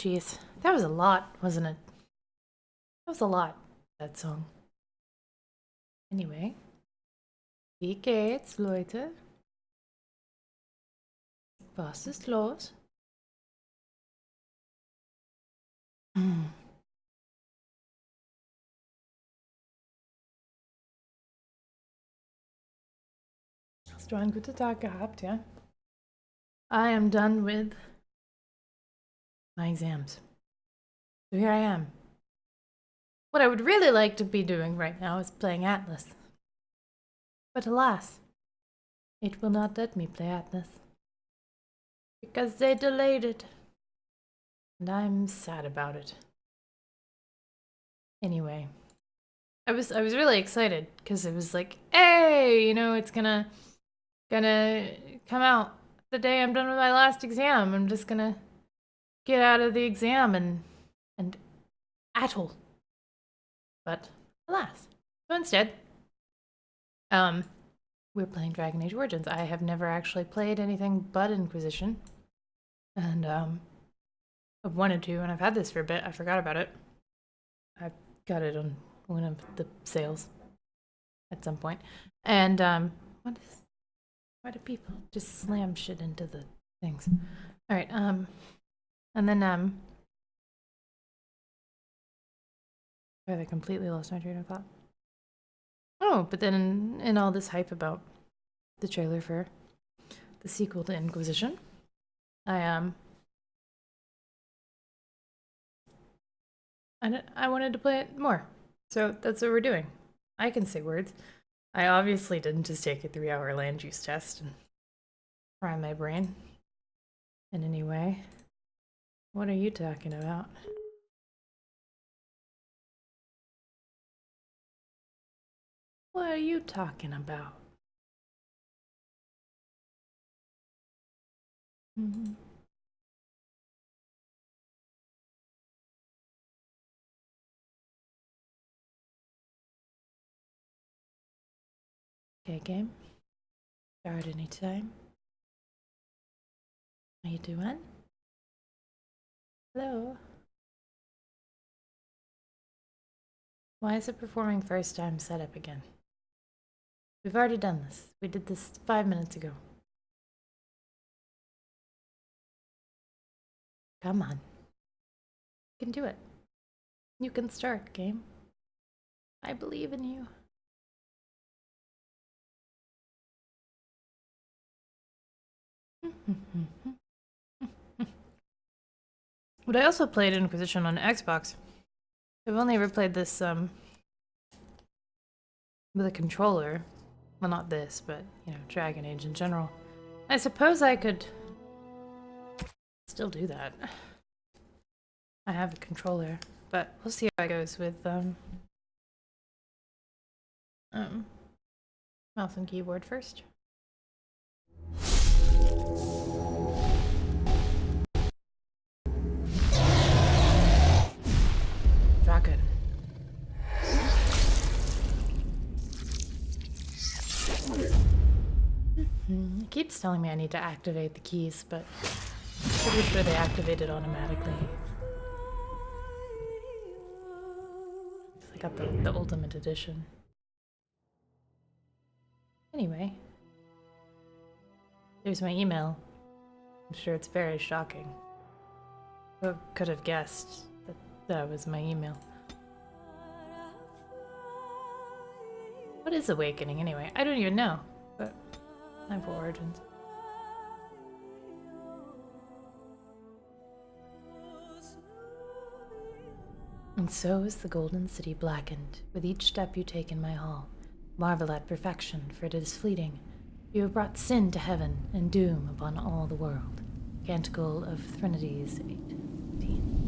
jeez. That was a lot, wasn't it? That was a lot, that song. Anyway. Wie geht's, Leute? Was ist los? Hast du einen guten Tag gehabt, ja? I am done with my exams. So here I am. What I would really like to be doing right now is playing Atlas. But alas, it will not let me play Atlas. Because they delayed it. And I'm sad about it. Anyway, I was really excited because it was like, hey, you know, it's gonna come out the day I'm done with my last exam. I'm just gonna get out of the exam and attle. But alas. So instead, we're playing Dragon Age Origins. I have never actually played anything but Inquisition. And I've wanted to, and I've had this for a bit. I forgot about it. I got it on one of the sales at some point. And why do people just slam shit into the things? All right, and then I completely lost my train of thought. Oh, but then in all this hype about the trailer for the sequel to Inquisition, I wanted to play it more. So that's what we're doing. I can say words. I obviously didn't just take a 3-hour land use test and fry my brain in any way. What are you talking about? What are you talking about? Okay, game. Start anytime. How you doing? Hello. Why is it performing first time setup again? We've already done this. We did this 5 minutes ago. Come on. You can do it. You can start, game. I believe in you. But I also played Inquisition on Xbox. I've only ever played this with a controller. Well, not this, but, you know, Dragon Age in general. I suppose I could still do that. I have a controller, but we'll see how it goes with mouse and keyboard first. Dragon. It keeps telling me I need to activate the keys, but I'm pretty sure they activate it automatically. I got the Ultimate Edition. Anyway, there's my email. I'm sure it's very shocking. Who could have guessed that that was my email? What is Awakening anyway? I don't even know, but I have Origins. And so is the Golden City blackened, with each step you take in my hall. Marvel at perfection, for it is fleeting. You have brought sin to heaven, and doom upon all the world. Canticle of Threnodies 8:18.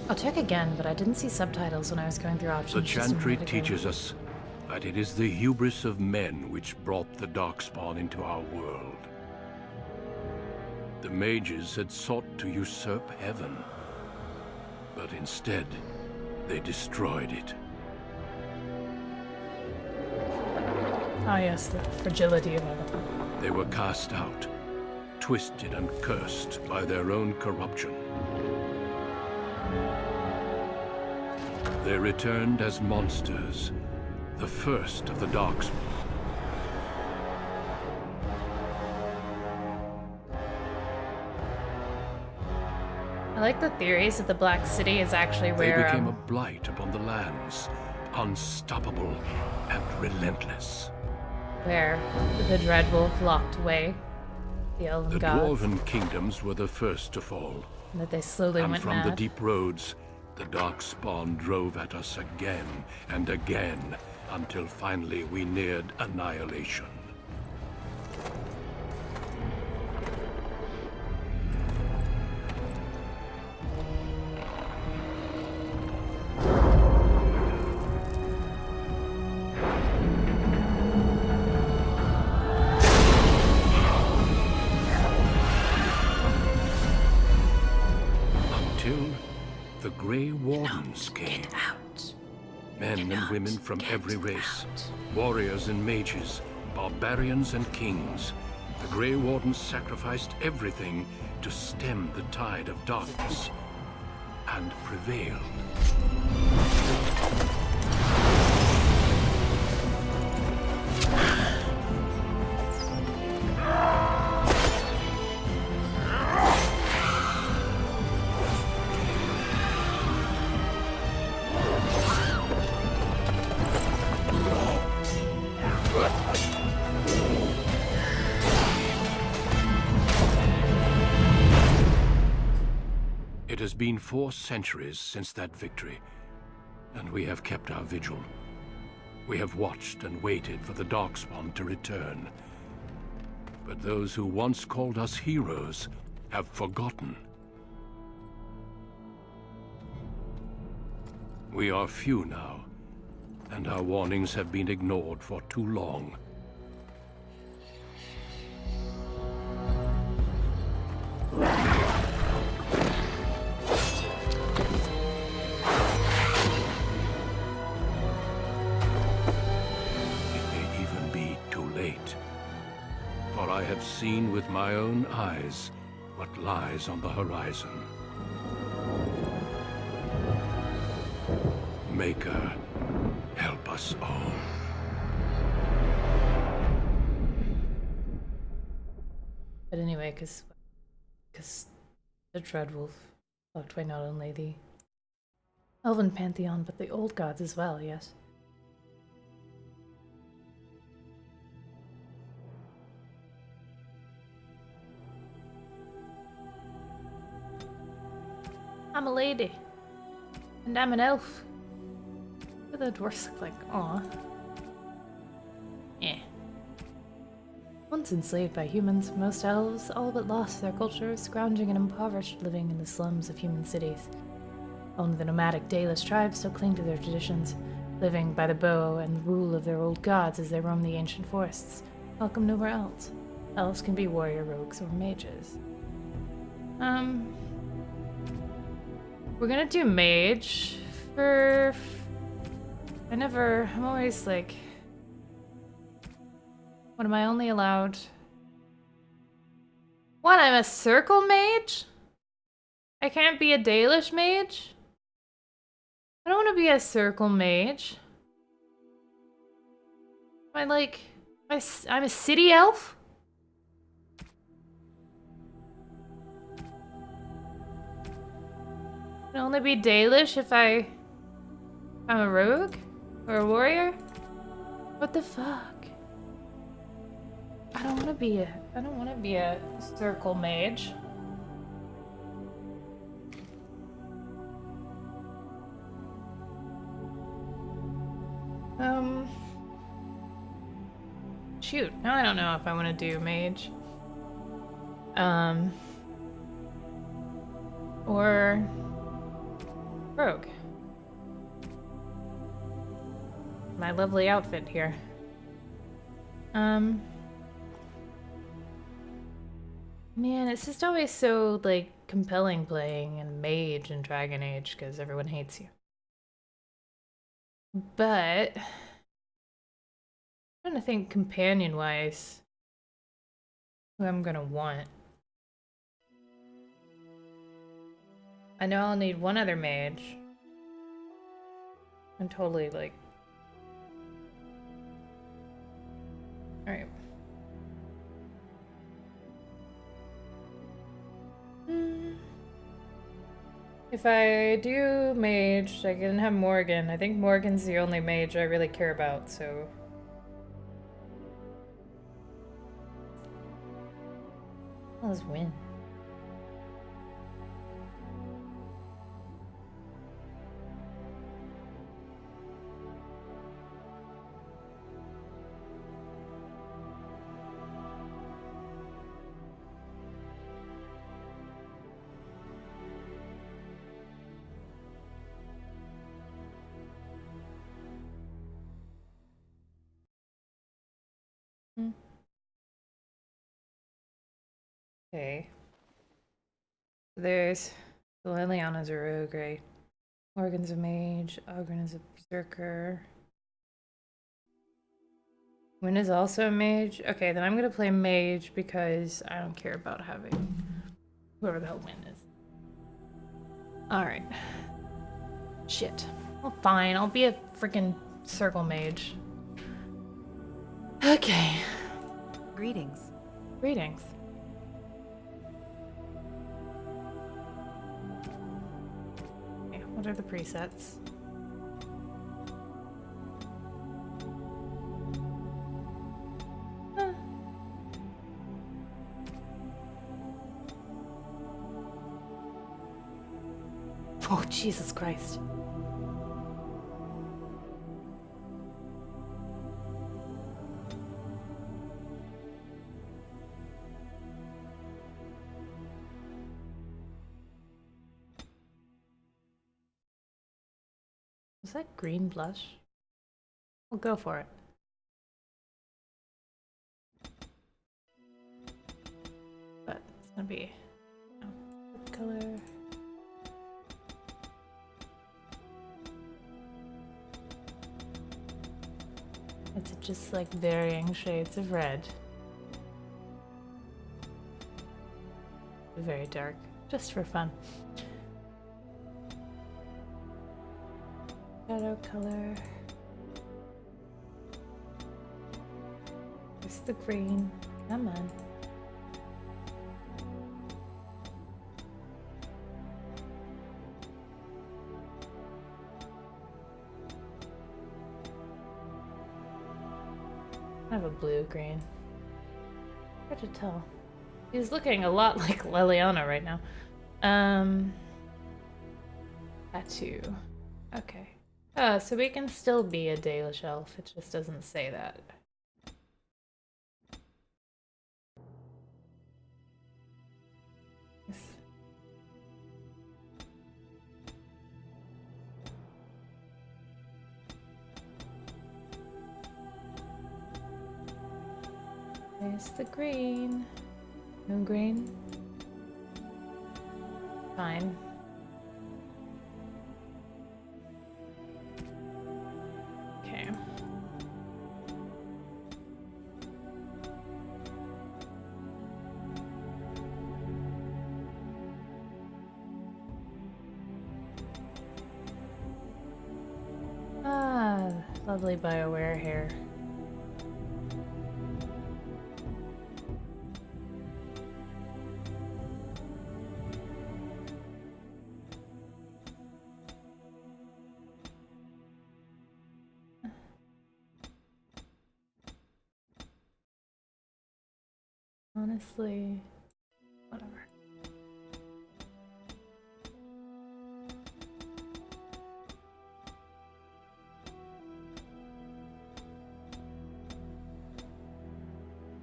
I'll check again, but I didn't see subtitles when I was going through options. The Chantry teaches us that it is the hubris of men which brought the Darkspawn into our world. The mages had sought to usurp heaven, but instead, they destroyed it. Ah yes, the fragility of it. They were cast out, twisted and cursed by their own corruption. They returned as monsters, the first of the Darkspawn. I like the theories that the Black City is actually They where became a blight upon the lands, unstoppable and relentless. where the Dreadwolf locked away the Elven The gods, Dwarven kingdoms were the first to fall, and that they slowly and went from mad. the deep roads, the Darkspawn drove at us again and again, until finally we neared annihilation. Until the Grey Wardens came. Get out. Men and out. women from Get every race, out. warriors and mages, barbarians and kings. The Grey Wardens sacrificed everything to stem the tide of darkness, and prevailed. It has been 4 centuries since that victory, and we have kept our vigil. We have watched and waited for the Darkspawn to return. But those who once called us heroes have forgotten. We are few now, and our warnings have been ignored for too long. For I have seen with my own eyes what lies on the horizon. Maker, help us all. But anyway, because the Dreadwolf locked away not only the Elven pantheon, but the old gods as well, yes. I'm a lady. And I'm an elf. What do the dwarfs look like? Aw. Yeah. Once enslaved by humans, most elves all but lost their culture, scrounging and impoverished living in the slums of human cities. Only the nomadic Dalish tribes still cling to their traditions, living by the bow and the rule of their old gods as they roam the ancient forests. Welcome nowhere else. Elves can be warrior rogues or mages. We're gonna do mage for... I'm always like... What am I only allowed? What, I'm a circle mage? I can't be a Dalish mage? I don't want to be a circle mage. Am I like... I'm a city elf? Can only be Dalish if I'm a rogue? Or a warrior? What the fuck? I don't want to be a circle mage. Shoot, now I don't know if I want to do mage. Or rogue. My lovely outfit here. Man, it's just always so, like, compelling playing in Mage and Dragon Age because everyone hates you. But... I'm trying to think companion-wise who I'm gonna want. I know I'll need one other mage. I'm totally like... Alright. If I do mage, I can have Morgan. I think Morgan's the only mage I really care about, so... Let's win. Okay. There's Liliana's a rogue, right? Morgan's a mage, Ogren is a berserker. Wynn is also a mage? Okay, then I'm gonna play mage because I don't care about having whoever the hell Wynn is. Alright. Shit. Well, fine, I'll be a freaking circle mage. Okay. Greetings. Greetings. Okay, what are the presets? Oh, Jesus Christ. Was that green blush? We'll go for it. But it's gonna be color. It's just like varying shades of red. Very dark, just for fun. Shadow color. There's the green. Come on. I have a blue-green. Hard to tell. He's looking a lot like Liliana right now. Tattoo. Okay. So we can still be a Dalish elf. It just doesn't say that. Yes. There's the green. No green? Fine. Okay. Ah, lovely BioWare hair. Honestly, whatever.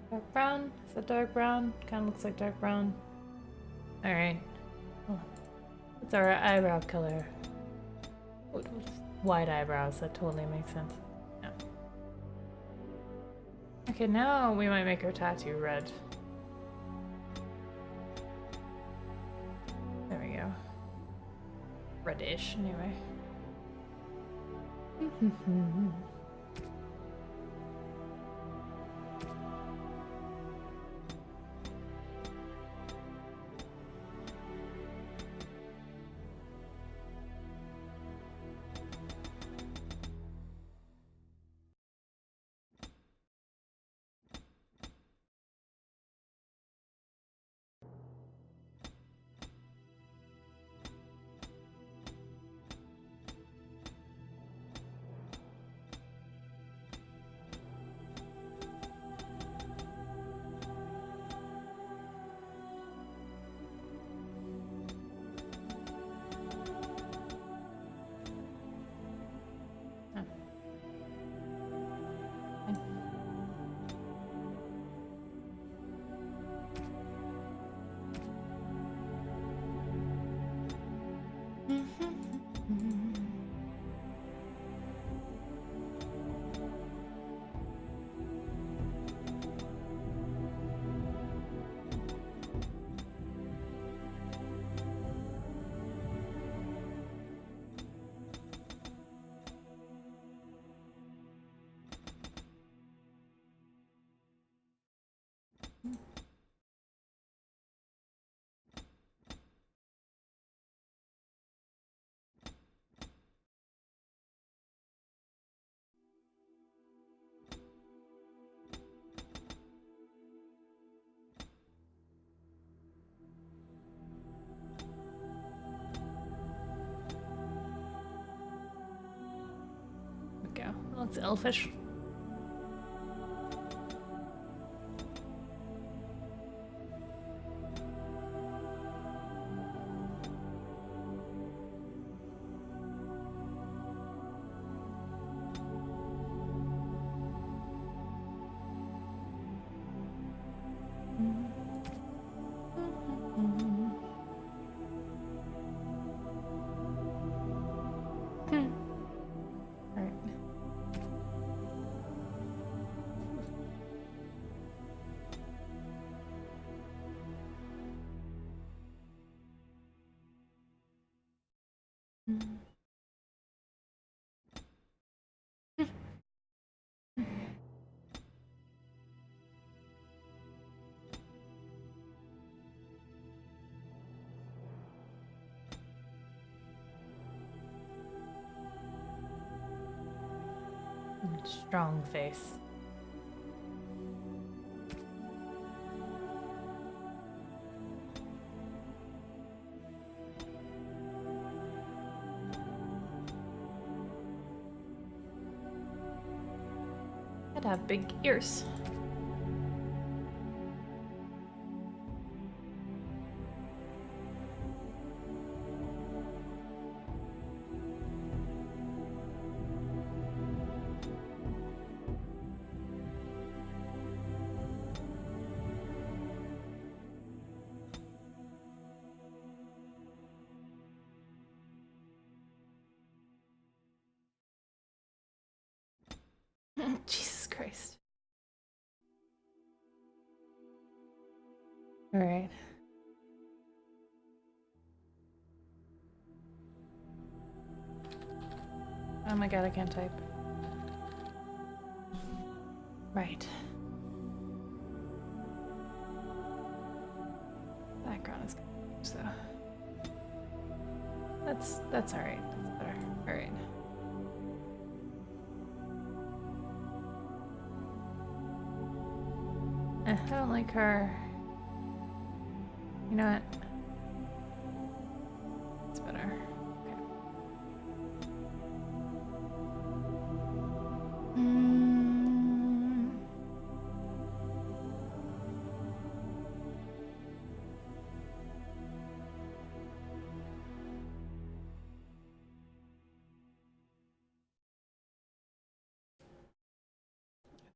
Dark brown? Is that dark brown? Kind of looks like dark brown. Alright. What's our eyebrow color? Wide eyebrows, that totally makes sense. Yeah. Okay, now we might make our tattoo red. There we go. Reddish, anyway. It's elfish. Alright. Strong face. I'd have big ears. Jesus Christ. All right. Oh my god, I can't type. Right. Background is good, so that's all right. That's better. All right. I don't like her. You know what? It's better. Okay.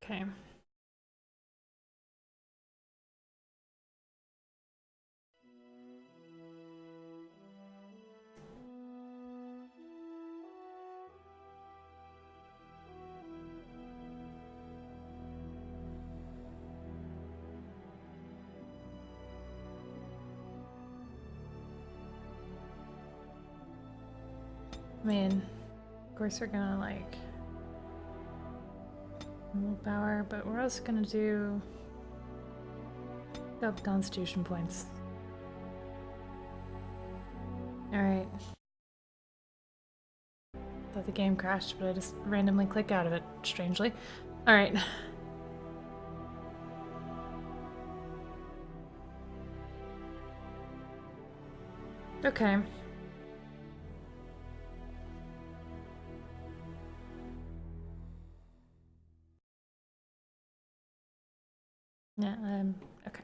Okay. I mean, of course we're gonna like willpower, but we're also gonna do up constitution points. Alright. Thought the game crashed, but I just randomly click out of it, strangely. Alright. Okay. Yeah, okay.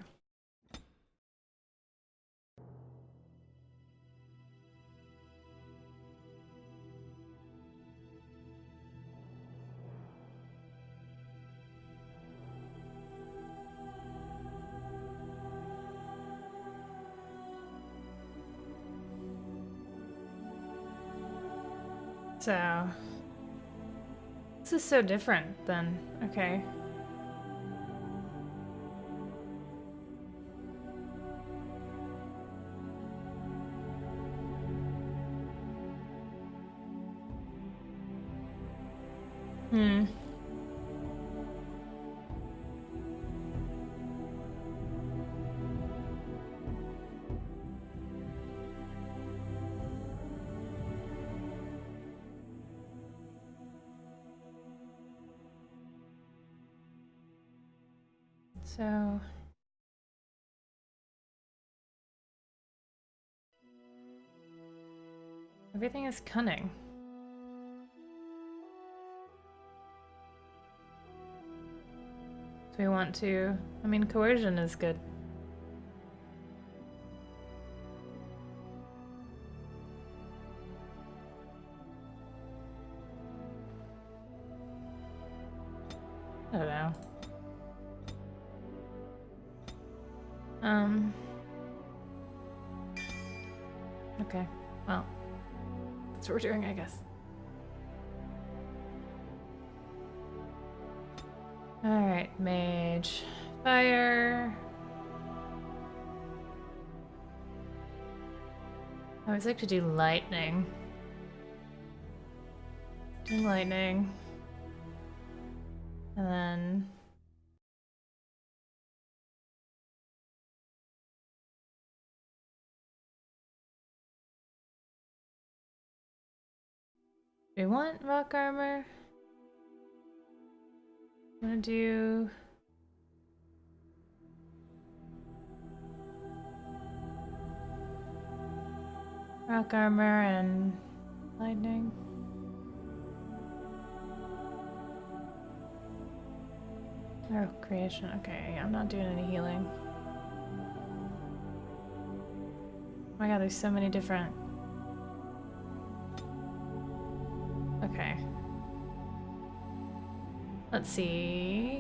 So, this is so different then. Okay. Hmm. So... everything is cunning. we want to. I mean, coercion is good. I don't know. Okay. Well, that's what we're doing, I guess. Alright, mage. Fire. I always like to do lightning. Do lightning. And then... do we want rock armor? I'm gonna do... rock armor and lightning. Oh, creation. Okay, I'm not doing any healing. Oh my god, there's so many different... Okay. Let's see...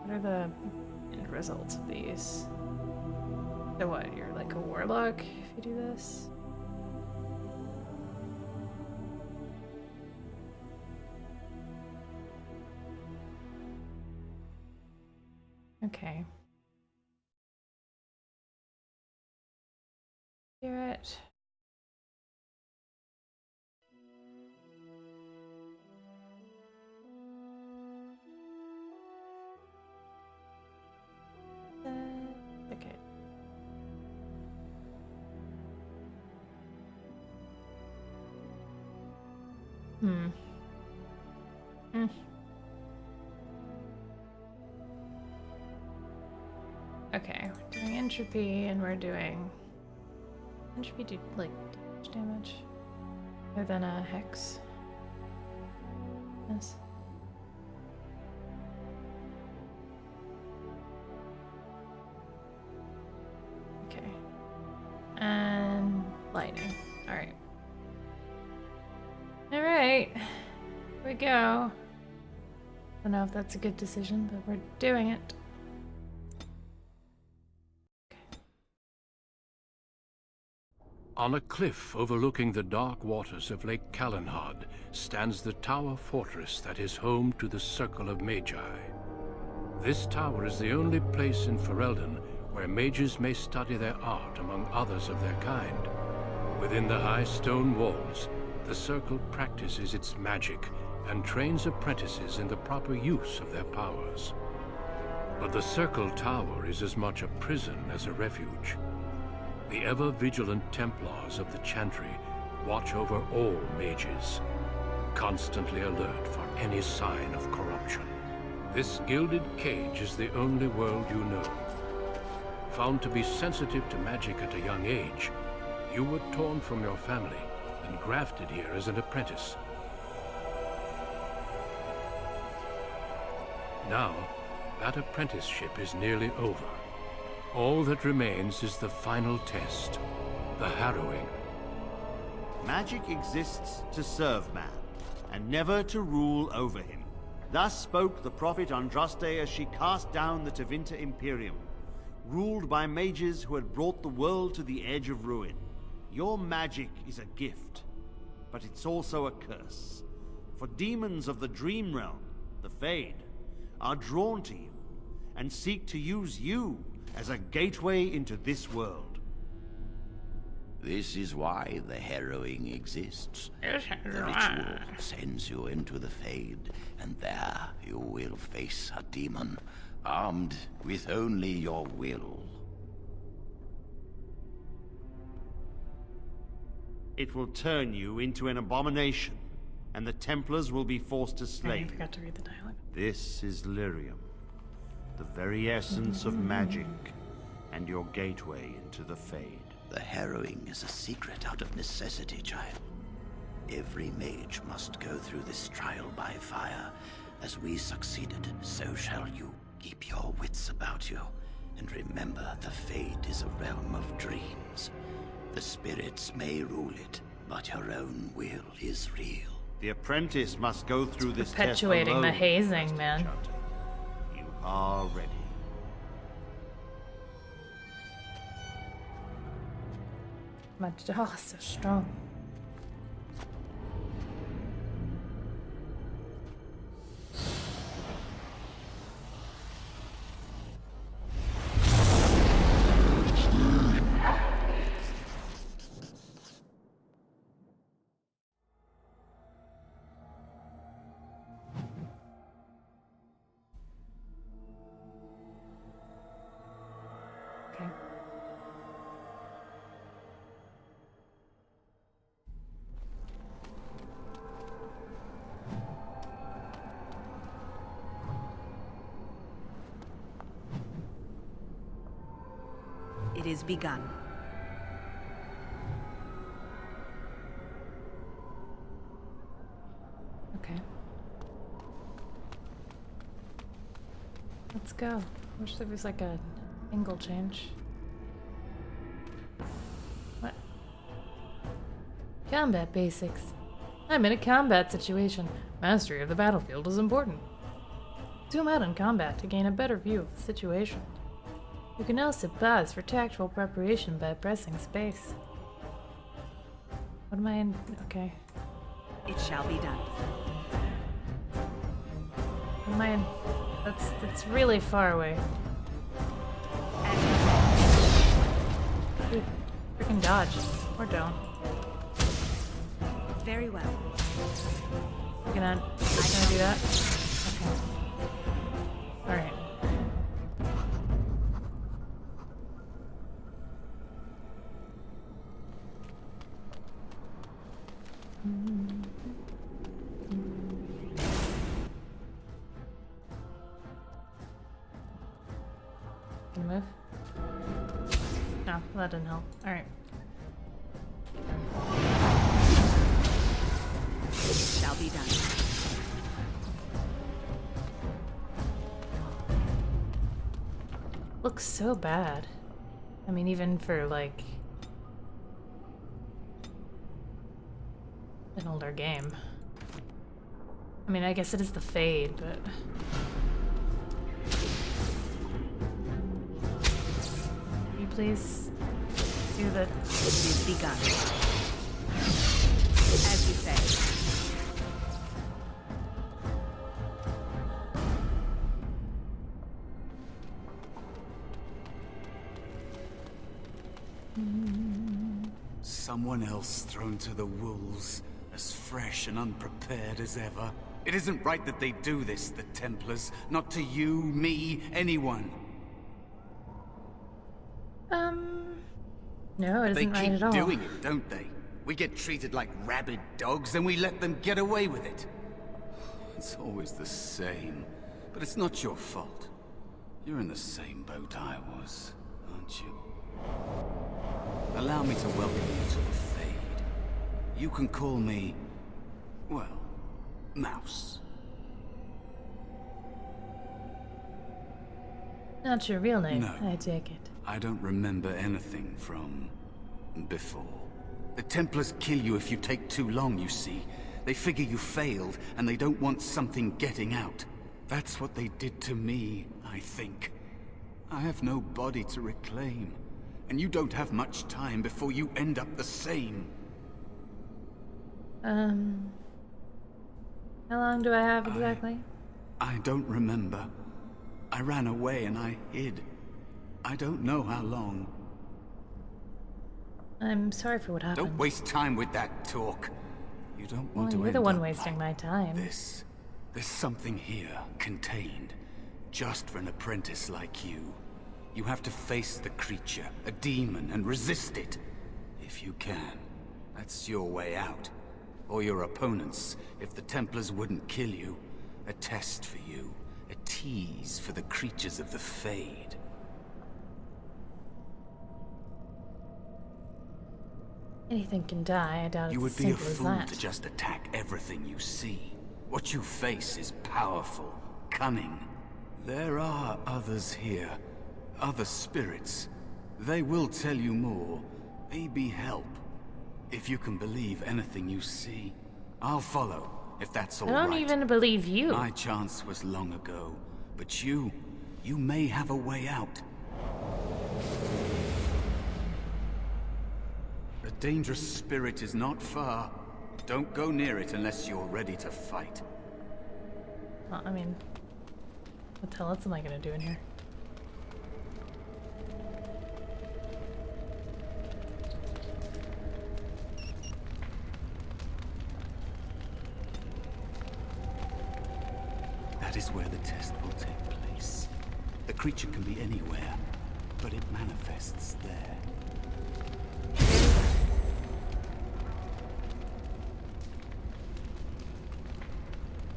what are the end results of these? So what, you're like a warlock if you do this? Okay. Spirit. Okay. Hmm. Okay, we're doing entropy and we're doing... entropy do like damage other than a hex. Yes. Okay. And lightning. Alright. Alright. Here we go. I don't know if that's a good decision, but we're doing it. On a cliff overlooking the dark waters of Lake Calenhad stands the tower fortress that is home to the Circle of Magi. This tower is the only place in Ferelden where mages may study their art among others of their kind. Within the high stone walls, the Circle practices its magic and trains apprentices in the proper use of their powers. But the Circle Tower is as much a prison as a refuge. The ever-vigilant Templars of the Chantry watch over all mages, constantly alert for any sign of corruption. This gilded cage is the only world you know. Found to be sensitive to magic at a young age, you were torn from your family and grafted here as an apprentice. Now, that apprenticeship is nearly over. All that remains is the final test, the harrowing. Magic exists to serve man, and never to rule over him. Thus spoke the prophet Andraste as she cast down the Tevinter Imperium, ruled by mages who had brought the world to the edge of ruin. Your magic is a gift, but it's also a curse. For demons of the Dream Realm, the Fade, are drawn to you, and seek to use you as a gateway into this world. This is why the harrowing exists. The ritual sends you into the Fade, and there you will face a demon, armed with only your will. It will turn you into an abomination, and the Templars will be forced to slay I you. forgot to read the dialogue. This is Lyrium, the very essence of magic, and your gateway into the Fade. The harrowing is a secret out of necessity, child. Every mage must go through this trial by fire, As we succeeded, so shall you. Keep your wits about you, and remember the Fade is a realm of dreams. The spirits may rule it, but your own will is real. The apprentice must go through this test Perpetuating alone, the hazing, Master man. Enchanter. You are ready. Much. Oh, so strong. Okay. It is begun. Okay. Let's go. Wish there was like a angle change. What? Combat basics. I'm in a combat situation. Mastery of the battlefield is important. Zoom out in combat to gain a better view of the situation. You can also pause for tactful preparation by pressing space. What am I in? Okay. It shall be done. What am I in? That's really far away. As you Dude, freaking dodge. Or don't. say. Very well. We're gonna do that? Okay. Alright. Can you move? No, that didn't help. Alright. It shall be done. Looks so bad. I mean, even for like an older game. I mean, I guess it is the Fade, but can you please do the? It is begun. As you say. Someone else thrown to the wolves, as fresh and unprepared as ever. It isn't right that they do this, the Templars. Not to you, me, anyone. No, it They isn't right keep at all. doing it, don't they? We get treated like rabid dogs, and we let them get away with it. It's always the same. But it's not your fault. You're in the same boat I was, aren't you? Allow me to welcome you to the Fade. You can call me, well, Mouse. Not your real name, No. I take it. I don't remember anything from before. The Templars kill you if you take too long, you see. They figure you failed, and they don't want something getting out. That's what they did to me, I think. I have no body to reclaim, and you don't have much time before you end up the same. How long do I have exactly? I don't remember. I ran away and I hid. I don't know how long. I'm sorry for what happened. Don't waste time with that talk. You don't Well, want to you're end the one up wasting my time. There's something here, contained, just for an apprentice like you. You have to face the creature, a demon, and resist it. If you can. That's your way out. Or your opponents, if the Templars wouldn't kill you. A test for you. A tease for the creatures of the Fade. Anything can die. I doubt it's You would as be a simple as fool that. to just attack everything you see. What you face is powerful, cunning. There are others here, other spirits. They will tell you more, maybe help. If you can believe anything you see, I'll follow, if that's all I right. don't even believe you. My chance was long ago, but you may have a way out. A dangerous spirit is not far. Don't go near it unless you're ready to fight. Well, I mean, what the hell else am I gonna do in here? That is where the test will take place. The creature can be anywhere, but it manifests there.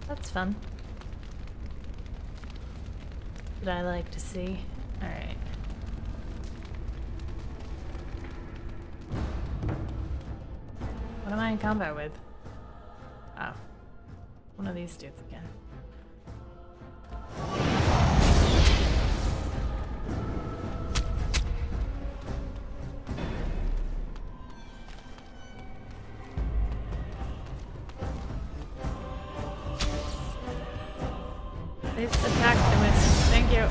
That's fun. Would I like to see? Alright. What am I in combat with? Oh. One of these dudes again. Please attack the miss. Thank you.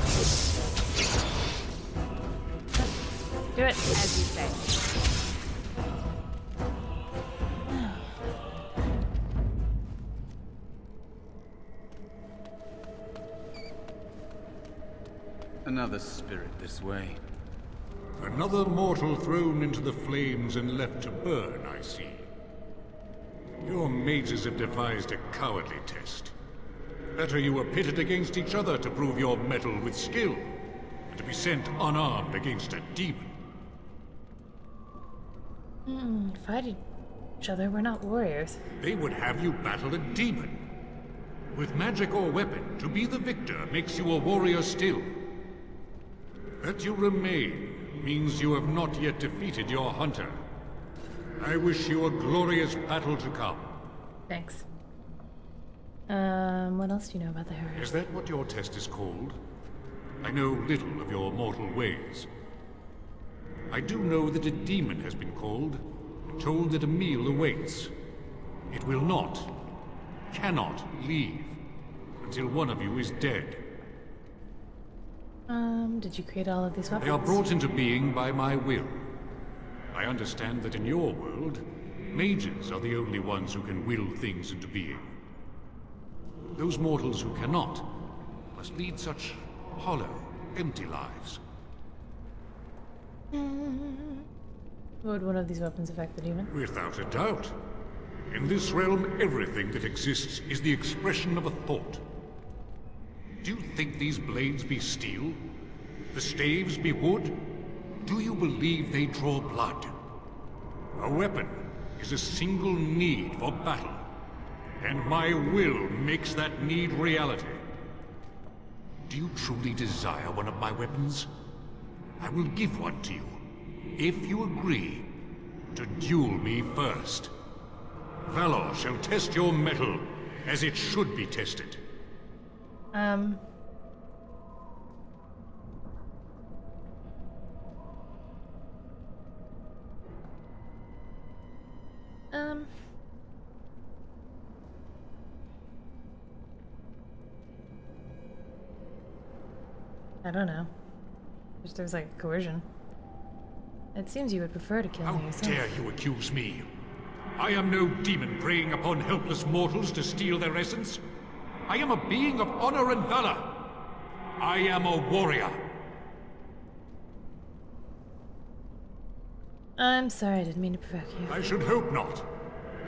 Do it. As you say. Another spirit this way. Another mortal thrown into the flames and left to burn, I see. Your mages have devised a cowardly test. Better you were pitted against each other to prove your mettle with skill, and to be sent unarmed against a demon. Fight each other. We're not warriors. They would have you battle a demon. With magic or weapon, to be the victor makes you a warrior still. That you remain means you have not yet defeated your hunter. I wish you a glorious battle to come. Thanks. What else do you know about the Harrow? Is that what your test is called? I know little of your mortal ways. I do know that a demon has been called, and told that a meal awaits. It will not, cannot leave, until one of you is dead. Did you create all of these weapons? They are brought into being by my will. I understand that in your world, mages are the only ones who can will things into being. Those mortals who cannot must lead such hollow, empty lives. Would one of these weapons affect the demon? Without a doubt. In this realm, everything that exists is the expression of a thought. Do you think these blades be steel? The staves be wood? Do you believe they draw blood? A weapon is a single need for battle, and my will makes that need reality. Do you truly desire one of my weapons? I will give one to you, if you agree to duel me first. Valor shall test your mettle as it should be tested. I don't know. Wish there was like coercion. It seems you would prefer to kill How me yourself. dare you accuse me? I am no demon preying upon helpless mortals to steal their essence. I am a being of honor and valor. I am a warrior. I'm sorry, I didn't mean to provoke you. I should hope not.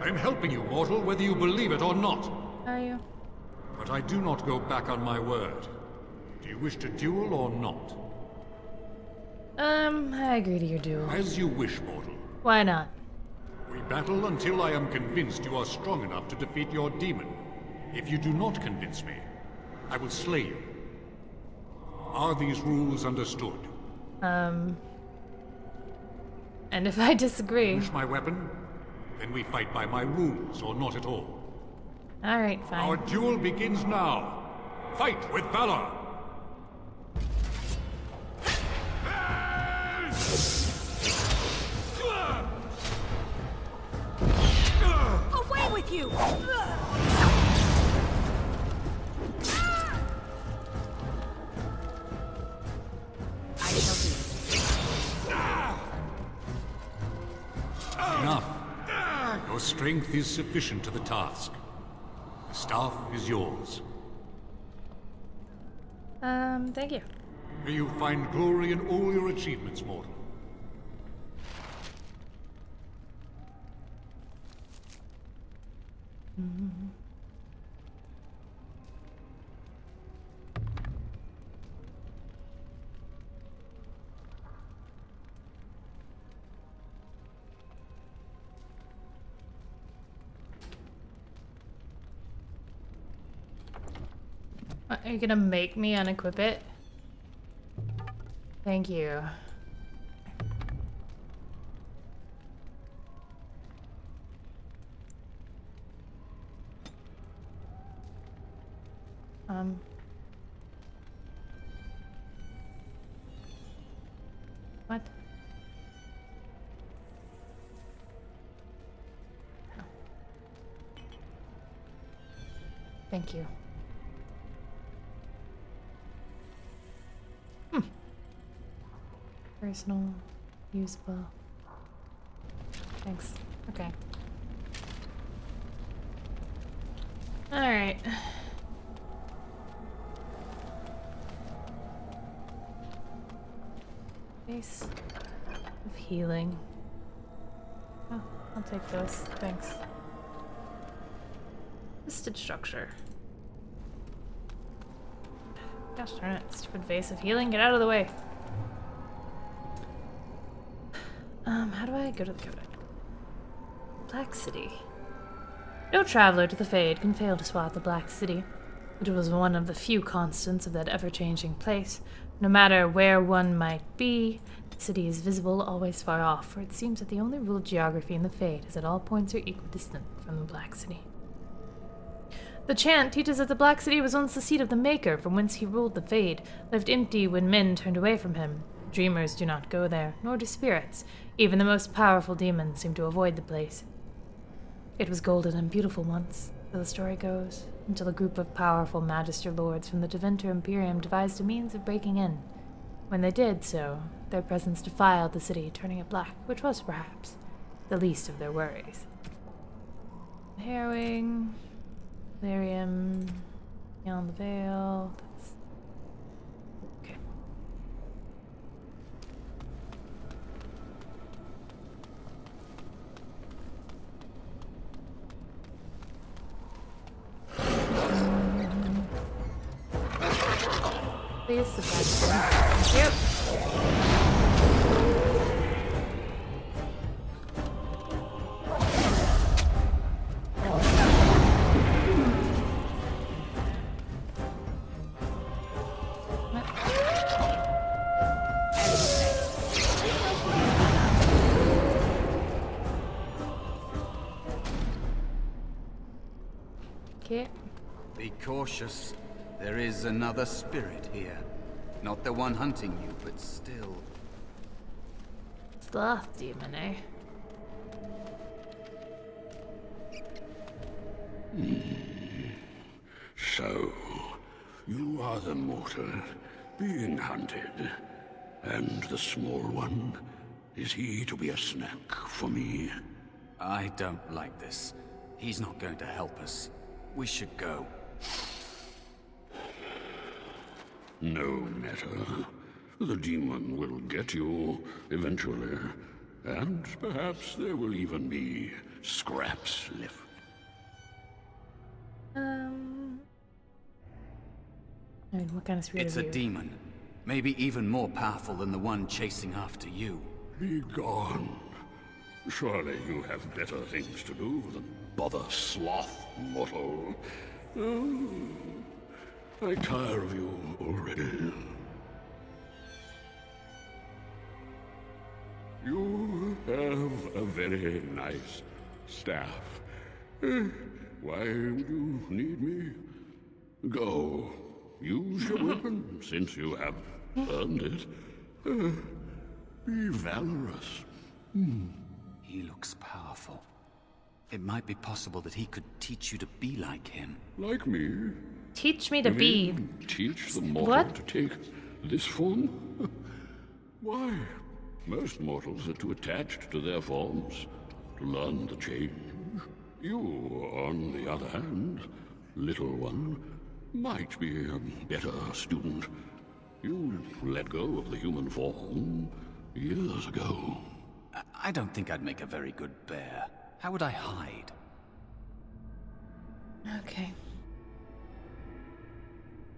I am helping you, mortal, whether you believe it or not. Are you? But I do not go back on my word. Do you wish to duel or not? I agree to your duel. As you wish, mortal. Why not? We battle until I am convinced you are strong enough to defeat your demon. If you do not convince me, I will slay you. Are these rules understood? And if I disagree... Wish my weapon? Then we fight by my rules, or not at all. Alright, fine. Our duel begins now. Fight with valor. Away with you! I shall do it. Enough. Your strength is sufficient to the task. The staff is yours. Thank you. May you find glory in all your achievements, mortal. Are you gonna make me unequip it? Thank you. What? Oh. Thank you. Personal, usable. Thanks. Okay. Alright. Base of healing. Oh, I'll take those. Thanks. Twisted structure. Gosh darn it. Stupid vase of healing. Get out of the way. How do I go to the code? Black City. No traveler to the Fade can fail to spot the Black City. It was one of the few constants of that ever-changing place. No matter where one might be, the city is visible, always far off, for it seems that the only rule of geography in the Fade is that all points are equidistant from the Black City. The chant teaches that the Black City was once the seat of the Maker, from whence he ruled the Fade, left empty when men turned away from him. Dreamers do not go there, nor do spirits. Even the most powerful demons seem to avoid the place. It was golden and beautiful once, so the story goes, until a group of powerful Magister Lords from the Tevinter Imperium devised a means of breaking in. When they did so, their presence defiled the city, turning it black, which was, perhaps, the least of their worries. Harrowing, Lyrium, Beyond the Veil. That's okay. Please suppress them. Thank you. Okay. Be cautious. There is another spirit here. Not the one hunting you, but still. Sloth demon, eh? So, you are the mortal being hunted. And the small one, is he to be a snack for me? I don't like this. He's not going to help us. We should go. No matter. The demon will get you eventually. And perhaps there will even be scraps left. I mean, what kind of spirit It's are a you? demon. Maybe even more powerful than the one chasing after you. Be gone. Surely you have better things to do than bother sloth, mortal. Oh, I tire of you already. You have a very nice staff. Why would you need me? Go. Use your weapon, since you have earned it. Be valorous. He looks powerful. It might be possible that he could teach you to be like him. Like me. Teach me to be. Teach the mortal What? to take this form? Why? Most mortals are too attached to their forms to learn the change. You, on the other hand, little one, might be a better student. You let go of the human form years ago. I don't think I'd make a very good bear. How would I hide? Okay.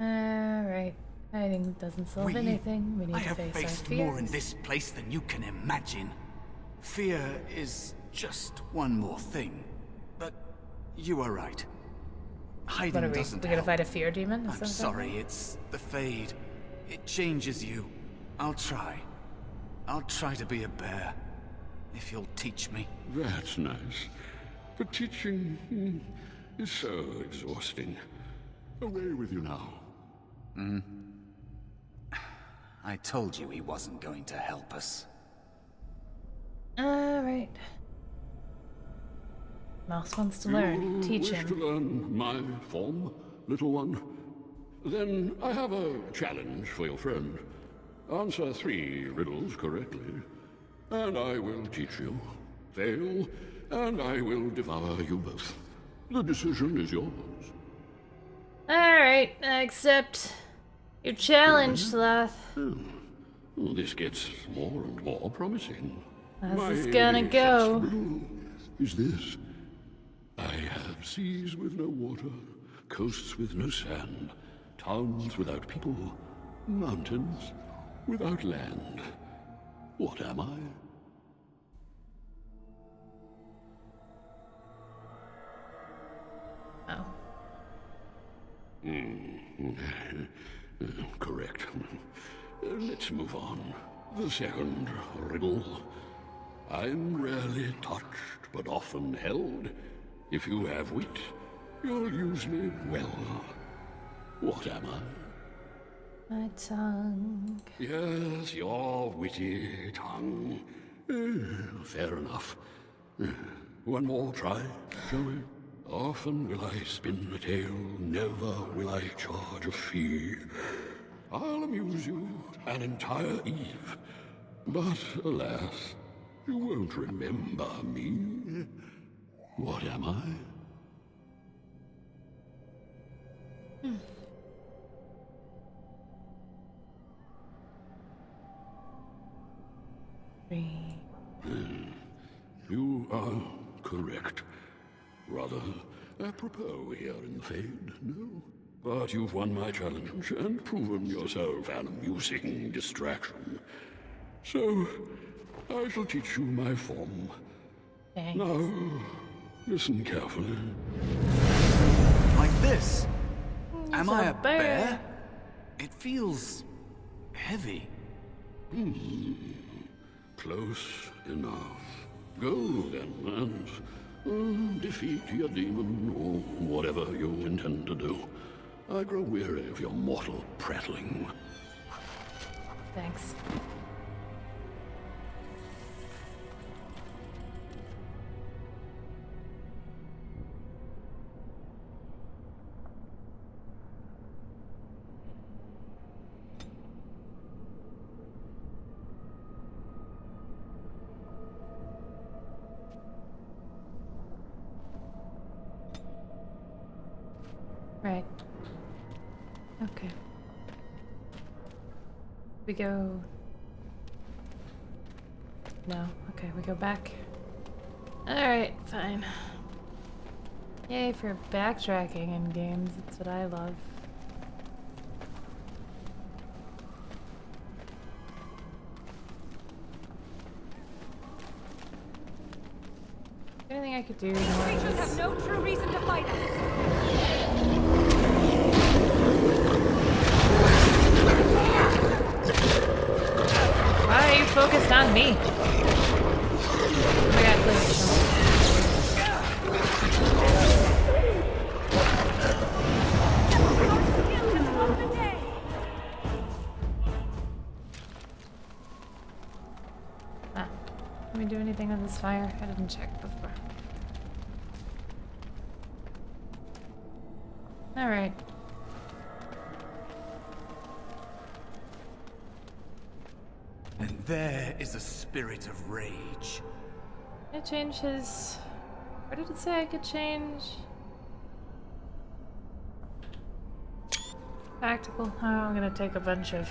Alright. Hiding doesn't solve anything. We need I to have face our faced fears. more in this place than you can imagine. Fear is just one more thing. But you are right. Hiding What are we? doesn't We gotta help. fight a fear demon? Is I'm that what sorry, it's the Fade. It changes you. I'll try. I'll try to be a bear. If you'll teach me. That's nice. But teaching is so exhausting. Away with you now. I told you he wasn't going to help us. Alright. Mouse wants to learn. Teach wish to him. learn my form, little one? Then I have a challenge for your friend. Answer 3 riddles correctly, and I will teach you. Fail, and I will devour you both. The decision is yours. Alright, I accept your challenge, Sloth. This gets more and more promising. How's this My gonna first go? riddle is this. I have seas with no water, coasts with no sand, towns without people, mountains without land. What am I? Oh. Correct. Let's move on. The second riddle. I'm rarely touched, but often held. If you have wit, you'll use me well. What am I? My tongue. Yes, your witty tongue. Fair enough. One more try, shall we? Often will I spin a tale, never will I charge a fee. I'll amuse you an entire eve, but alas, you won't remember me. What am I? Three. You are correct. Rather apropos here in the Fade, no? But you've won my challenge and proven yourself an amusing distraction. So, I shall teach you my form. Thanks. Now, listen carefully. Like this? Am I a a bear. bear? It feels heavy. Close enough. Go then, and defeat your demon, or whatever you intend to do. I grow weary of your mortal prattling. Thanks. Right. Okay. We go... No. Okay, we go back. Alright, fine. Yay for backtracking in games. That's what I love. Anything I could do? Creatures have no true reason to fight us. Why are you focused on me? Oh my god, please. Can we do anything with this fire? I didn't check before. Alright. And there is a spirit of rage. Can I change his... What did it say I could change? Tactical. Oh, I'm gonna take a bunch of...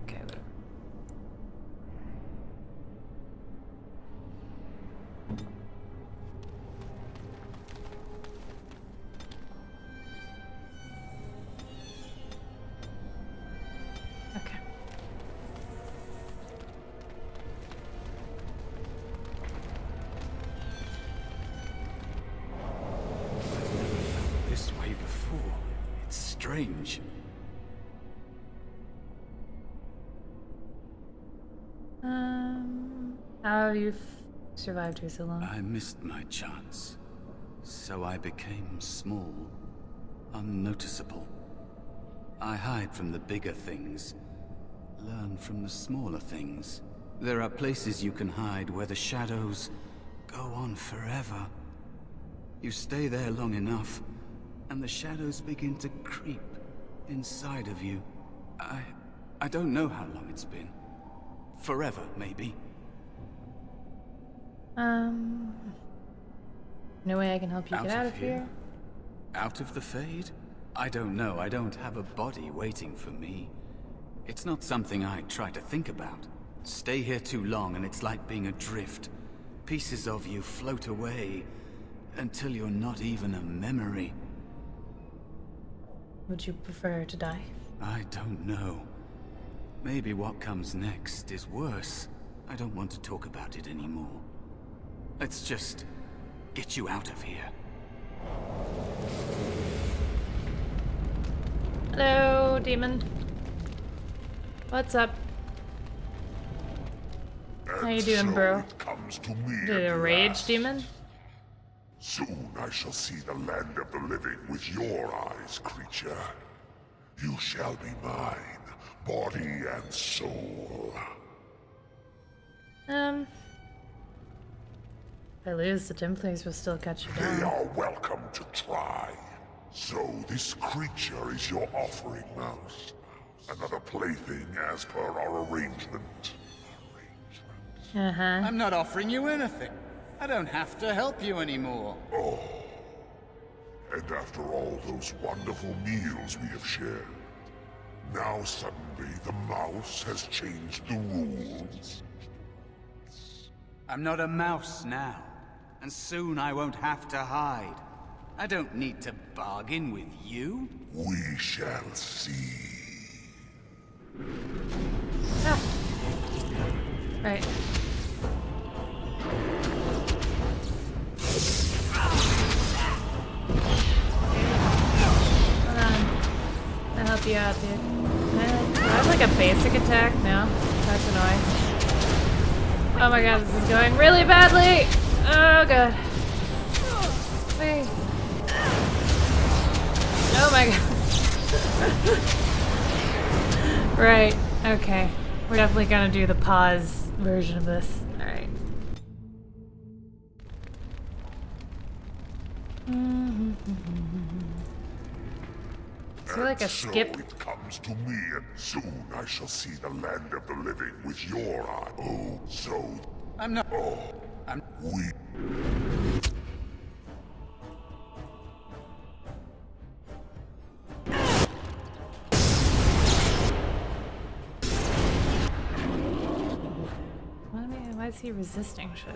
Okay, whatever. Okay. This way before. It's strange. How have you survived here so long? I missed my chance. So I became small, unnoticeable. I hide from the bigger things, learn from the smaller things. There are places you can hide where the shadows go on forever. You stay there long enough, and the shadows begin to creep inside of you. I don't know how long it's been. Forever, maybe. No way I can help you get out of here? Out of the Fade? I don't know. I don't have a body waiting for me. It's not something I try to think about. Stay here too long and it's like being adrift. Pieces of you float away until you're not even a memory. Would you prefer to die? I don't know. Maybe what comes next is worse. I don't want to talk about it anymore. Let's just get you out of here. Hello, demon. What's up? How you doing, bro? It comes to me The at rage last. demon? Soon I shall see the land of the living with your eyes, creature. You shall be mine, body and soul. If I lose, the Templars will still cut you They down. are welcome to try. So this creature is your offering, Mouse. Another plaything as per our arrangement. Uh-huh. I'm not offering you anything. I don't have to help you anymore. Oh. And after all those wonderful meals we have shared, now suddenly the mouse has changed the rules. I'm not a mouse now, and soon I won't have to hide. I don't need to bargain with you. We shall see. Ah. Right. Hold on. I'll help you out, dude. Do I have like a basic attack? No. That's annoying. Oh my god, this is going really badly! Oh god. Wait. Oh my god. Right, okay. We're definitely gonna do the pause version of this. Alright. Is there like a And skip? So it comes to me, and soon I shall see the land of the living with your eye. Oh, so I'm not. we. Why is he resisting shit?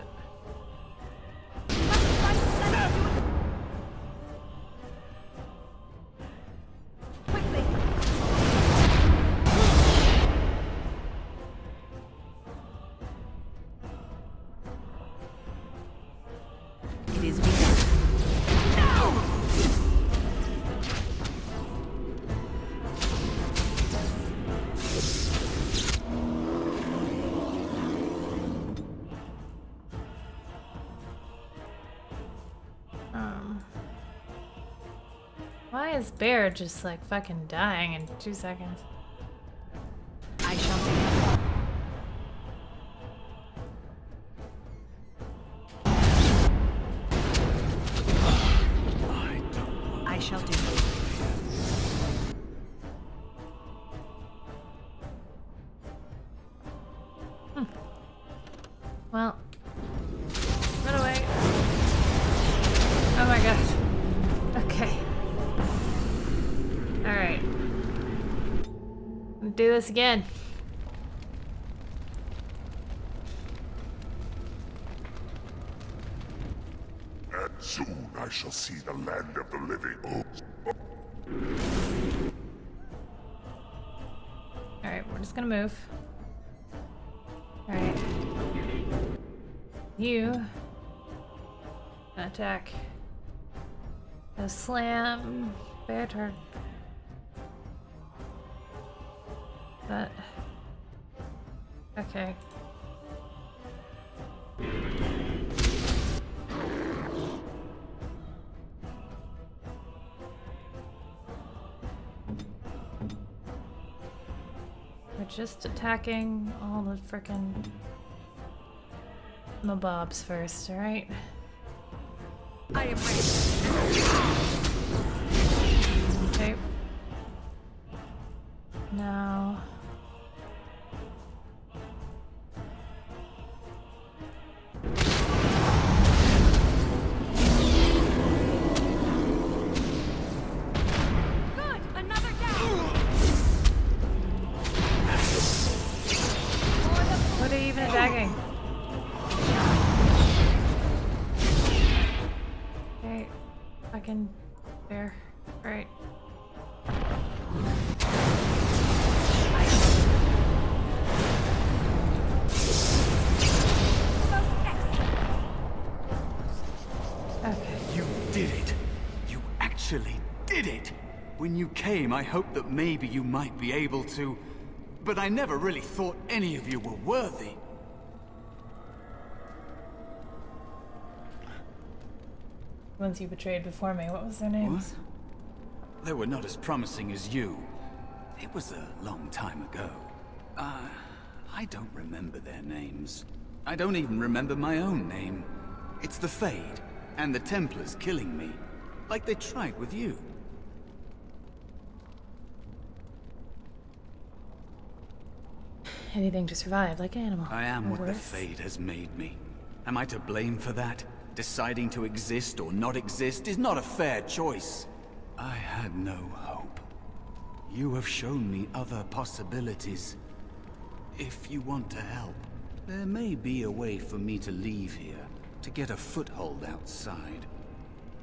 Quickly. It is begun. Why is Bear just like fucking dying in 2 seconds? I shall do. I shall do. Well, run away. Oh my god. Okay. Alright. Do this again. And soon I shall see the land of the living. Alright, we're just gonna move. Alright. You attack. A slam. Bear turn. That. Okay. We're just attacking all the frickin' mobobs first, alright? I am ready. Okay. Now. Good! Another down! What are you even attacking? Okay. Fucking bear. Alright. Okay. You did it! You actually did it! When you came, I hoped that maybe you might be able to, but I never really thought any of you were worthy. Ones you betrayed before me, what was their names? They were not as promising as you. It was a long time ago. I don't remember their names. I don't even remember my own name. It's the Fade, and the Templars killing me, like they tried with you. Anything to survive, like an animal. I am or what the worse. Fade has made me. Am I to blame for that? Deciding to exist or not exist is not a fair choice. I had no hope. You have shown me other possibilities. If you want to help, there may be a way for me to leave here, to get a foothold outside.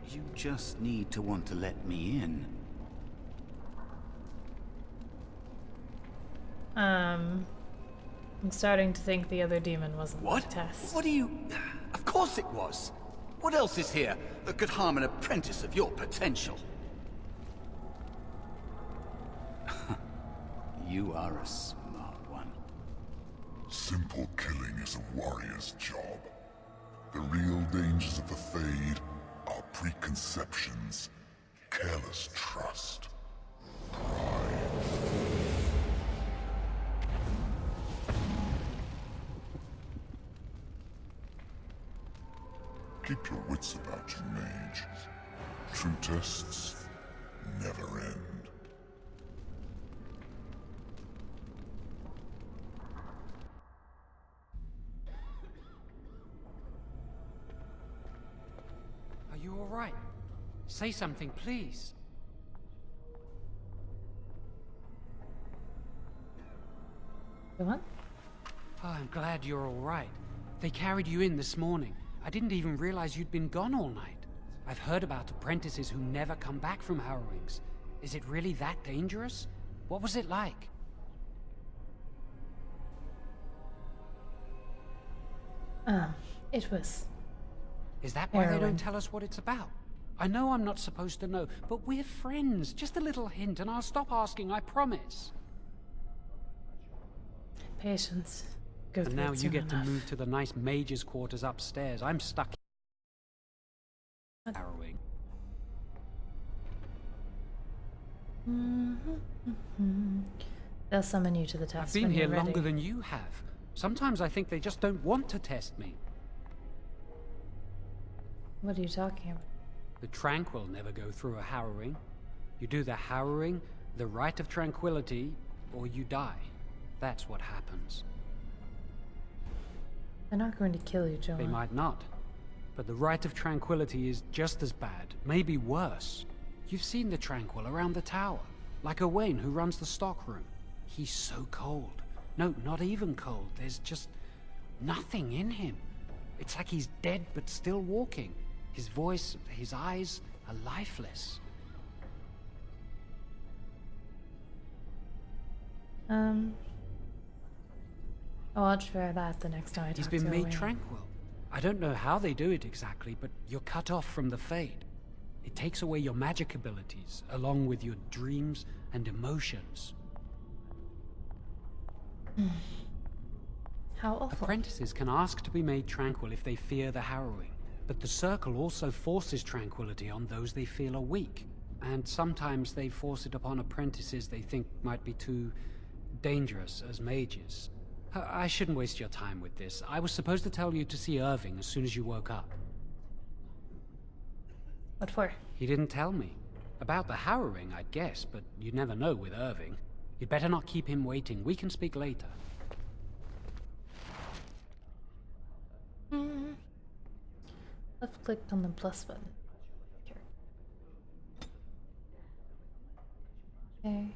You just need to want to let me in. I'm starting to think the other demon wasn't What? the test. What do you... Of course it was! What else is here that could harm an apprentice of your potential? You are a smart one. Simple killing is a warrior's job. The real dangers of the Fade are preconceptions, careless trust, pride. Keep your wits about you, mage. True tests never end. Are you all right? Say something, please. The what? Oh, I'm glad you're all right. They carried you in this morning. I didn't even realize you'd been gone all night. I've heard about apprentices who never come back from harrowings. Is it really that dangerous? What was it like? It was. Is that why they harrowing. don't tell us what it's about? I know I'm not supposed to know, but we're friends. Just a little hint and I'll stop asking, I promise. Patience. Go And through now it you soon get to enough. move to the nice mage's quarters upstairs. I'm stuck. Harrowing. They'll summon you to the test. I've been when here you're ready. longer than you have. Sometimes I think they just don't want to test me. What are you talking about? The Tranquil never go through a harrowing. You do the harrowing, the Rite of Tranquility, or you die. That's what happens. They're not going to kill you, Joel. They might not. But the Rite of Tranquility is just as bad, maybe worse. You've seen the Tranquil around the tower, like Owain who runs the stockroom. He's so cold. No, not even cold. There's just nothing in him. It's like he's dead but still walking. His voice, his eyes are lifeless. I'll watch for that the next time I talk He's to been made Owain. tranquil. I don't know how they do it exactly, but you're cut off from the Fade. It takes away your magic abilities, along with your dreams and emotions. How awful. Apprentices can ask to be made tranquil if they fear the harrowing, but the Circle also forces tranquility on those they feel are weak, and sometimes they force it upon apprentices they think might be too dangerous as mages. I shouldn't waste your time with this. I was supposed to tell you to see Irving as soon as you woke up. What for? He didn't tell me. About the harrowing, I'd guess, but you never know with Irving. You'd better not keep him waiting. We can speak later. Left click on the plus button. Here. Okay.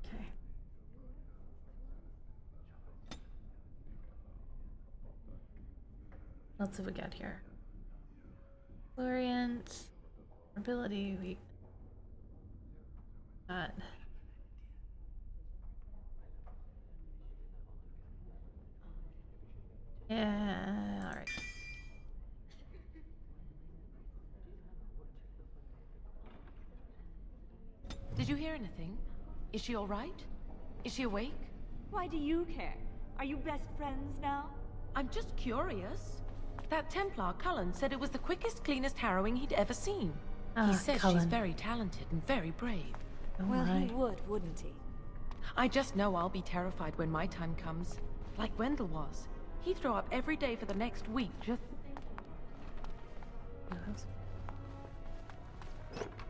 Okay. What else have we got here? Florient, ability, we got yeah, alright. Did you hear anything? Is she all right? Is she awake? Why do you care? Are you best friends now? I'm just curious. That Templar, Cullen, said it was the quickest, cleanest harrowing he'd ever seen. He says she's Cullen. very talented and very brave. Oh Well, my. he would, wouldn't he? I just know I'll be terrified when my time comes. Like Wendell was. He'd throw up every day for the next week just...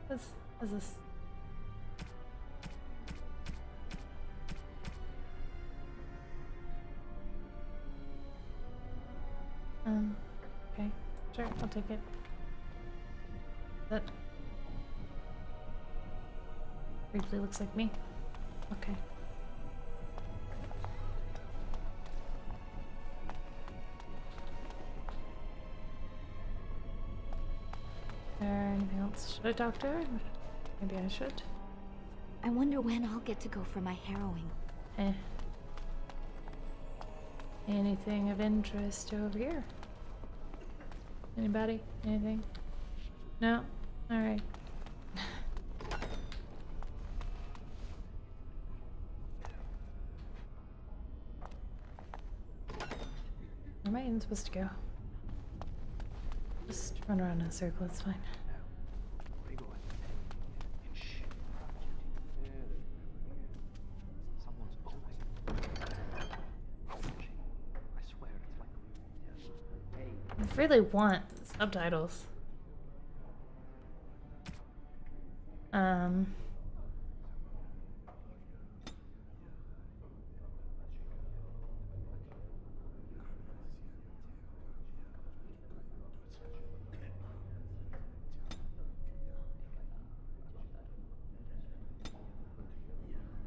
What's this? Okay. Sure, I'll take it. That briefly looks like me. Okay. Is there anything else? Should I talk to her? Maybe I should. I wonder when I'll get to go for my harrowing. Eh. Anything of interest over here? Anybody? Anything? No? Alright. Where am I even supposed to go? Just run around in a circle, it's fine. I really want subtitles.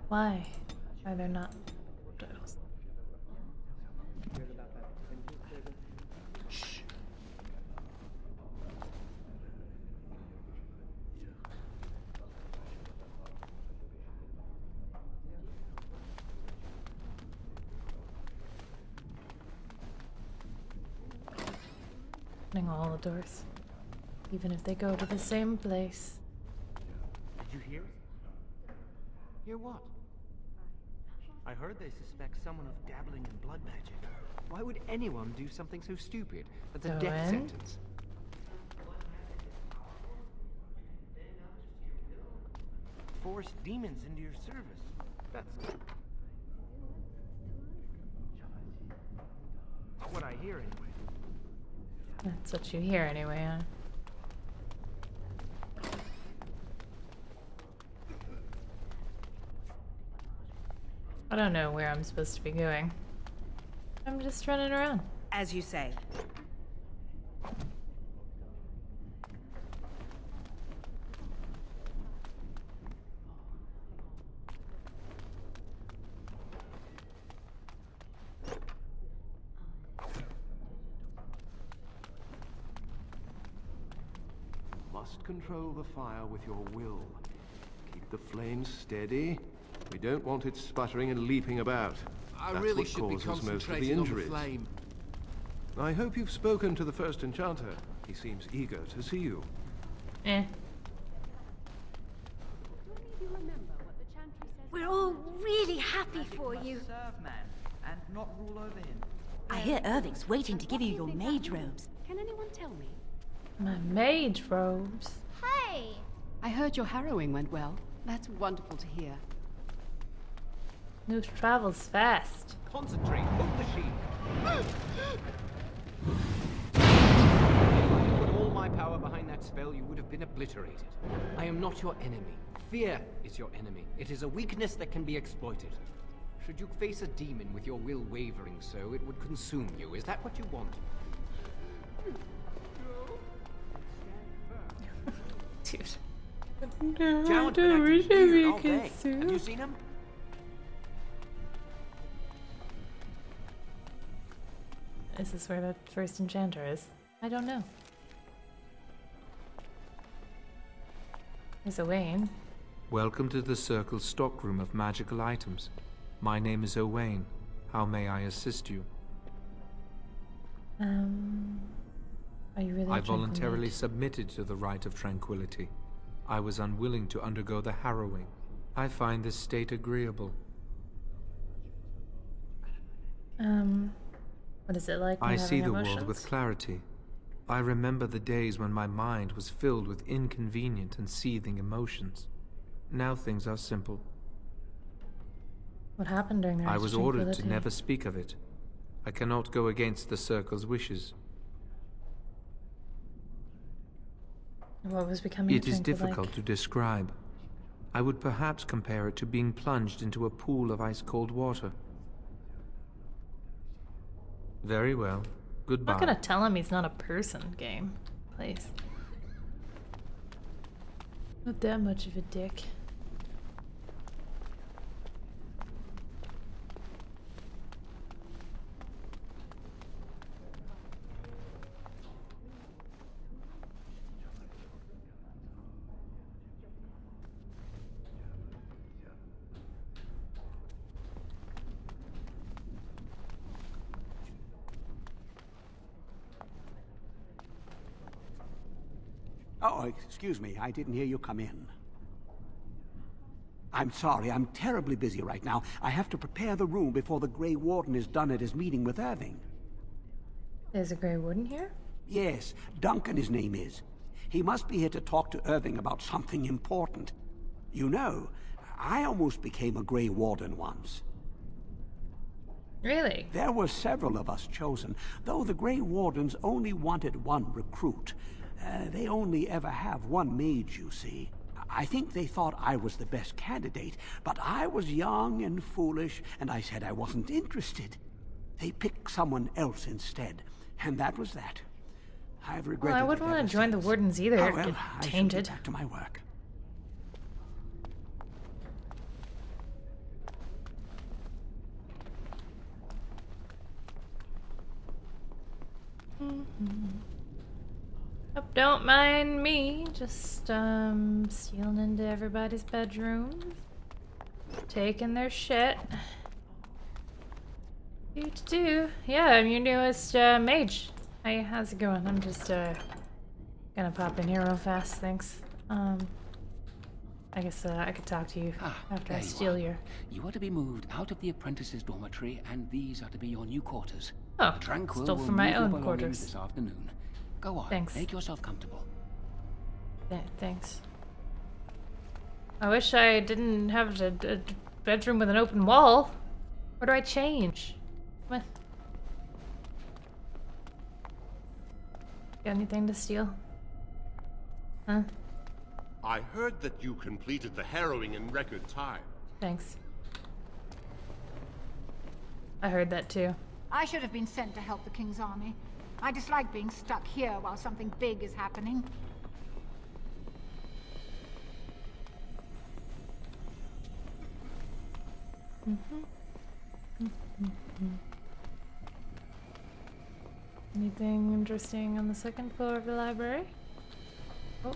Why are there not subtitles? opening all the doors. Even if they go to the same place. Did you hear? Hear what? I heard they suspect someone of dabbling in blood magic. Why would anyone do something so stupid? That's a death sentence. Force demons into your service. That's what I hear anyway. That's what you hear anyway, huh? I don't know where I'm supposed to be going. I'm just running around. As you say. Must control the fire with your will. Keep the flames steady. We don't want it sputtering and leaping about. I really should be concentrating on the flame. I hope you've spoken to the first enchanter. He seems eager to see you. We're all really happy for you. Serve man and not rule over him. I hear Irving's waiting to give you your mage robes. Can anyone tell me? My mage robes. Hey! I heard your harrowing went well. That's wonderful to hear. News travels fast. Concentrate. Hold the shield. Put all my power behind that spell, you would have been obliterated. I am not your enemy. Fear is your enemy. It is a weakness that can be exploited. Should you face a demon with your will wavering so, it would consume you. Is that what you want? Dude. Jowen's been acting weird all day. Have you seen him? Is this where the first enchanter is? I don't know. There's Owain. Welcome to the Circle's stockroom of magical items. My name is Owain. How may I assist you? Are you really I voluntarily submitted to the rite of tranquility. I was unwilling to undergo the harrowing. I find this state agreeable. What is it like? I see the world with clarity. I remember the days when my mind was filled with inconvenient and seething emotions. Now things are simple. What happened during the I was ordered to never speak of it. I cannot go against the Circle's wishes. What was becoming It is difficult to describe. I would perhaps compare it to being plunged into a pool of ice-cold water. Very well. Goodbye. I'm not gonna tell him he's not a person, game. Please. Not that much of a dick. Oh, excuse me. I didn't hear you come in. I'm sorry. I'm terribly busy right now. I have to prepare the room before the Grey Warden is done at his meeting with Irving. There's a Grey Warden here? Yes, Duncan his name is. He must be here to talk to Irving about something important. You know, I almost became a Grey Warden once. Really? There were several of us chosen, though the Grey Wardens only wanted one recruit. They only ever have one mage, you see. I think they thought I was the best candidate, but I was young and foolish, and I said I wasn't interested. They picked someone else instead, and that was that. I've regretted it. Well, I wouldn't want to join the Wardens either. Oh, well, Get I shall tainted. get back to my work. Oh, don't mind me. Just stealing into everybody's bedrooms, taking their shit. Do. Yeah, I'm your newest mage. Hey, how's it going? I'm just gonna pop in here real fast, thanks. I guess I could talk to you after I steal your... You are to be moved out of the apprentices' dormitory, and these are to be your new quarters. Oh, Tranquil stole will from my move your own belongings quarters. this afternoon. Go on, Thanks. make yourself comfortable. Thanks. I wish I didn't have a bedroom with an open wall. Where do I change? What? Got anything to steal? Huh? I heard that you completed the harrowing in record time. Thanks. I heard that too. I should have been sent to help the King's army. I dislike being stuck here while something big is happening. Anything interesting on the second floor of the library? Oh.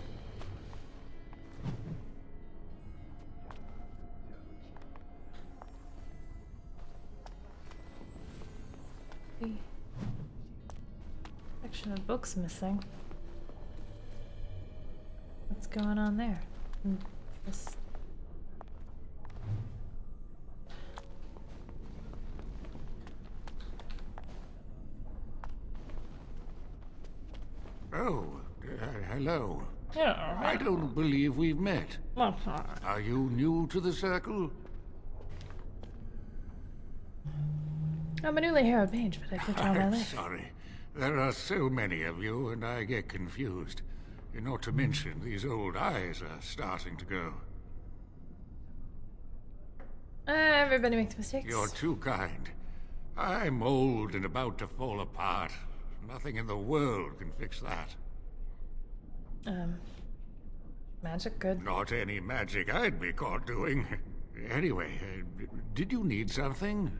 Section of books missing. What's going on there? This... Oh, hello. Yeah. I don't believe we've met. Are you new to the circle? I'm a newly harrowed mage, but I've lived all my I'm life. sorry. There are so many of you, and I get confused. Not to mention, these old eyes are starting to go. Everybody makes mistakes. You're too kind. I'm old and about to fall apart. Nothing in the world can fix that. Magic good. Not any magic I'd be caught doing. Anyway, did you need something?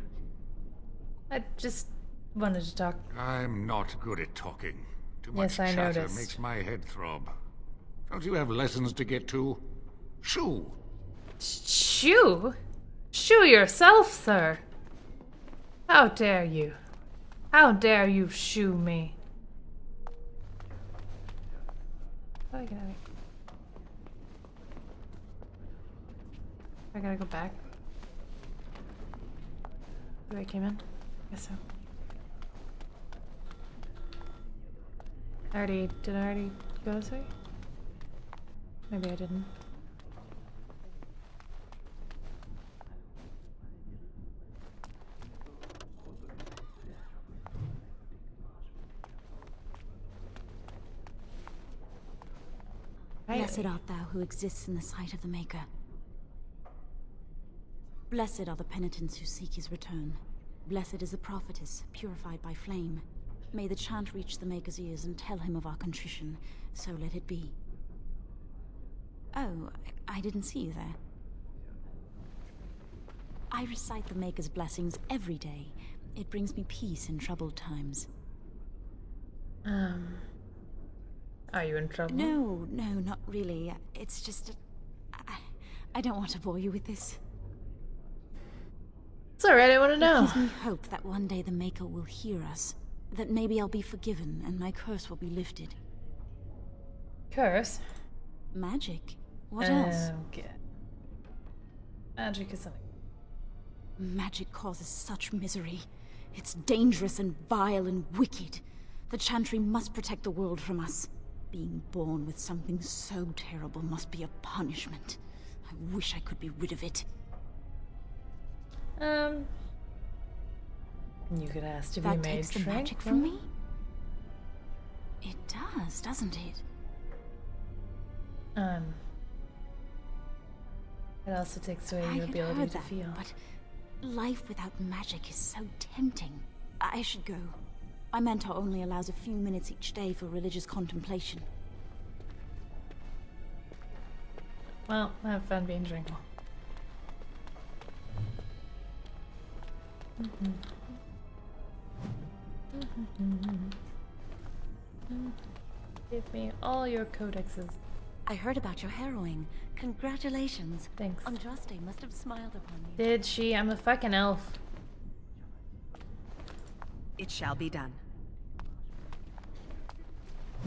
I just wanted to talk. I'm not good at talking. Too much Yes, I chatter noticed. makes my head throb. Don't you have lessons to get to? Shoo! Shoo? Shoo yourself, sir. How dare you? How dare you shoo me? Oh, I gotta... I gotta go back. Where I came in? Guess so. Did I already go this way? Maybe I didn't. Blessed art thou who exists in the sight of the Maker. Blessed are the penitents who seek his return. Blessed is the prophetess, purified by flame. May the chant reach the Maker's ears and tell him of our contrition. So let it be. Oh, I didn't see you there. I recite the Maker's blessings every day. It brings me peace in troubled times. Are you in trouble? No, not really. It's just... I don't want to bore you with this. It's alright, I want to know. It gives me hope that one day the Maker will hear us. That maybe I'll be forgiven and my curse will be lifted. Curse? Magic? What else? Okay. Magic is something. Magic causes such misery. It's dangerous and vile and wicked. The Chantry must protect the world from us. Being born with something so terrible must be a punishment. I wish I could be rid of it. You could ask to be That made takes the magic from me? It does, doesn't it? It also takes away I your had ability heard to that, feel. but life without magic is so tempting. I should go. My mentor only allows a few minutes each day for religious contemplation. Well, have fun being tranquil. Give me all your codexes. I heard about your harrowing. Congratulations. Thanks. Andraste must have smiled upon you. Did she? I'm a fucking elf. It shall be done.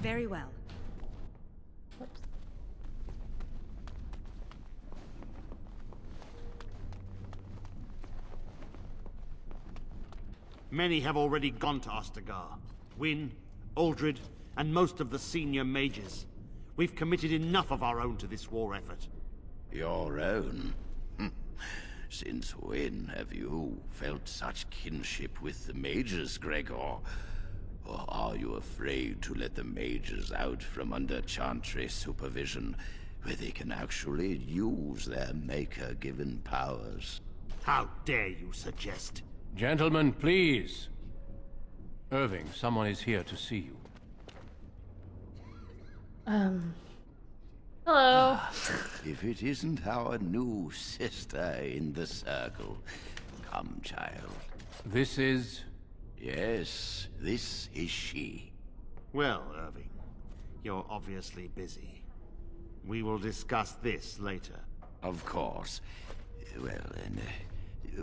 Very well. Whoops. Many have already gone to Ostagar. Wynne, Aldred, and most of the senior mages. We've committed enough of our own to this war effort. Your own? Since when have you felt such kinship with the mages, Gregor? Or are you afraid to let the mages out from under Chantry supervision, where they can actually use their Maker-given powers? How dare you suggest? Gentlemen, please. Irving, someone is here to see you. Hello. If it isn't our new sister in the circle. Come, child. This is... Yes, this is she. Well, Irving, you're obviously busy. We will discuss this later. Of course. Well, then,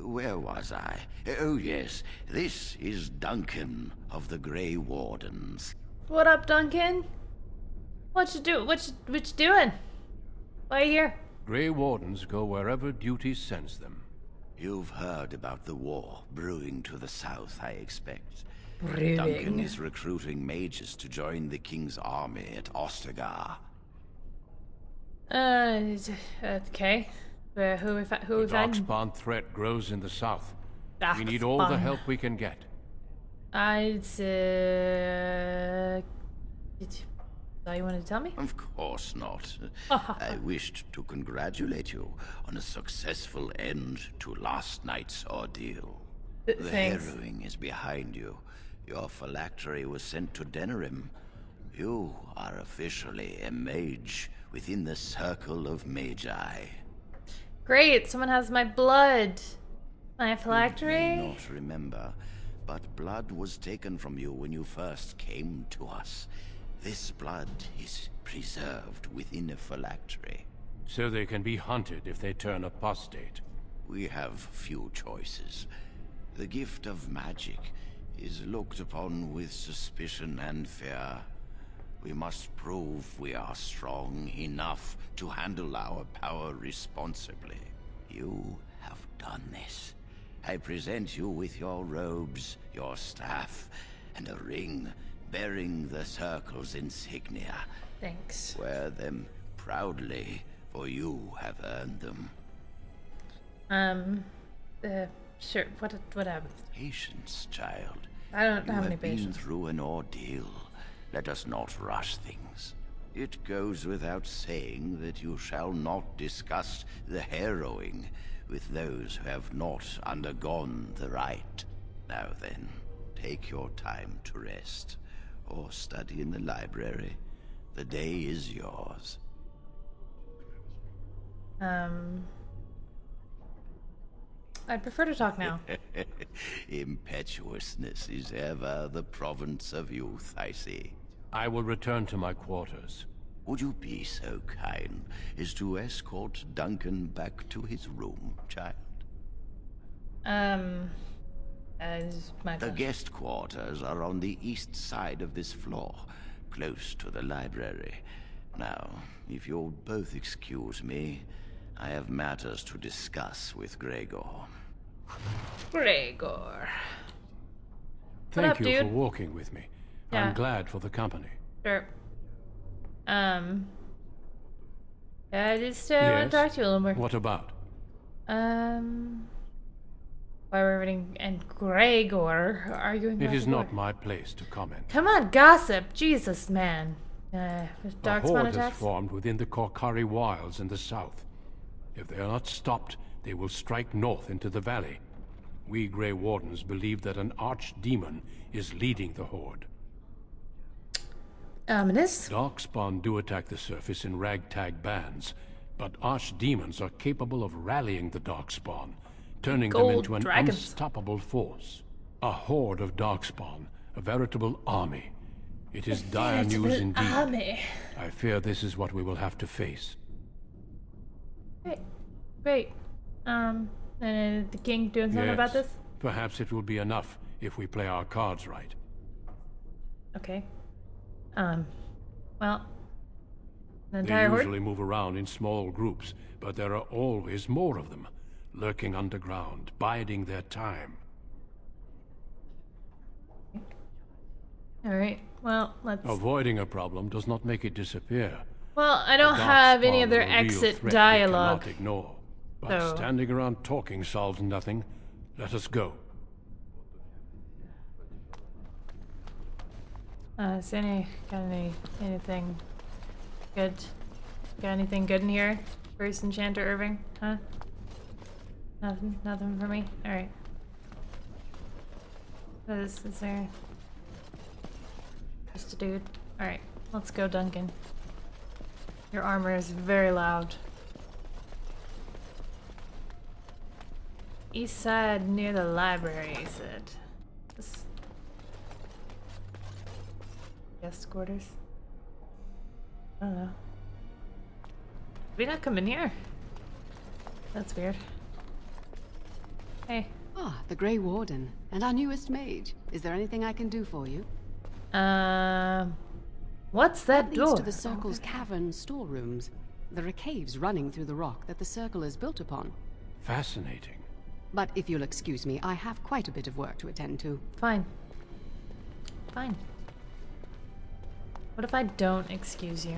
where was I? Oh, yes, this is Duncan of the Grey Wardens. What up, Duncan? What you do? What you doing? Why are you here? Grey Wardens go wherever duty sends them. You've heard about the war brewing to the south, I expect. Brewing. Duncan is recruiting mages to join the King's army at Ostagar. Okay. Who we The found? Darkspawn threat grows in the south. We need Darkspawn. all the help we can get. All you wanted to tell me? Of course not. I wished to congratulate you on a successful end to last night's ordeal. The Thanks. harrowing is behind you. Your phylactery was sent to Denerim. You are officially a mage within the circle of magi. Great, someone has my blood. My You phylactery? may not remember, but blood was taken from you when you first came to us. This blood is preserved within a phylactery. So they can be hunted if they turn apostate. We have few choices. The gift of magic is looked upon with suspicion and fear. We must prove we are strong enough to handle our power responsibly. You have done this. I present you with your robes, your staff, and a ring bearing the Circle's insignia. Thanks. Wear them proudly, for you have earned them. Sure. What happened? Patience, child. I don't You have any been patience. through an ordeal. Let us not rush things. It goes without saying that you shall not discuss the harrowing with those who have not undergone the rite. Now then, take your time to rest, or study in the library. The day is yours. I'd prefer to talk now. Impetuousness is ever the province of youth, I see. I will return to my quarters. Would you be so kind as to escort Duncan back to his room, child? The guest quarters are on the east side of this floor, close to the library. Now, if you'll both excuse me, I have matters to discuss with Gregor. Gregor. Thank up, you dude? for walking with me. Yeah. I'm glad for the company. Sure. I just want to talk to you a little more. What about? Why we're reading and Gregor arguing It about is the war. not my place to comment. Come on, gossip. Jesus, man. A Darkspawn horde has attacks? formed within the Korkari wilds in the south. If they are not stopped, they will strike north into the valley. We Grey Wardens believe that an archdemon is leading the horde. Ominous. Darkspawn do attack the surface in ragtag bands, but archdemons are capable of rallying the Darkspawn, turning them Gold into an dragons. unstoppable force. A horde of Darkspawn, a veritable army. It is dire news indeed. Army. I fear this is what we will have to face. Great. And the king doing something about this? Perhaps it will be enough if we play our cards right. Okay. Well, an They entire horde? usually move around in small groups, but there are always more of them, lurking underground, biding their time. Alright, well, let's... Avoiding a problem does not make it disappear. Well, I don't The have any Darkspawn other are a real exit threat we dialogue. cannot ignore. But So- standing around talking solves nothing. Let us go. Is anything good? Got anything good in here? First Enchanter Irving? Huh? Nothing for me? Alright. Is there... Just a dude? Alright, let's go, Duncan. Your armor is very loud. East side near the library, he said. Just... Guest quarters? I don't know. Did we not come in here? That's weird. Hey. Ah, the Grey Warden, and our newest mage. Is there anything I can do for you? What's that Leads door? to the Circle's cavern storerooms. There are caves running through the rock that the Circle is built upon. Fascinating. But if you'll excuse me, I have quite a bit of work to attend to. Fine. Fine. What if I don't excuse you?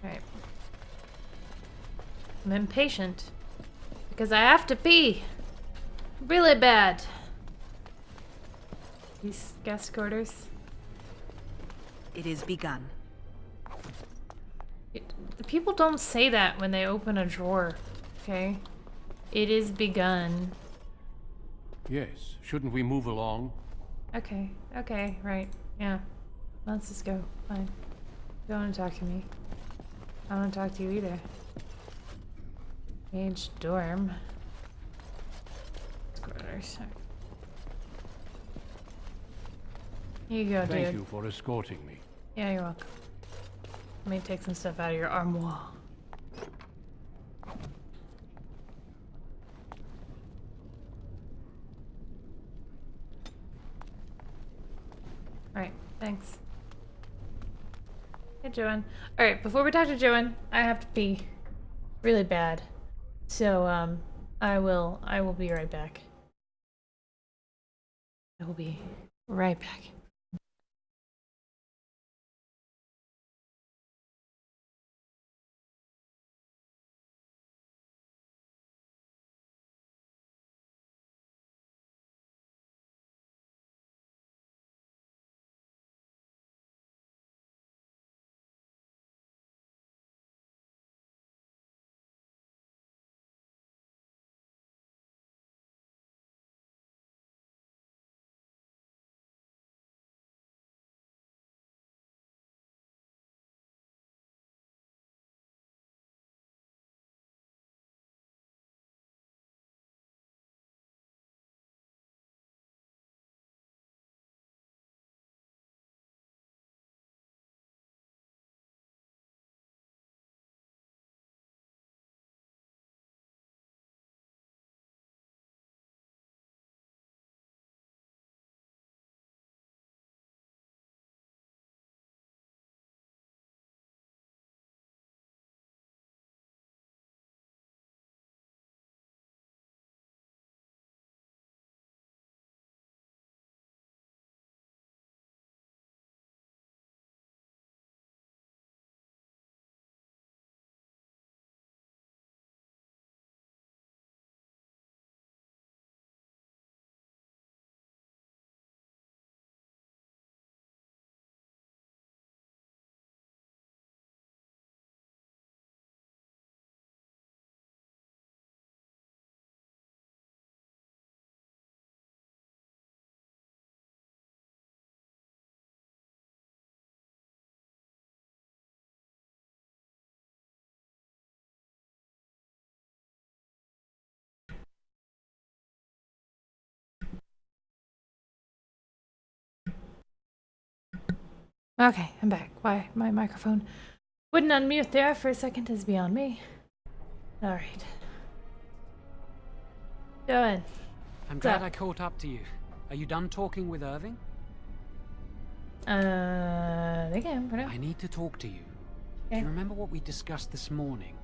Alright. I'm impatient. Because I have to pee. Really bad. These guest quarters. It is begun. The people don't say that when they open a drawer, okay? It is begun. Yes, shouldn't we move along? Okay, right. Yeah. Let's just go. Fine. You don't want to talk to me. I don't want to talk to you either. Mage dorm. Quarters. Here you go, dude. Thank you for escorting me. Yeah, you're welcome. Let me take some stuff out of your armoire. Alright, thanks. Hey, Joanne. Alright, before we talk to Joanne, I have to pee. Really bad. So, I will be right back. I will be right back. Okay, I'm back. Why my microphone Wouldn't unmute there for a second is beyond me. Alright. Joan. I'm glad I caught up to you. Are you done talking with Irving? I think I am for now. I need to talk to you. Okay. Do you remember what we discussed this morning?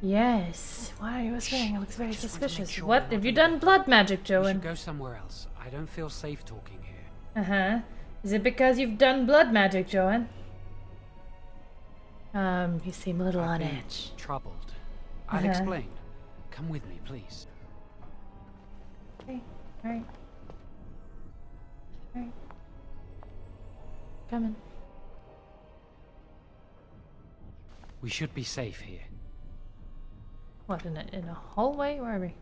Yes. Why are you whispering? It looks very suspicious. sure What? Have you done blood magic, We Joan? should go somewhere else. I don't feel safe talking here. Uh-huh. Is it because you've done blood magic, Joan? You seem a little on I've been edge. troubled. I'll explain. Come with me, please. Okay. Alright. Alright. Coming. We should be safe here. What, in a hallway? Where are we?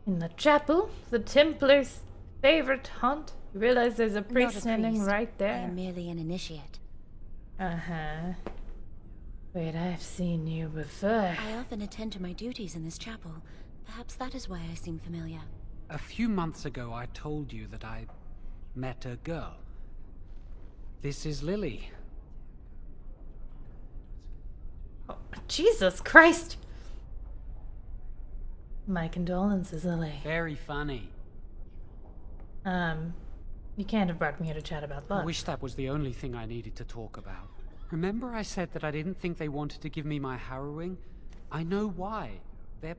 In the chapel? The Templar's favorite haunt? You realize there's a priest Not a standing priest. right I there? am merely an initiate. Uh-huh. Wait, I've seen you before. I often attend to my duties in this chapel. Perhaps that is why I seem familiar. A few months ago, I told you that I met a girl. This is Lily. Oh, Jesus Christ! My condolences, Lily. Very funny. You can't have brought me here to chat about I blood. wish that was the only thing I needed to talk about. Remember I said that I didn't think they wanted to give me my harrowing? I know why. They're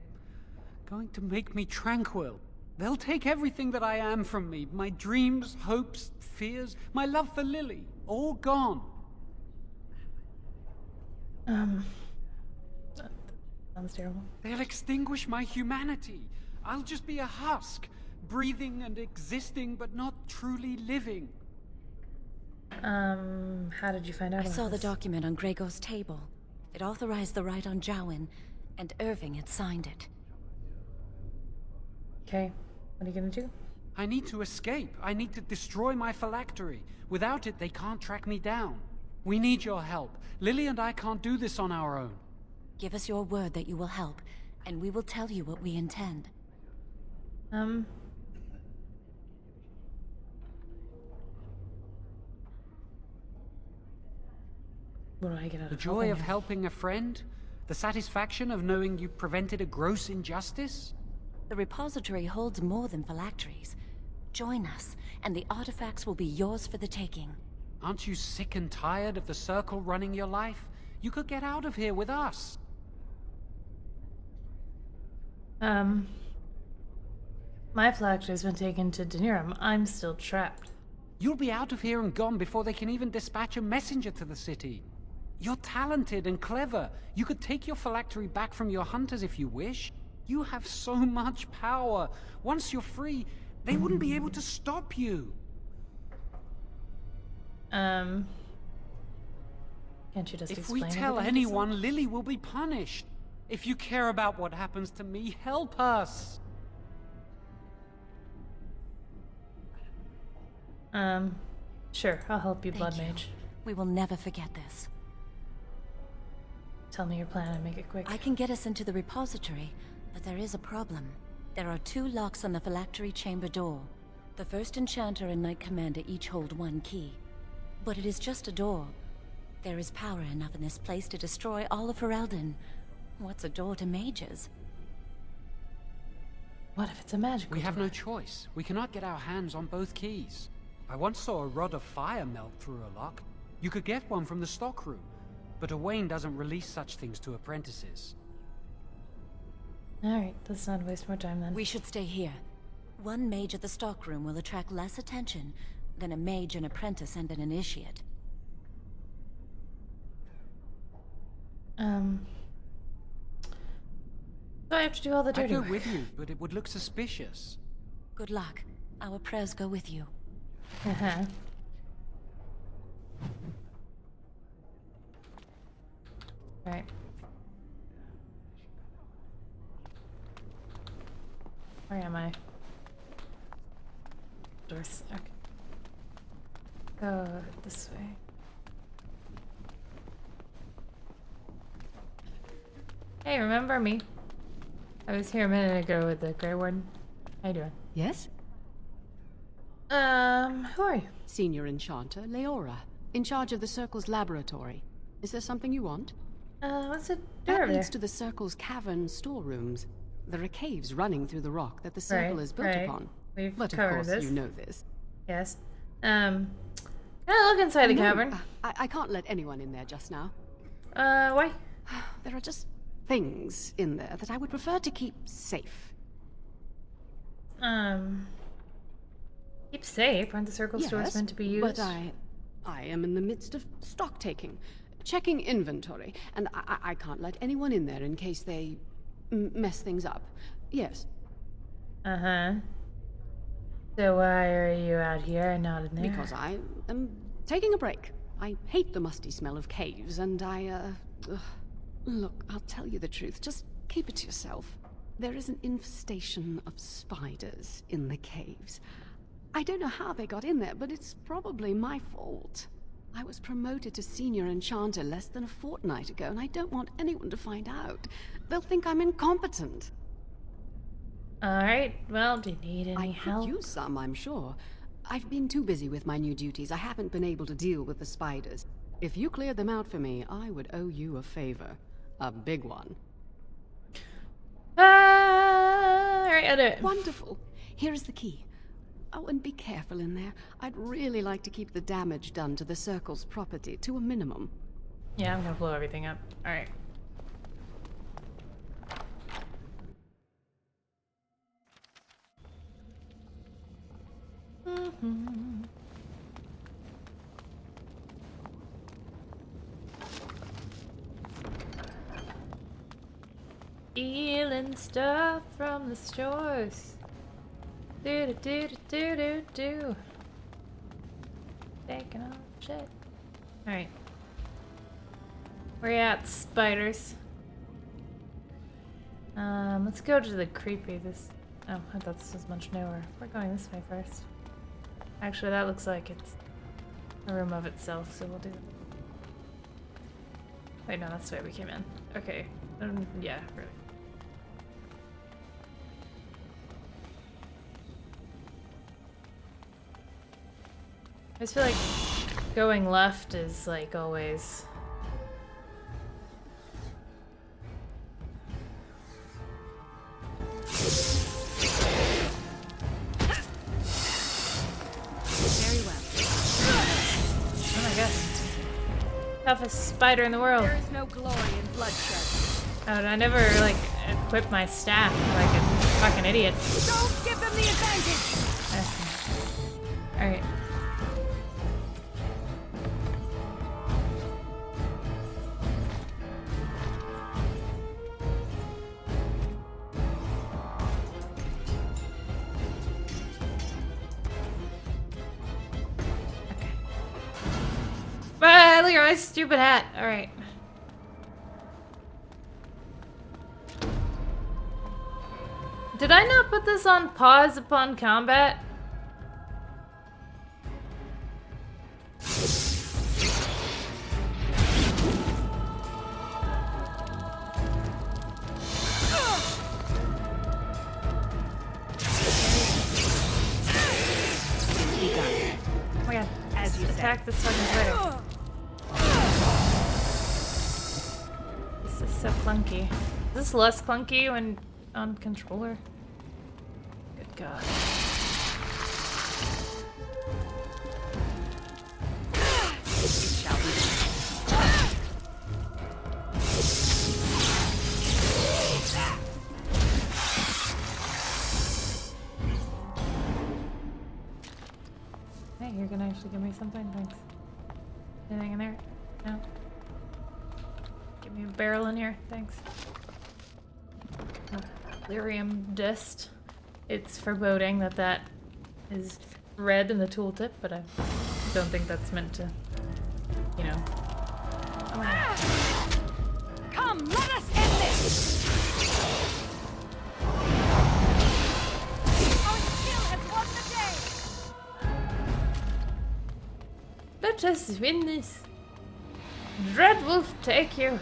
going to make me tranquil. They'll take everything that I am from me. My dreams, hopes, fears, my love for Lily. All gone. That sounds terrible. They'll extinguish my humanity. I'll just be a husk, breathing and existing, but not truly living. How did you find out I about saw the this? document on Gregor's table. It authorized the right on Jowan, and Irving had signed it. Okay, what are you gonna do? I need to escape. I need to destroy my phylactery. Without it, they can't track me down. We need your help. Lily and I can't do this on our own. Give us your word that you will help, and we will tell you what we intend. What do I get out The of joy of helping you? helping a friend? The satisfaction of knowing you prevented a gross injustice? The repository holds more than phylacteries. Join us, and the artifacts will be yours for the taking. Aren't you sick and tired of the Circle running your life? You could get out of here with us. My phylactery's been taken to Denirum. I'm still trapped. You'll be out of here and gone before they can even dispatch a messenger to the city. You're talented and clever. You could take your phylactery back from your hunters if you wish. You have so much power. Once you're free, they wouldn't be able to stop you. Can't you just If we explain tell everything to anyone, Lily will be punished. If you care about what happens to me, help us. Sure, I'll help you, Blood Thank you. Mage. We will never forget this. Tell me your plan and make it quick. I can get us into the repository, but there is a problem. There are 2 locks on the phylactery chamber door. The first enchanter and knight commander each hold 1 key. But it is just a door. There is power enough in this place to destroy all of Ferelden. What's a door to mages? What if it's a magical We have door? no choice. We cannot get our hands on both keys. I once saw a rod of fire melt through a lock. You could get one from the stockroom, but Owain doesn't release such things to apprentices. Alright, let's not waste more time then. We should stay here. 1 mage at the stockroom will attract less attention than a mage, an apprentice, and an initiate. So I have to do all the I'd dirty go work. with you, but it would look suspicious. Good luck. Our prayers go with you. Uh-huh. Right. Where am I? Doors. Okay. Go this way. Hey, remember me? I was here a minute ago with the Grey Warden. How you doing? Yes? Who are you? Senior Enchanter Leora, in charge of the Circle's laboratory. Is there something you want? What's it That over leads there? to the Circle's cavern storerooms. There are caves running through the rock that the Circle is built upon. We've But of covered course, this. you know this. Yes. Can I look inside the No, cavern? I can't let anyone in there just now. Why? There are just things in there that I would prefer to keep safe. Keep safe. Aren't the circle stores meant to be used? But I am in the midst of stock taking, checking inventory, and I can't let anyone in there in case they mess things up. Yes. Uh-huh. So why are you out here and not in there? Because I am taking a break. I hate the musty smell of caves, and Look, I'll tell you the truth. Just keep it to yourself. There is an infestation of spiders in the caves. I don't know how they got in there, but it's probably my fault. I was promoted to Senior Enchanter less than a fortnight ago, and I don't want anyone to find out. They'll think I'm incompetent. Alright, well, do you need any I help? could use some, I'm sure. I've been too busy with my new duties. I haven't been able to deal with the spiders. If you cleared them out for me, I would owe you a favor. A big one. Alright, I'll do it. Wonderful. Here is the key. Oh, and be careful in there. I'd really like to keep the damage done to the Circle's property to a minimum. Yeah, I'm gonna blow everything up. Alright. Stealing stuff from the stores. Do do do do do do. Taking all shit. Alright. Where you at, spiders? Let's go to the creepy. Oh, I thought this was much newer. We're going this way first. Actually, that looks like it's a room of itself, so we'll do that. Wait, no, that's the way we came in. Okay. Yeah, really. I just feel like going left is like always. Very well. Oh my god. Toughest spider in the world. There is no glory in bloodshed. Oh, I never like equipped my staff like a fucking idiot. Don't give them the advantage! Alright. Ah, look at my stupid hat. Alright. Did I not put this on pause upon combat? Oh my god. As you Attack this fucking spider. This is so clunky. Is this less clunky when on controller? Good god. It shall be done. Hey, you're gonna actually give me something? Thanks. Anything in there? No? Give me a barrel in here. Thanks. Oh, lyrium dust. It's foreboding that that is red in the tooltip, but I don't think that's meant to, you know. Oh my god. Come, let us end this! Our skill has won the day! Let us win this. Dreadwolf, take you.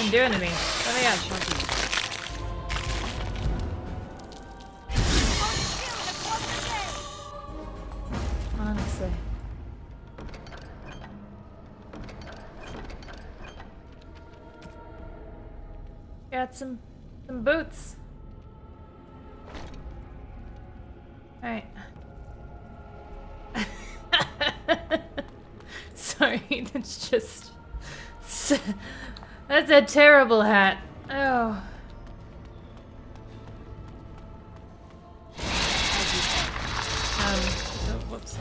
even doing to me? Oh my gosh, monkey. Honestly. Got some boots. Alright. Sorry, that's just... That's a terrible hat. Oh. Oh, whoops.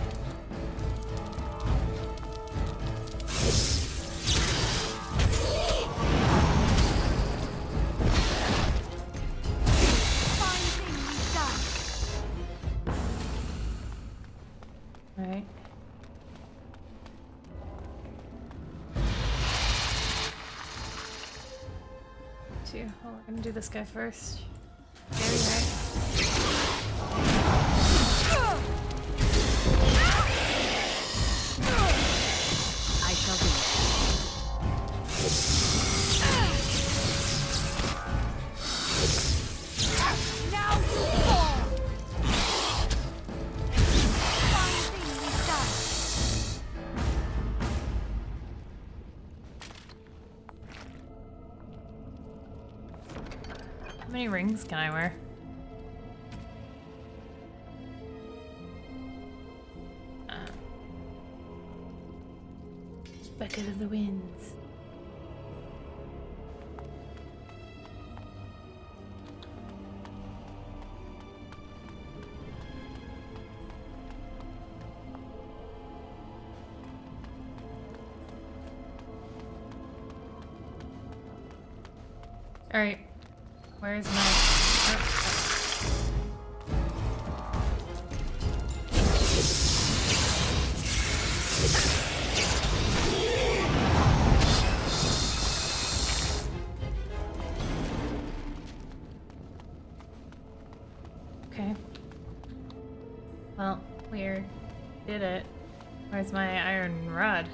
Alright. Oh, we're gonna do this guy first. Very right. I shall be. Now you fall. Fine thing we've done. How many rings can I wear? Bucket of the Winds. All right. Where's my... Okay. Well, we did it. Where's my iron rod?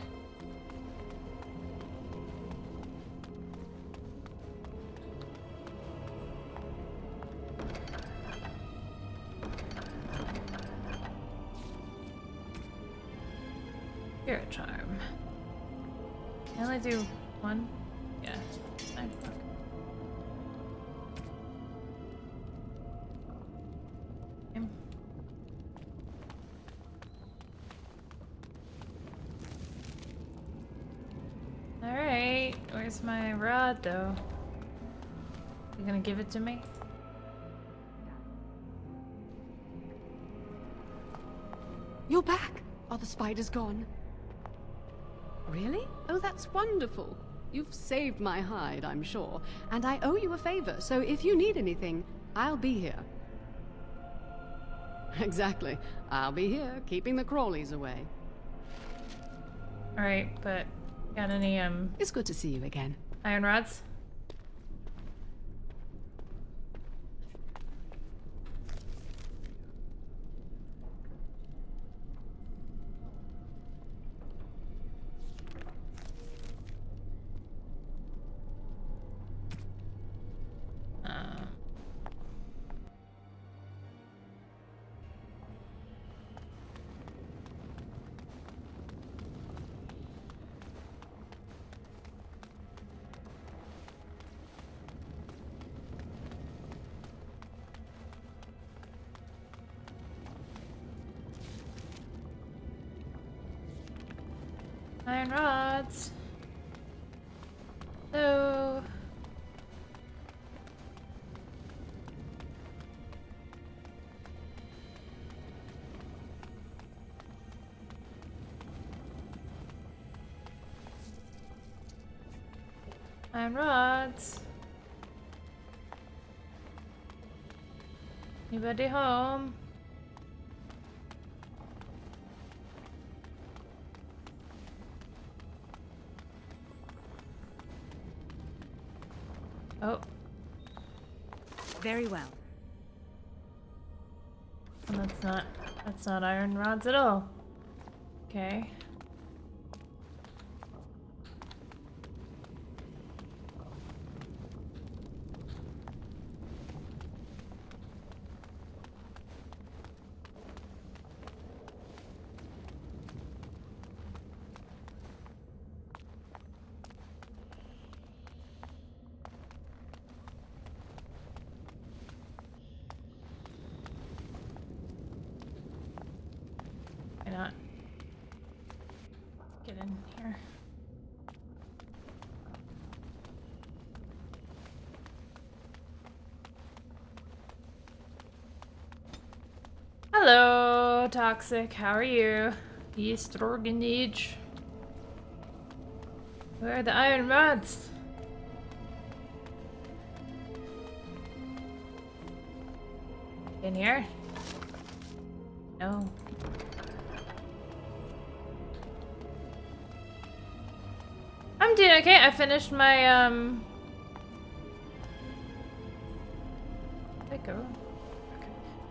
Spirit charm. Can I do one? Yeah. I'm fuck. Okay. Alright, where's my rod though? You gonna give it to me? You're back! Are the spiders gone? Really? Oh, that's wonderful. You've saved my hide, I'm sure. And I owe you a favor, so if you need anything, I'll be here. Exactly. I'll be here, keeping the crawlies away. Alright, but got any, It's good to see you again. iron rods? Iron rods. So iron rods. Anybody home? Oh. Very well. And that's not iron rods at all. Okay. Hello, Toxic. How are you? East Organage. Where are the iron rods? In here? No. I'm doing okay. I finished my Did I go? Okay.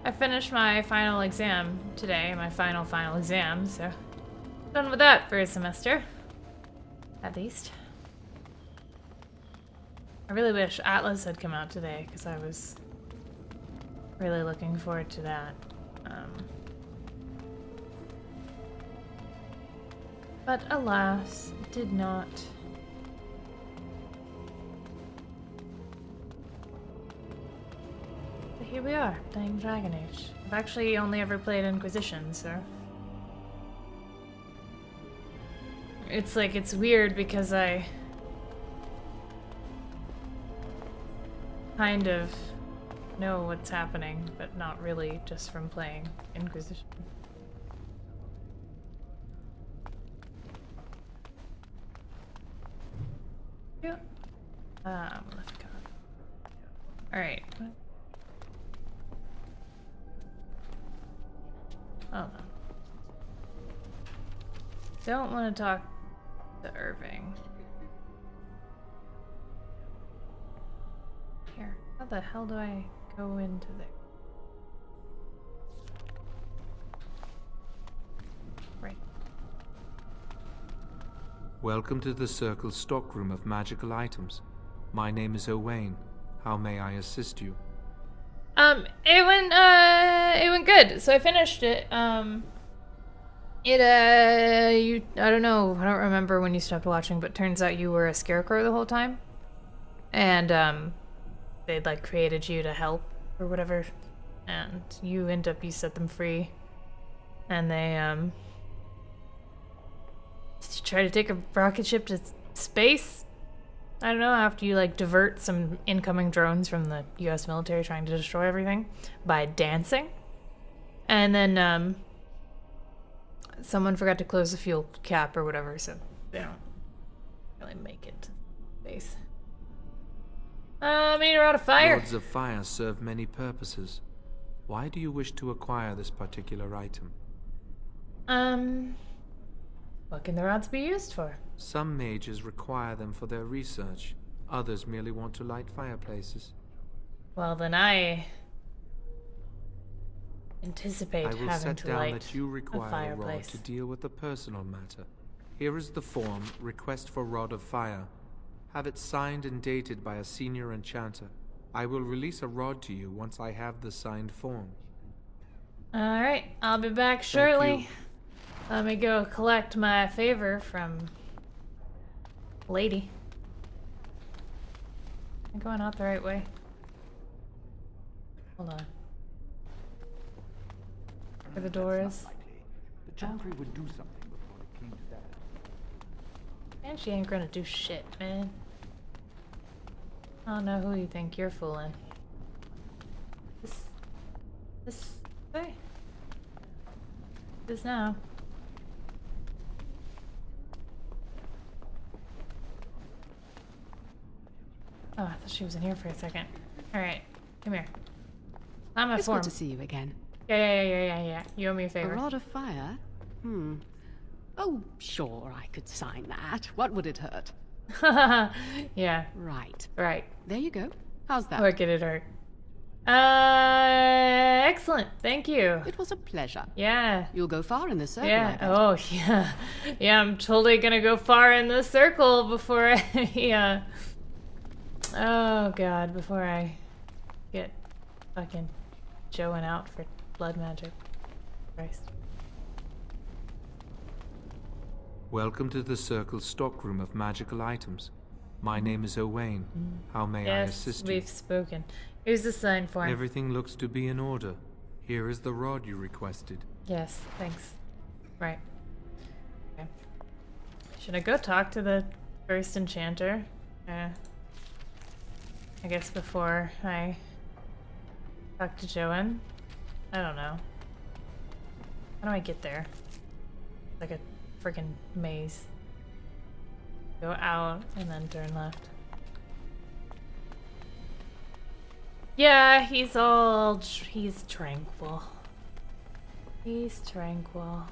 I finished my final exam today, my final exam, so done with that for a semester. At least. I really wish Atlas had come out today, because I was really looking forward to that. But alas, it did not. But here we are, playing Dragon Age. I've actually only ever played Inquisition, so... It's like, it's weird because I... kind of know what's happening, but not really just from playing Inquisition. Yeah. Let's go. Alright. Hold on. Don't want to talk to Irving. Here. How the hell do I go into there? Right. Welcome to the Circle stockroom of magical items. My name is Owain. How may I assist you? It went good. So I finished it. I don't know, I don't remember when you stopped watching, but turns out you were a scarecrow the whole time. And, they'd, like, created you to help or whatever. And you set them free. And they, try to take a rocket ship to space. I don't know, after you like divert some incoming drones from the US military trying to destroy everything by dancing. And then someone forgot to close the fuel cap or whatever, so they don't really make it to space. I mean, we're out of fire. Rods of fire serve many purposes. Why do you wish to acquire this particular item? What can the rods be used for? Some mages require them for their research. Others merely want to light fireplaces. Well, then I anticipate I will having set to down light that you a require a rod fireplace. to deal with a personal matter. Here is the form, Request for Rod of Fire. Have it signed and dated by a senior enchanter. I will release a rod to you once I have the signed form. Alright, I'll be back shortly. Let me go collect my favor from Lady. I'm going out the right way. Hold on. Where the door is. The Chantry would do something before it came to that. And she ain't gonna do shit, man. I don't know who you think you're fooling. This way? This now. Oh, I thought she was in here for a second. Alright, come here. I'm a It's form. good to see you again. Yeah. You owe me a favor. A rod of fire? Oh, sure, I could sign that. What would it hurt? Yeah. Right. Right. There you go. How's that? What could it hurt? Excellent. Thank you. It was a pleasure. Yeah. You'll go far in this circle, I Yeah. bet. Oh, yeah. Yeah, I'm totally gonna go far in the circle before I, oh, God, before I get fucking showing out for blood magic. Christ. Welcome to the Circle stockroom of magical items. My name is Owain. How may I Yes, assist you? we've spoken. Here's the sign form. Everything looks to be in order. Here is the rod you requested. Yes, thanks. Right. Okay. Should I go talk to the first enchanter? I guess before I talk to Joanne? I don't know. How do I get there? Like a freaking maze. Go out and then turn left. Yeah, he's tranquil. He's tranquil.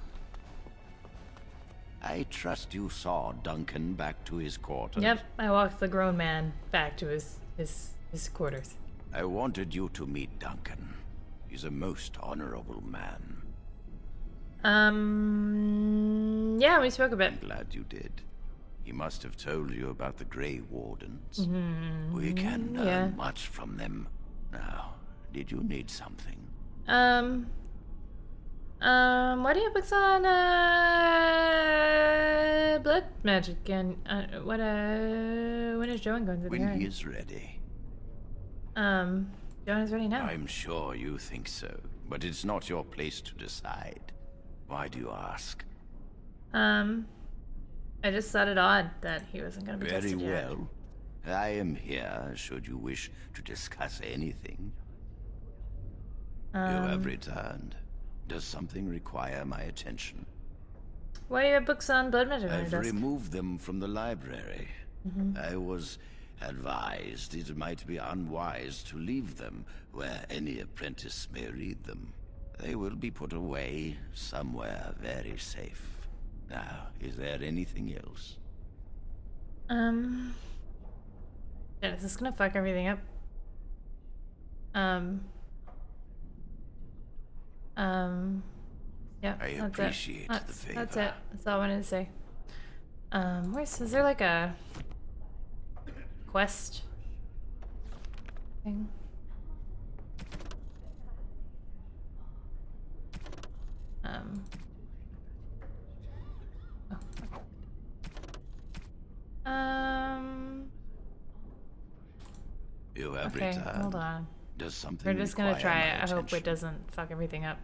I trust you saw Duncan back to his quarters. Yep, I walked the grown man back to his quarters. I wanted you to meet Duncan. He's a most honorable man. Yeah, we spoke a bit. I'm glad you did. He must have told you about the Grey Wardens. Mm-hmm. We can learn much from them. Now, did you need something? Why do you have books on, blood magic and, when is Joan going to the When hearing? he is ready. Joan is ready now. I'm sure you think so, but it's not your place to decide. Why do you ask? I just thought it odd that he wasn't gonna be Very tested yet. well. I am here should you wish to discuss anything. You have returned. Does something require my attention? Why do you have books on blood magic on your I've desk? removed them from the library. Mhm. I was advised it might be unwise to leave them where any apprentice may read them. They will be put away somewhere very safe. Now, is there anything else? Yeah, is this gonna fuck everything up? Yeah, I that's appreciate it. the That's favor. it. That's all I wanted to say. Is there like a quest thing? You have Okay, returned. hold on. Does something We're just gonna require try my it. I hope attention? it doesn't fuck everything up.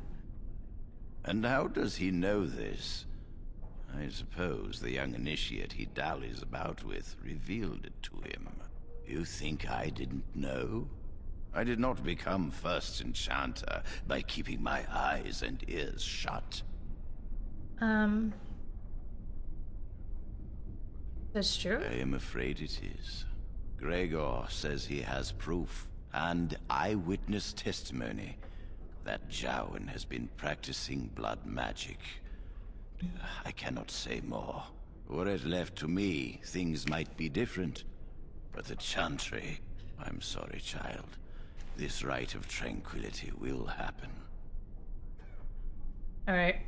And how does he know this? I suppose the young initiate he dallies about with revealed it to him. You think I didn't know? I did not become first enchanter by keeping my eyes and ears shut. That's true? I am afraid it is. Gregor says he has proof and eyewitness testimony that Jowan has been practicing blood magic. I cannot say more. Were it left to me, things might be different. But the Chantry, I'm sorry, child. This rite of tranquility will happen. Alright.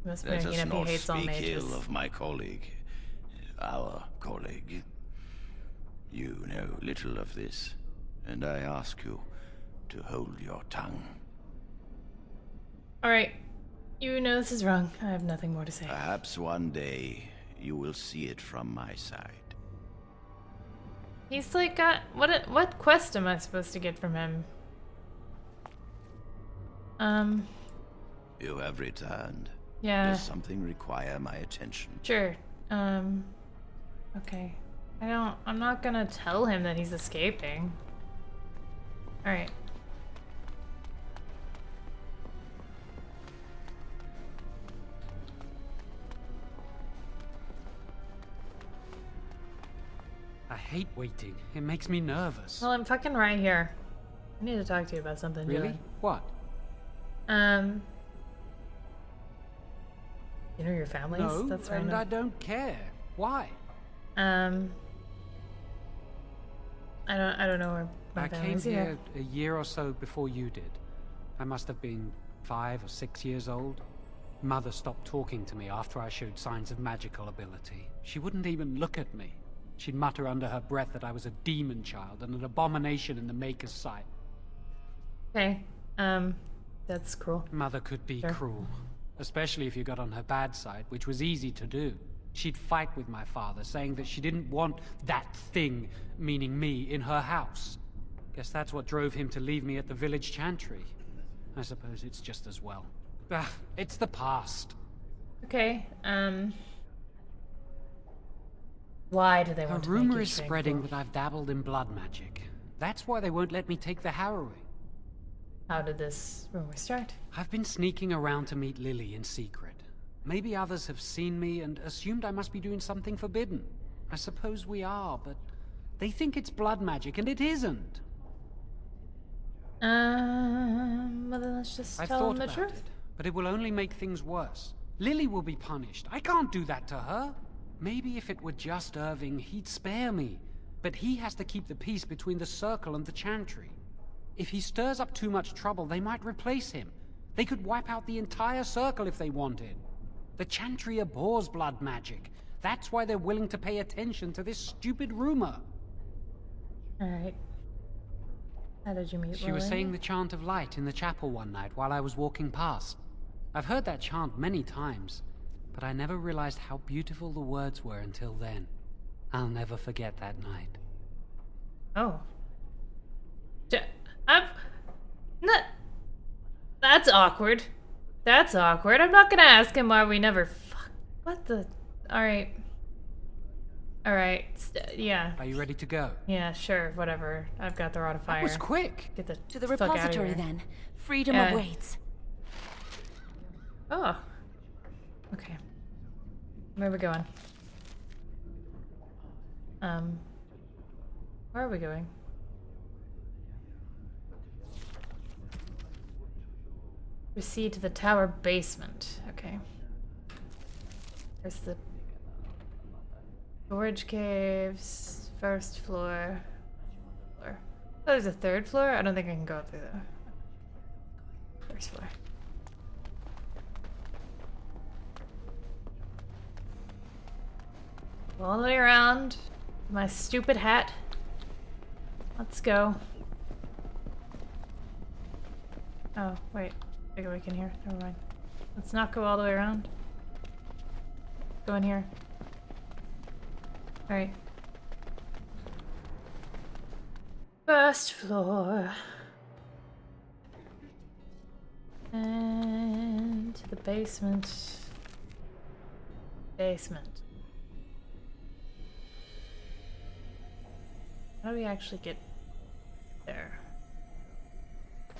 Must be Let making us up he not hates all speak mages. ill of my colleague. Our colleague. You know little of this, and I ask you to hold your tongue. Alright. You know this is wrong. I have nothing more to say. Perhaps one day you will see it from my side. He's like got what quest am I supposed to get from him? You have returned. Yeah. Does something require my attention? Sure. Okay. I'm not gonna tell him that he's escaping. Alright. I hate waiting. It makes me nervous. Well, I'm fucking right here. I need to talk to you about something, Really? Joey. What? You know your family's? No, That's and random. I don't care. Why? I don't know where my I came family's here a year or so before you did. I must have been 5 or 6 years old. Mother stopped talking to me after I showed signs of magical ability. She wouldn't even look at me. She'd mutter under her breath that I was a demon child and an abomination in the Maker's sight. Okay. That's cruel. Mother could be Sure. cruel, especially if you got on her bad side, which was easy to do. She'd fight with my father, saying that she didn't want that thing, meaning me, in her house. Guess that's what drove him to leave me at the village chantry. I suppose it's just as well. Ah, it's the past. Okay, why do they A want to make rumor you is spreading tranquil? that I've dabbled in blood magic. That's why they won't let me take the harrowing. How did this rumor start? I've been sneaking around to meet Lily in secret. Maybe others have seen me and assumed I must be doing something forbidden. I suppose we are, but they think it's blood magic, and it isn't. Well then let's just I've tell thought them the about truth. it, but it will only make things worse. Lily will be punished. I can't do that to her. Maybe if it were just Irving, he'd spare me. But he has to keep the peace between the Circle and the Chantry. If he stirs up too much trouble, they might replace him. They could wipe out the entire Circle if they wanted. The Chantry abhors blood magic. That's why they're willing to pay attention to this stupid rumor. Alright. How did you meet She was Lily? saying the chant of light in the chapel one night while I was walking past. I've heard that chant many times, but I never realized how beautiful the words were until then. I'll never forget that night. Oh. That's awkward. That's awkward. I'm not gonna ask him why we never what the... Alright. Alright. Yeah. Are you ready to go? Yeah, sure. Whatever. I've got the Rod of Fire. That was quick. Get the To the fuck outta repository, here. then. Freedom awaits. Oh. Okay. Where are we going? Where are we going? Proceed to the tower basement. Okay. There's the storage caves, first floor. Oh, there's a third floor? I don't think I can go up through the first floor. All the way around. My stupid hat. Let's go. Oh, wait. I go back in here. Never mind. Let's not go all the way around. Go in here. Alright. First floor. And to the basement. Basement. How do we actually get there?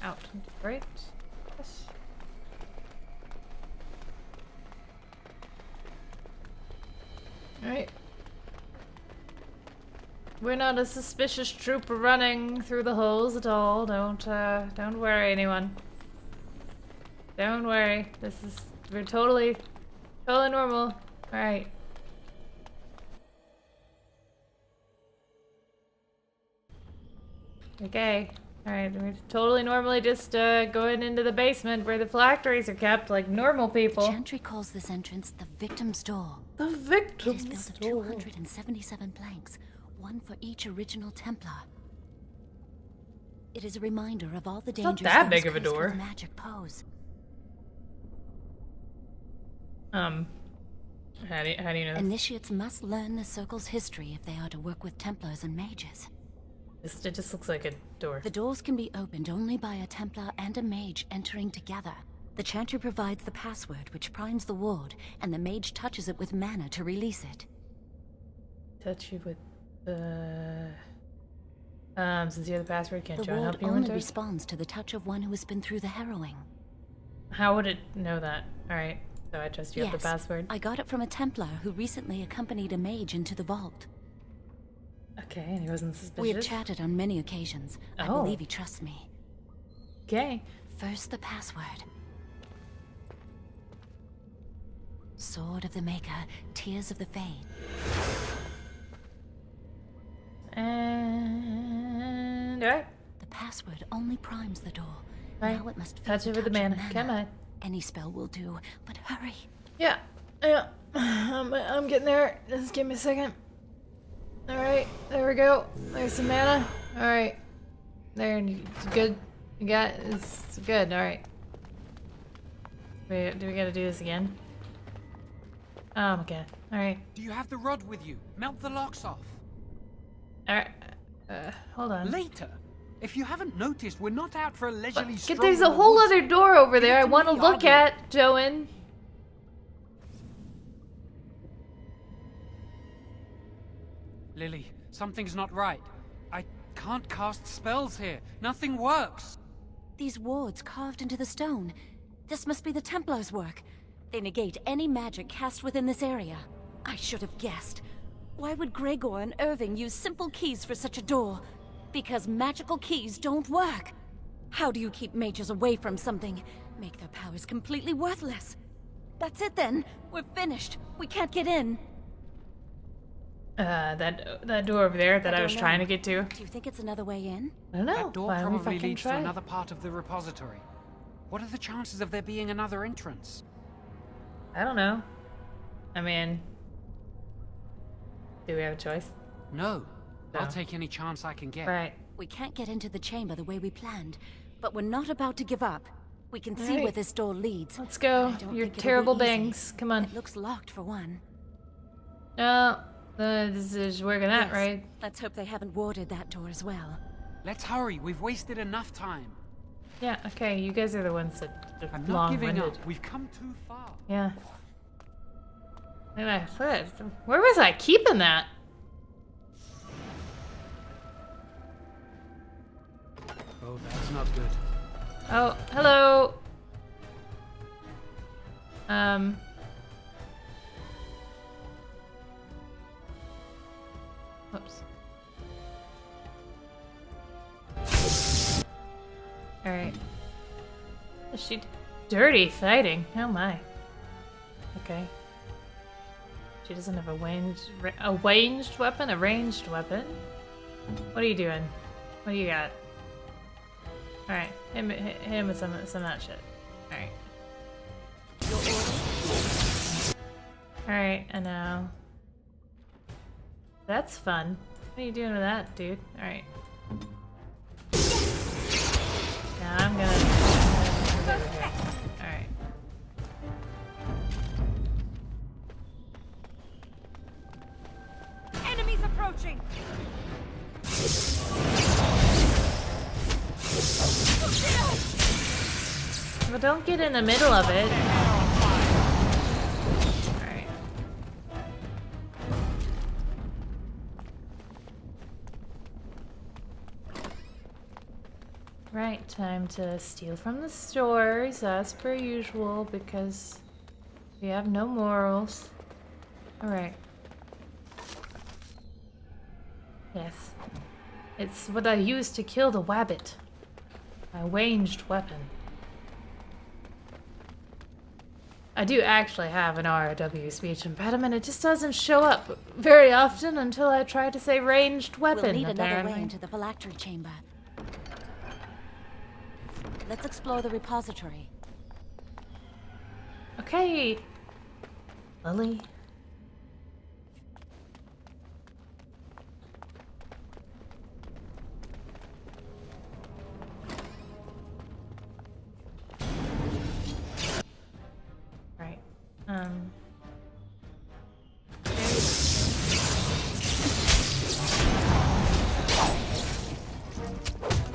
Out, right? Yes. Alright. We're not a suspicious trooper running through the holes at all. Don't worry, anyone. Don't worry. We're totally normal. Alright. Okay. Alright, we're totally normally just going into the basement where the phylacteries are kept like normal people. The Chantry calls this entrance the Victim's Door. The Victim's It is built of 277 planks, one for each original Templar. It is a reminder of all the It's not dangers that those big of a cursed with door. magic pose. How do you know this? Initiates must learn the Circle's history if they are to work with Templars and mages. It just looks like a door. The doors can be opened only by a Templar and a mage entering together. The Chantry provides the password, which primes the ward, and the mage touches it with mana to release it. Touch you with since you're the password, can't The John ward help you only enter? responds to the touch of one who has been through the harrowing. How would it know that? Alright, so I trust you have the password. I got it from a Templar who recently accompanied a mage into the vault. Okay, and he wasn't suspicious? We have chatted on many occasions. I Oh. believe he trusts me. Okay. First, the password. Sword of the Maker, Tears of the Fade. And... alright. The password only primes the door. Right. Now it must Touch it with the mana. Come on. Any spell will do, but hurry. Yeah. I'm getting there. Just give me a second. Alright, there we go. There's some mana. Alright. There, it's good. You got it's good, alright. Wait, do we gotta do this again? Oh my god. Alright. Do you have the rod with you? Melt the locks off. Alright. Hold on. Later. If you haven't noticed, we're not out for a leisurely stroll. There's in a the whole woods. other door over there I to want to me, look Arden. at, Joan. Lily, something's not right. I can't cast spells here. Nothing works. These wards carved into the stone. This must be the Templars' work. They negate any magic cast within this area. I should have guessed. Why would Gregor and Irving use simple keys for such a door? Because magical keys don't work. How do you keep mages away from something? Make their powers completely worthless. That's it then. We're finished. We can't get in. That door over there that I was trying to get to. Do you think it's another way in? I don't know. That door Why don't we probably fucking leads try? to another part of the repository. What are the chances of there being another entrance? I don't know. I mean, do we have a choice? No. No. I'll take any chance I can get. Right. We can't get into the chamber the way we planned, but we're not about to give up. We can see Right. where this door leads. Let's go. I don't Your think it'll terrible be easy. bangs. Come on. It looks locked for one. No, this is working out, Yes. right? Let's hope they haven't warded that door as well. Let's hurry. We've wasted enough time. Yeah. Okay. You guys are the ones that are I'm not giving long-winded. up. We've come too far. Yeah. Anyway, where was I keeping that? Oh, that's not good. Oh, hello. Whoops. Alright. She dirty fighting. Oh my. Okay. She doesn't have a ranged weapon? A ranged weapon? What are you doing? What do you got? Alright, hit him with some of that shit. Alright. Alright, and now... That's fun. What are you doing with that, dude? Alright. Now I'm gonna move over here. Alright. Enemies approaching! Well, don't get in the middle of it. Alright. Right, time to steal from the stores as per usual because we have no morals. Alright. Yes. It's what I used to kill the wabbit. My ranged weapon. I do actually have an ROW speech impediment. It just doesn't show up very often until I try to say ranged weapon, We'll need apparently. another way into the phylactery chamber. Let's explore the repository. Okay. Lily. Right.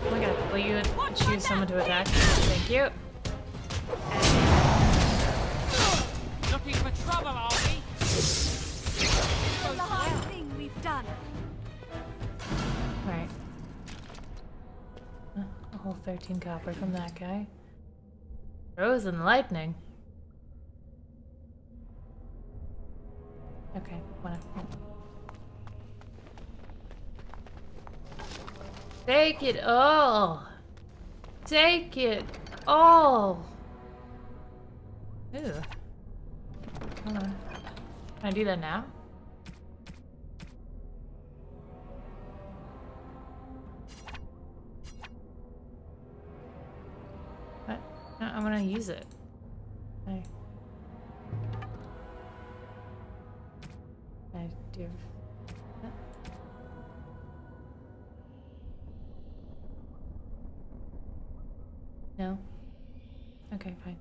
Oh my god, will you choose someone to attack? Thank you. Looking for trouble, are we? The last thing we've done. Right. A whole 13 copper from that guy. Frozen lightning. Okay, whatever. Take it all. Take it all. Ew. Hold on. Can I do that now? What? No, I want to use it. Okay. I do. No? Okay, fine.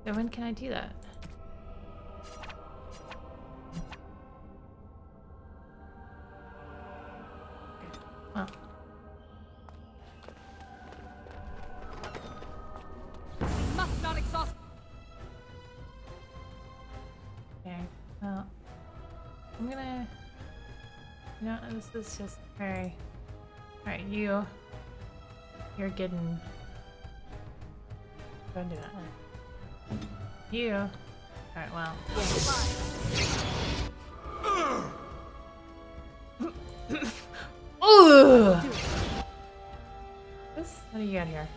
So when can I do that? Okay. Well. We must not exhaust. Okay. Well. I'm gonna No, this is just very... Alright, you're getting... Don't do that. You... Alright, well... Ooh! What do you got here?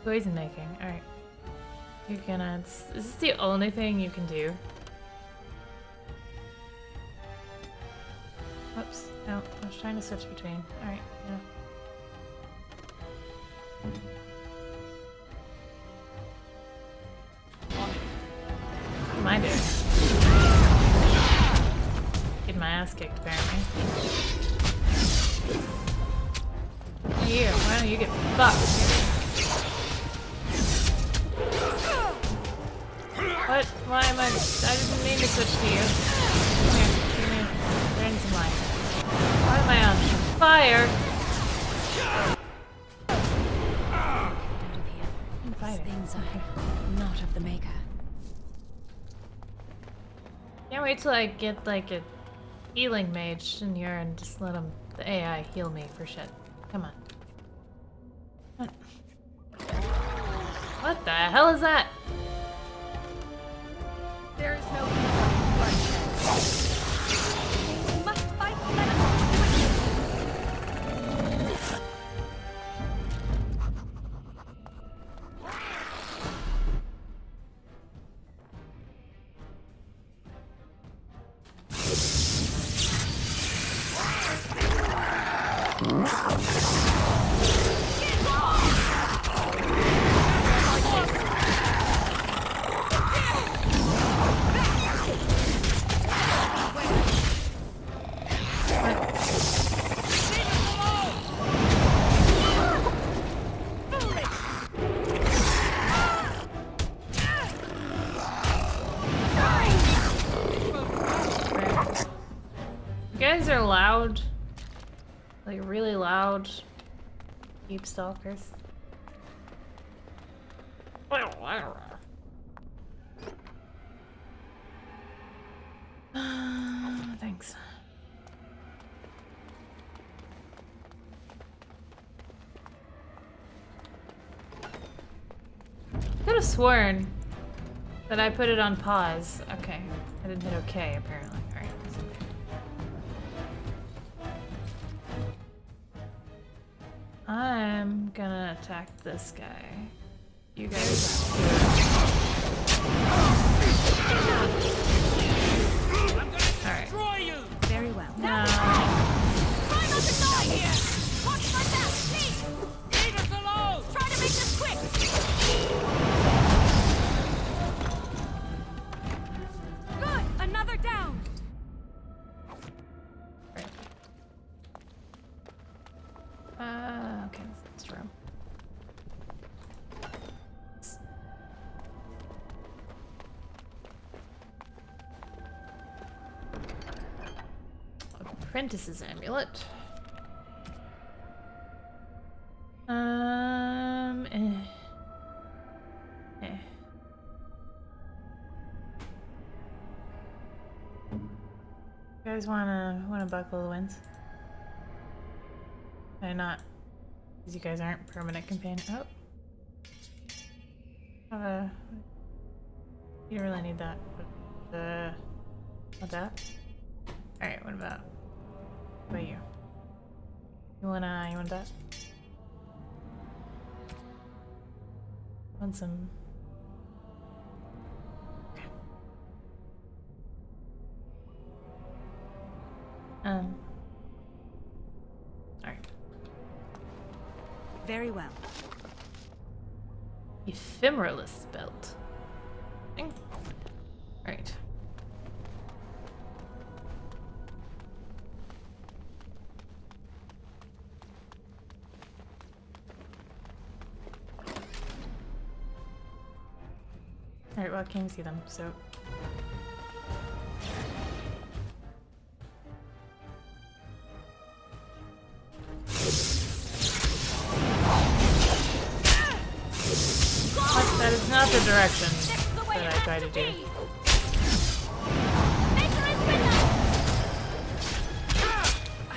Poison making. Alright. You can, is this the only thing you can do? Whoops. No, I was trying to switch between. Alright, yeah. What am I doing? Getting my ass kicked, apparently. Here, why don't you get fucked? What? Why am I didn't mean to switch to you. Here, give me... Burn some life. Why am I on fire? These things are not of the Maker. Can't wait till I get like a healing mage in here and just let him, the AI, heal me for shit. Come on. What the hell is that? There is no bloodshed. We must fight You guys are loud. Like really loud. Deep stalkers. Thanks. Could have sworn that I put it on pause. Okay. I didn't hit okay, apparently. Alright. I'm gonna attack this guy. You guys. Alright. Very well. No. Try not to die here! Watch my back, please! Leave us alone! Try to make this quick! Good! Another down! Okay, that's true. Apprentice's amulet. You guys wanna buckle the winds? Why not? Because you guys aren't permanent companions. Oh. You don't really need that. What that? Alright, what about you? You want that? Want some... Okay. Alright. Very well. Ephemeralist belt. Alright. Alright, well I can't see them, so... That is not the direction that I try to do. I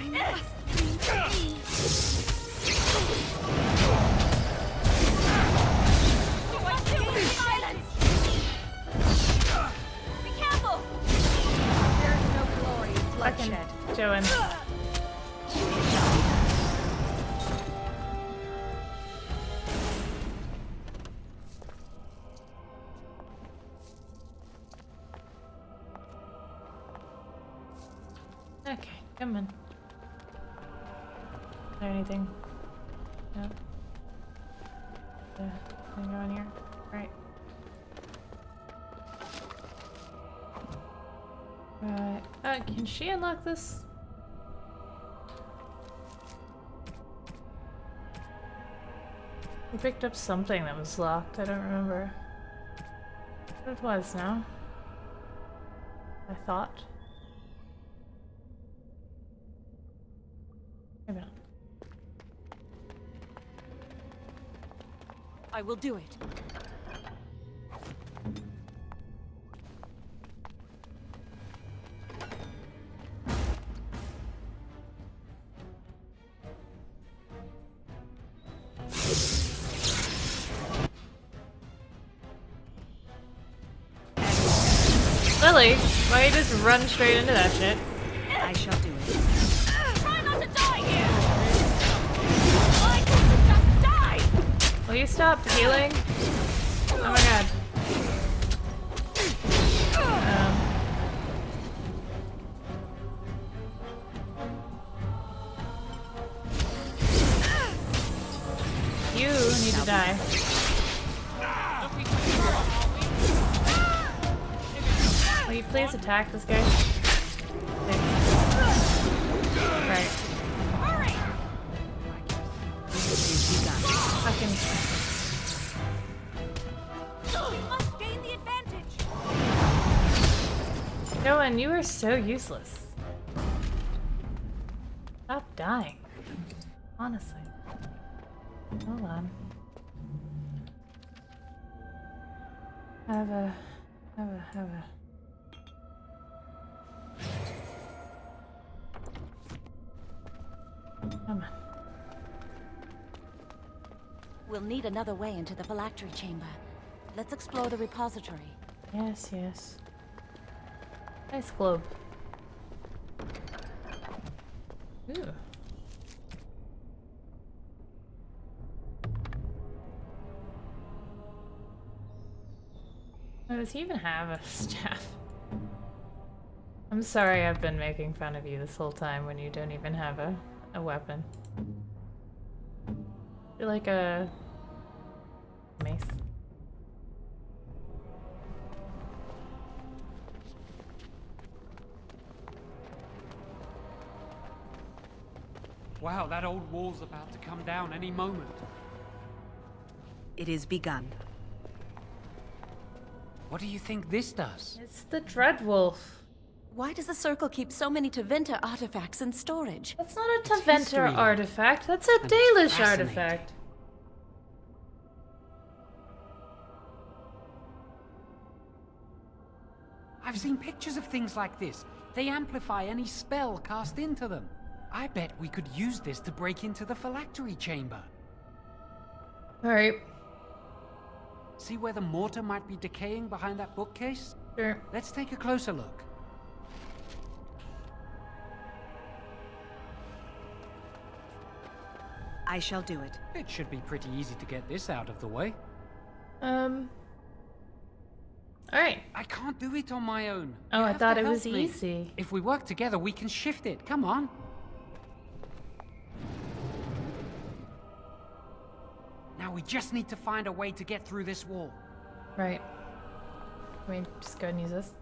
Fucking show him. Okay, come on. Is there anything? No. Anything on here? Right. Right. Can she unlock this? We picked up something that was locked. I don't remember what it was now. I thought. Maybe not. I will do it. Lily, why you just run straight into that shit? I shall do it. Try not to die here! Why couldn't you just die? Will you stop healing? Oh my god. You need to die. Will you please attack this guy? Right. Hurry! Fucking. You must gain the advantage. Joan, you are so useless. Stop dying. Honestly. Hold on. Have a. Come on. We'll need another way into the phylactery chamber. Let's explore the repository. Yes, yes. Nice globe. Ooh. Oh, does he even have a staff? I'm sorry I've been making fun of you this whole time when you don't even have a weapon. You're like a mace. Wow, that old wall's about to come down any moment. It is begun. What do you think this does? It's the Dreadwolf. Why does the Circle keep so many Tevinter artifacts in storage? That's not a Tevinter artifact, that's a Dalish artifact. I've seen pictures of things like this. They amplify any spell cast into them. I bet we could use this to break into the phylactery chamber. Alright. See where the mortar might be decaying behind that bookcase? Sure. Let's take a closer look. I shall do it. It should be pretty easy to get this out of the way. Alright. I can't do it on my own. Oh, You I have thought to it was help me. easy. If we work together, we can shift it. Come on. Now we just need to find a way to get through this wall. Right. Can we just go and use this?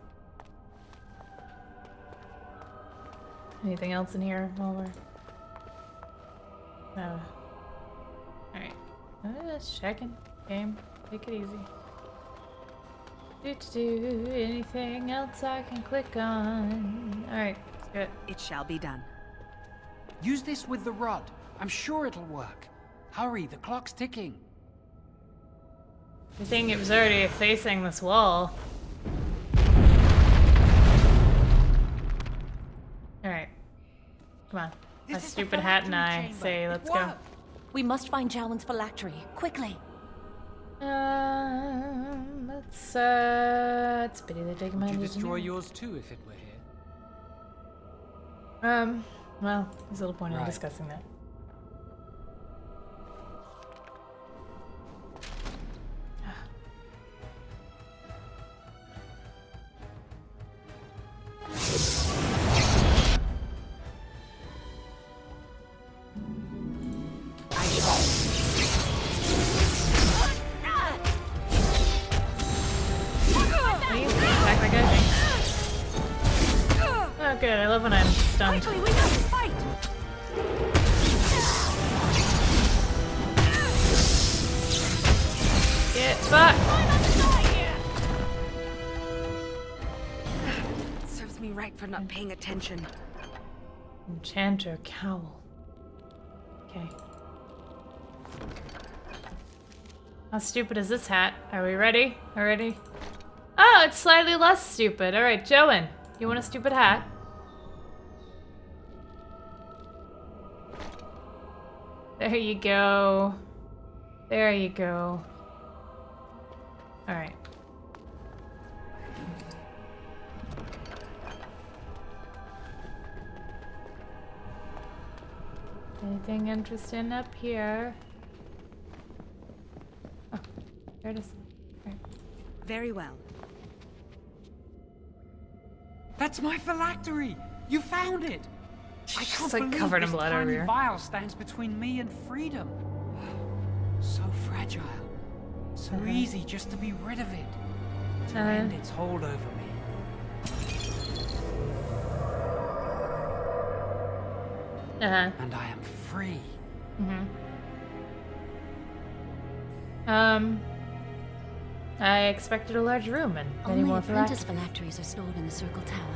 Anything else in here while we're... No. Alright. Just checking. Game. Take it easy. Do anything else I can click on. Alright, let's do it. It shall be done. Use this with the rod. I'm sure it'll work. Hurry, the clock's ticking. I think it was already facing this wall. Alright. Come on. My stupid hat and I say, let's go. We must find Jowan's phylactery. Quickly. It's a pity they're taking my Would you engineer. destroy yours too if it were here? Well, there's little point in Right. discussing that. Please, attack that guy. Thanks. Oh, good. I love when I'm stunned. Quickly, we must fight! Get fucked! Serves me right for not paying attention. Enchanter cowl. Okay. How stupid is this hat? Are we ready? Already? Oh, it's slightly less stupid. Alright, Joan. You want a stupid hat? There you go. There you go. Alright. Anything interesting up here? Oh, there it is. Alright. Very well. That's my phylactery! You found it! I She's can't like believe covered in this blood over tiny here. vial stands between me and freedom. So fragile. So easy just to be rid of it. To end its hold over me. And I am free. I expected a large room and many Only more apprentice phylacteries. phylacteries are stored in the Circle Tower.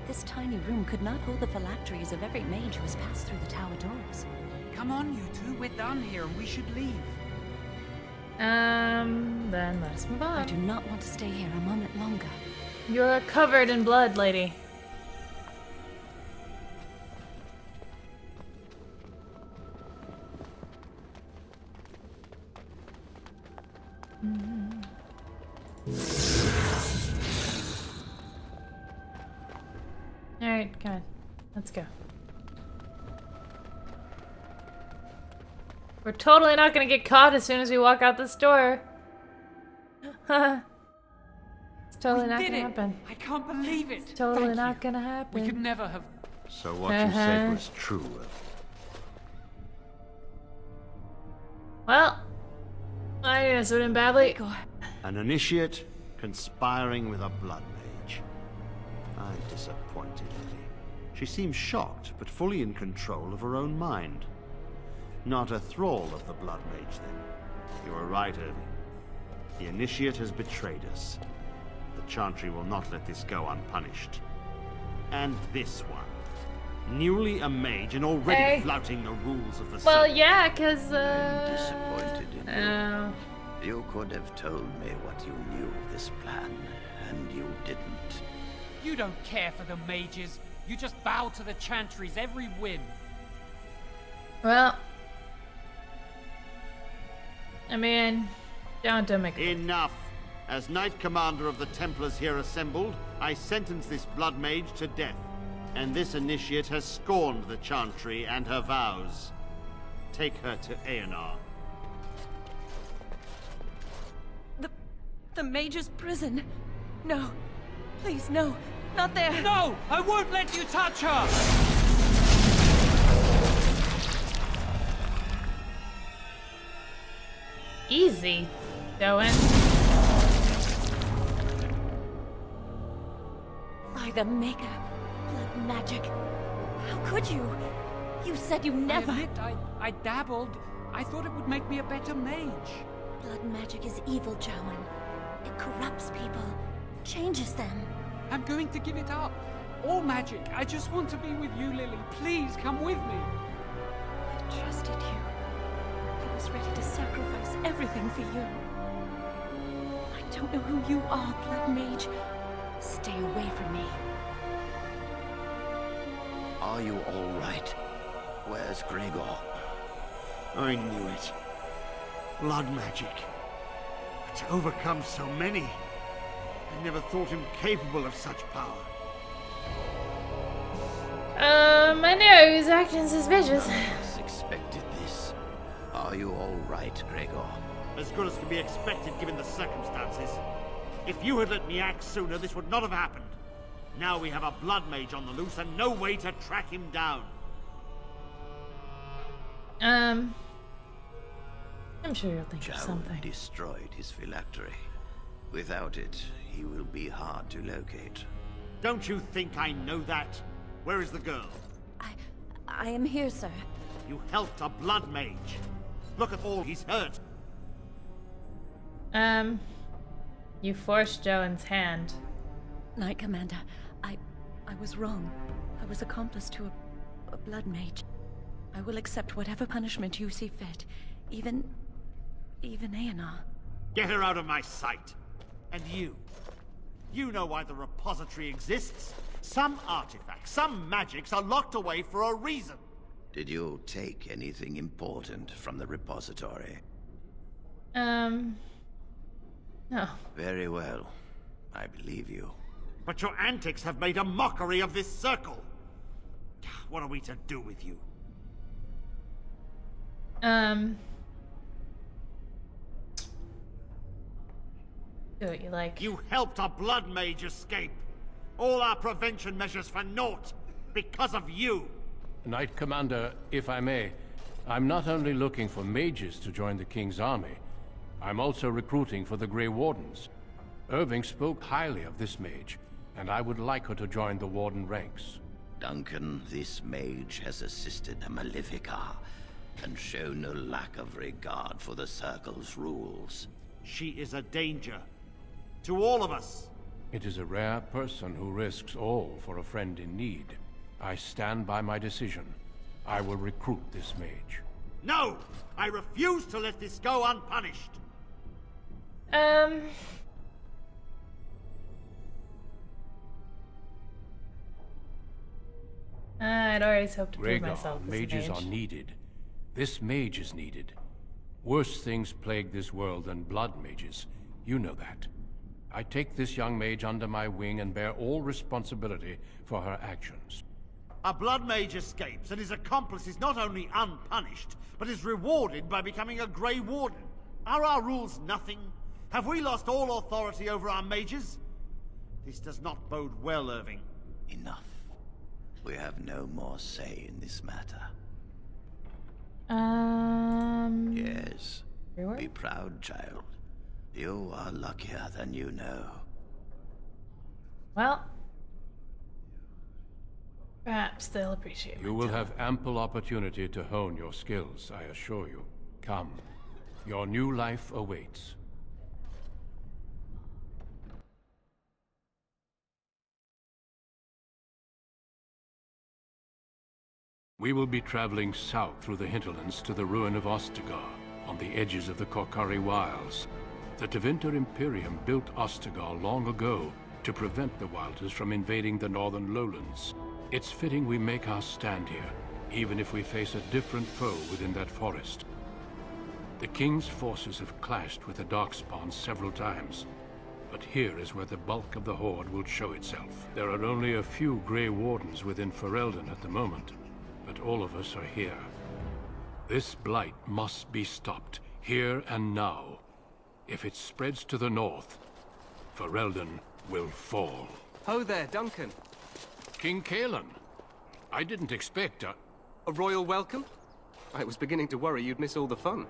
This tiny room could not hold the phylacteries of every mage who has passed through the tower doors. Come on, you two. We're done here and we should leave. Then let us move on. I do not want to stay here a moment longer. You're covered in blood, lady. Alright, come on. Let's go. We're totally not gonna get caught as soon as we walk out this door. It's totally not gonna happen. I can't believe it. It's totally Thank not you. gonna happen. We could never have. So what you said was true. Well, I didn't answer it badly. An initiate conspiring with a blood mage. I'm disappointed, Lily. She seems shocked, but fully in control of her own mind. Not a thrall of the blood mage, then. You were right, Irving. The initiate has betrayed us. The Chantry will not let this go unpunished. And this one. Newly a mage and already Hey. flouting the rules of the Well, Circle. yeah, cause Disappointed in you. Oh. You could have told me what you knew of this plan, and you didn't. You don't care for the mages. You just bow to the Chantry's every whim. Well, I mean, don't make it. Enough! As Knight Commander of the Templars here assembled, I sentence this blood mage to death. And this initiate has scorned the Chantry and her vows. Take her to Aenar. The Mage's prison. No. Please, no. Not there. No! I won't let you touch her! Easy, Joan. By the Maker, blood magic. How could you? You said you never. I admit, I dabbled. I thought it would make me a better mage. Blood magic is evil, Joan. It corrupts people, changes them. I'm going to give it up. All magic. I just want to be with you, Lily. Please come with me. I trusted you. I was ready to sacrifice everything for you. I don't know who you are, Blood Mage. Stay away from me. Are you all right? Where's Gregor? I knew it. Blood magic. But to overcome so many, I never thought him capable of such power. I know he was acting suspicious. Expected this. Are you all right, Gregor? As good as can be expected given the circumstances. If you had let me act sooner, this would not have happened. Now we have a blood mage on the loose and no way to track him down. I'm sure you'll think of Joan something. destroyed his phylactery. Without it, he will be hard to locate. Don't you think I know that? Where is the girl? I am here, sir. You helped a blood mage. Look at all he's hurt. You forced Joan's hand. Knight Commander, I was wrong. I was accomplice to a blood mage. I will accept whatever punishment you see fit. Even Aenar. Get her out of my sight. And you. You know why the repository exists. Some artifacts, some magics are locked away for a reason. Did you take anything important from the repository? No. Very well. I believe you. But your antics have made a mockery of this circle. What are we to do with you? Do what you like. You helped a blood mage escape. All our prevention measures for naught. Because of you. Knight Commander, if I may, I'm not only looking for mages to join the King's army, I'm also recruiting for the Grey Wardens. Irving spoke highly of this mage, and I would like her to join the Warden ranks. Duncan, this mage has assisted the Malefica, and shown no lack of regard for the Circle's rules. She is a danger. To all of us. It is a rare person who risks all for a friend in need. I stand by my decision. I will recruit this mage. No! I refuse to let this go unpunished! I'd always hoped to prove Gregor, myself as a mages mage. are needed. This mage is needed. Worse things plague this world than blood mages. You know that. I take this young mage under my wing and bear all responsibility for her actions. A blood mage escapes and his accomplice is not only unpunished, but is rewarded by becoming a Grey Warden. Are our rules nothing? Have we lost all authority over our mages? This does not bode well, Irving. Enough. We have no more say in this matter. Yes. Be proud, child. You are luckier than you know. Well, perhaps they'll appreciate You will have ample opportunity to hone your skills, I assure you. Come. Your new life awaits. We will be traveling south through the hinterlands to the ruin of Ostagar, on the edges of the Korcari Wilds. The Tevinter Imperium built Ostagar long ago to prevent the Wilders from invading the northern lowlands. It's fitting we make our stand here, even if we face a different foe within that forest. The King's forces have clashed with the Darkspawn several times, but here is where the bulk of the Horde will show itself. There are only a few Grey Wardens within Ferelden at the moment, but all of us are here. This blight must be stopped, here and now. If it spreads to the north, Ferelden will fall. Ho there, Duncan. King Cailan. I didn't expect a royal welcome? I was beginning to worry you'd miss all the fun.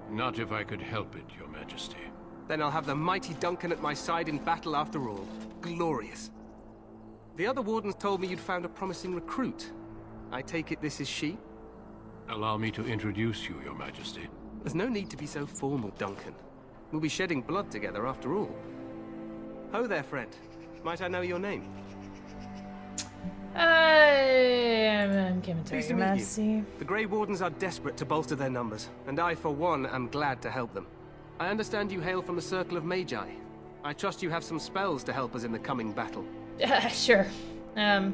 Not if I could help it, Your Majesty. Then I'll have the mighty Duncan at my side in battle after all. Glorious. The other wardens told me you'd found a promising recruit. I take it this is she? Allow me to introduce you, Your Majesty. There's no need to be so formal, Duncan. We'll be shedding blood together after all. Ho there, friend. Might I know your name? I'm Kimitari, Pleased to Your meet Majesty. you. The Grey Wardens are desperate to bolster their numbers, and I, for one, am glad to help them. I understand you hail from the Circle of Magi. I trust you have some spells to help us in the coming battle. Sure. I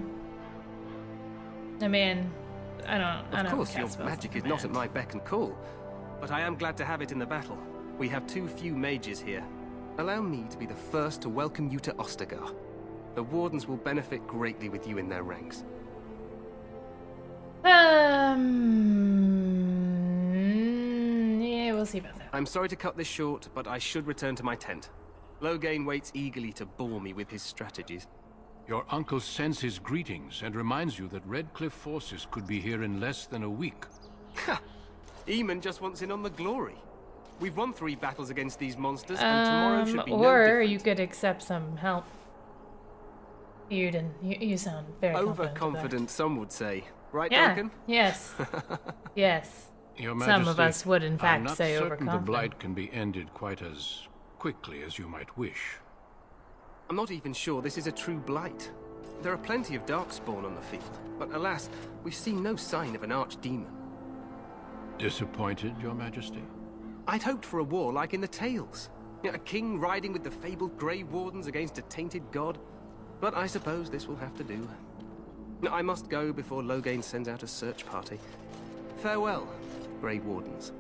mean, I don't Of course, your cast spells magic on is not at command. my beck and call, but I am glad to have it in the battle. We have too few mages here. Allow me to be the first to welcome you to Ostagar. The Wardens will benefit greatly with you in their ranks. Yeah, we'll see about that. I'm sorry to cut this short, but I should return to my tent. Loghain waits eagerly to bore me with his strategies. Your uncle sends his greetings and reminds you that Redcliffe forces could be here in less than a week. Ha! Eamon just wants in on the glory. We've won 3 battles against these monsters, and tomorrow should be no or different. you could accept some help. You sound very overconfident, some would say. Right, yeah. Duncan? Yes. Yes. Your Some Majesty, of us would, in fact, I'm not say certain overconfident. the Blight can be ended quite as quickly as you might wish. I'm not even sure this is a true blight. There are plenty of Darkspawn on the field, but alas, we've seen no sign of an archdemon. Disappointed, Your Majesty? I'd hoped for a war like in the Tales. A king riding with the fabled Grey Wardens against a tainted god. But I suppose this will have to do. I must go before Loghain sends out a search party. Farewell, Grey Wardens.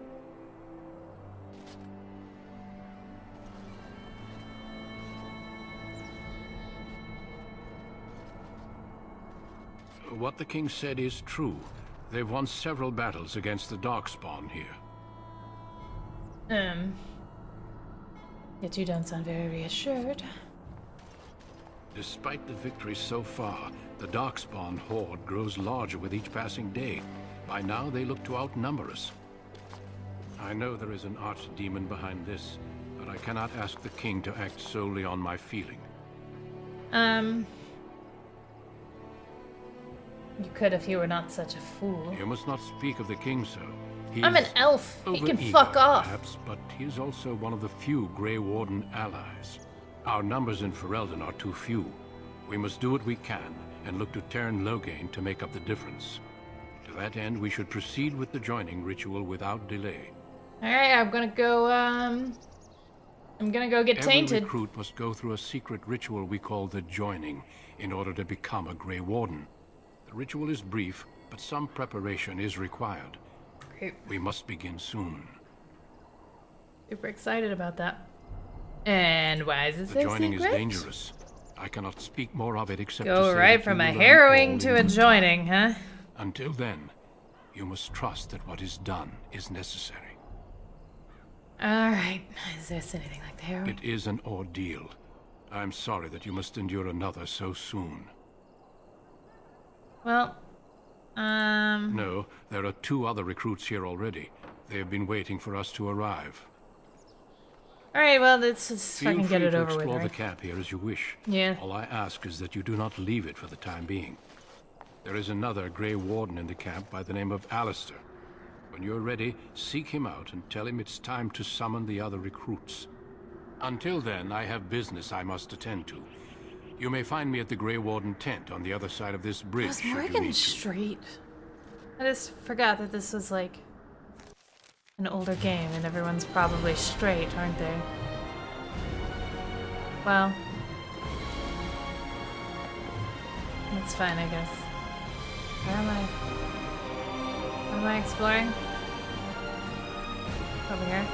What the king said is true. They've won several battles against the Darkspawn here. Yet you don't sound very reassured. Despite the victories so far, the Darkspawn horde grows larger with each passing day. By now, they look to outnumber us. I know there is an archdemon behind this, but I cannot ask the king to act solely on my feeling. You could if you were not such a fool. You must not speak of the king so. I'm an elf. He can Overeager, fuck off. Perhaps, but he is also one of the few Grey Warden allies. Our numbers in Ferelden are too few. We must do what we can, and look to Teyrn Loghain to make up the difference. To that end, we should proceed with the joining ritual without delay. Alright, I'm gonna go get tainted. Every recruit must go through a secret ritual we call the joining, in order to become a Grey Warden. The ritual is brief, but some preparation is required. Great. We must begin soon. Super excited about that. And why is it so The joining secret? is dangerous. I cannot speak more of it except to Go say right that from you a will learn harrowing all to you a need. joining, huh? Until then, you must trust that what is done is necessary. Alright. Is this anything like the harrowing? It is an ordeal. I'm sorry that you must endure another so soon. Well, No, there are 2 other recruits here already. They have been waiting for us to arrive. Alright, well, let's just Feel fucking free get it to over with, explore right? the camp here as you wish. Yeah. All I ask is that you do not leave it for the time being. There is another Grey Warden in the camp by the name of Alistair. When you're ready, seek him out and tell him it's time to summon the other recruits. Until then, I have business I must attend to. You may find me at the Grey Warden tent on the other side of this bridge. Was should you Morgan need to. straight? I just forgot that this was like an older game and everyone's probably straight, aren't they? Well, that's fine, I guess. Where am I? What am I exploring? Over here.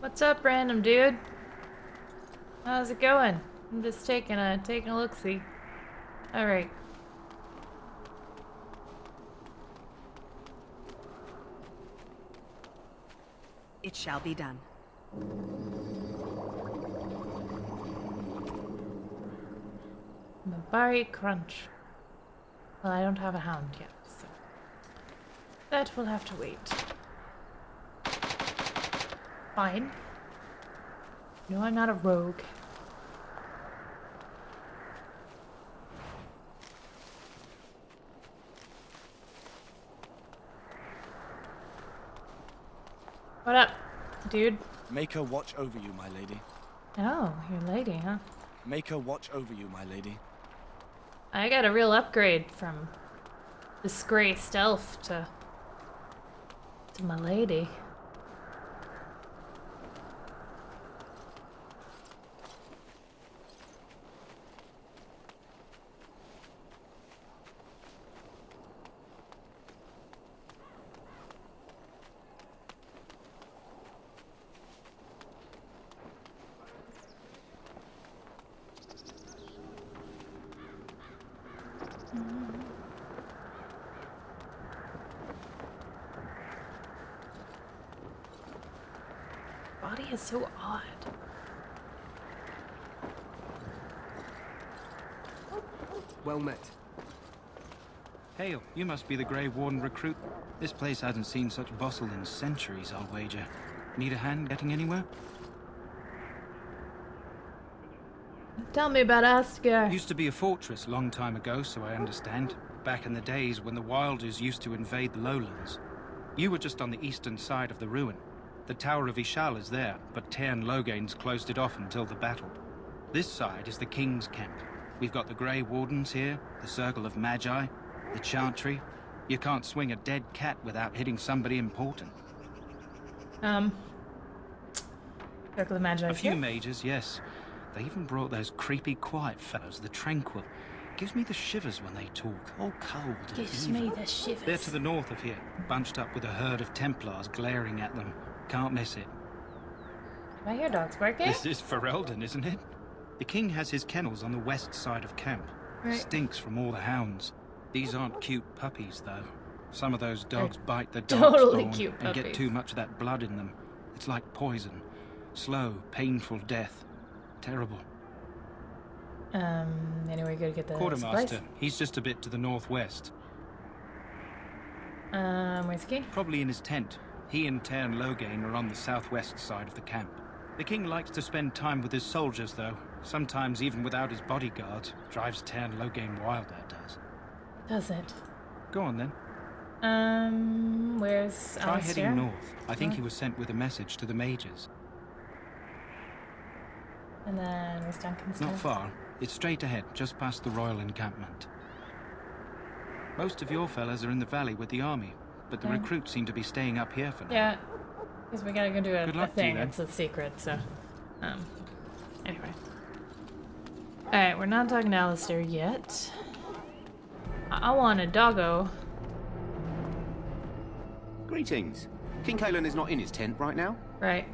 What's up, random dude? How's it going? I'm just taking a look-see. All right. It shall be done. Mabari Crunch. Well, I don't have a hound yet, so that will have to wait. Fine. No, I'm not a rogue. What up, dude? Make her watch over you, my lady. Oh, you're a lady, huh? Make her watch over you, my lady. I got a real upgrade from disgraced elf to my lady. Body is so odd. Well met. Hail, you must be the Grey Warden recruit. This place hasn't seen such bustle in centuries, I'll wager. Need a hand getting anywhere? Tell me about Asgard. Used to be a fortress a long time ago, so I understand. Back in the days when the Wilders used to invade the lowlands. You were just on the eastern side of the ruin. The Tower of Ishal is there, but Tairn Logain's closed it off until the battle. This side is the King's camp. We've got the Grey Wardens here, the Circle of Magi, the Chantry. You can't swing a dead cat without hitting somebody important. Circle of Magi. A few mages, yes. They even brought those creepy quiet fellows, the Tranquil. Gives me the shivers when they talk, all cold and Gives evil. me the shivers. They're to the north of here, bunched up with a herd of Templars glaring at them. Can't miss it. I hear dogs barking. This is Ferelden, isn't it? The king has his kennels on the west side of camp. Right. Stinks from all the hounds. These aren't cute puppies, though. Some of those dogs bite the totally darkspawn cute and get puppies. too much of that blood in them. It's like poison. Slow, painful death. Terrible. Anyway, gotta get the Quartermaster, supplies. he's just a bit to the northwest. Where's the king? Probably in his tent. He and Tairn Logain are on the southwest side of the camp. The king likes to spend time with his soldiers, though. Sometimes even without his bodyguard. Drives Tairn Logain wild, that does. Does it? Go on, then. Where's Try Alistair? heading north. I think he North. was sent with a message to the mages. And then where's Duncan's Not tent? far. It's straight ahead, just past the royal encampment. Most of your fellas are in the valley with the army, but the Okay. recruits seem to be staying up here for now. Yeah, because we gotta go do Good a luck to you, thing. then. It's a secret, so. Anyway. Alright, we're not talking to Alistair yet. I want a doggo. Greetings. King Kalen is not in his tent right now. Right.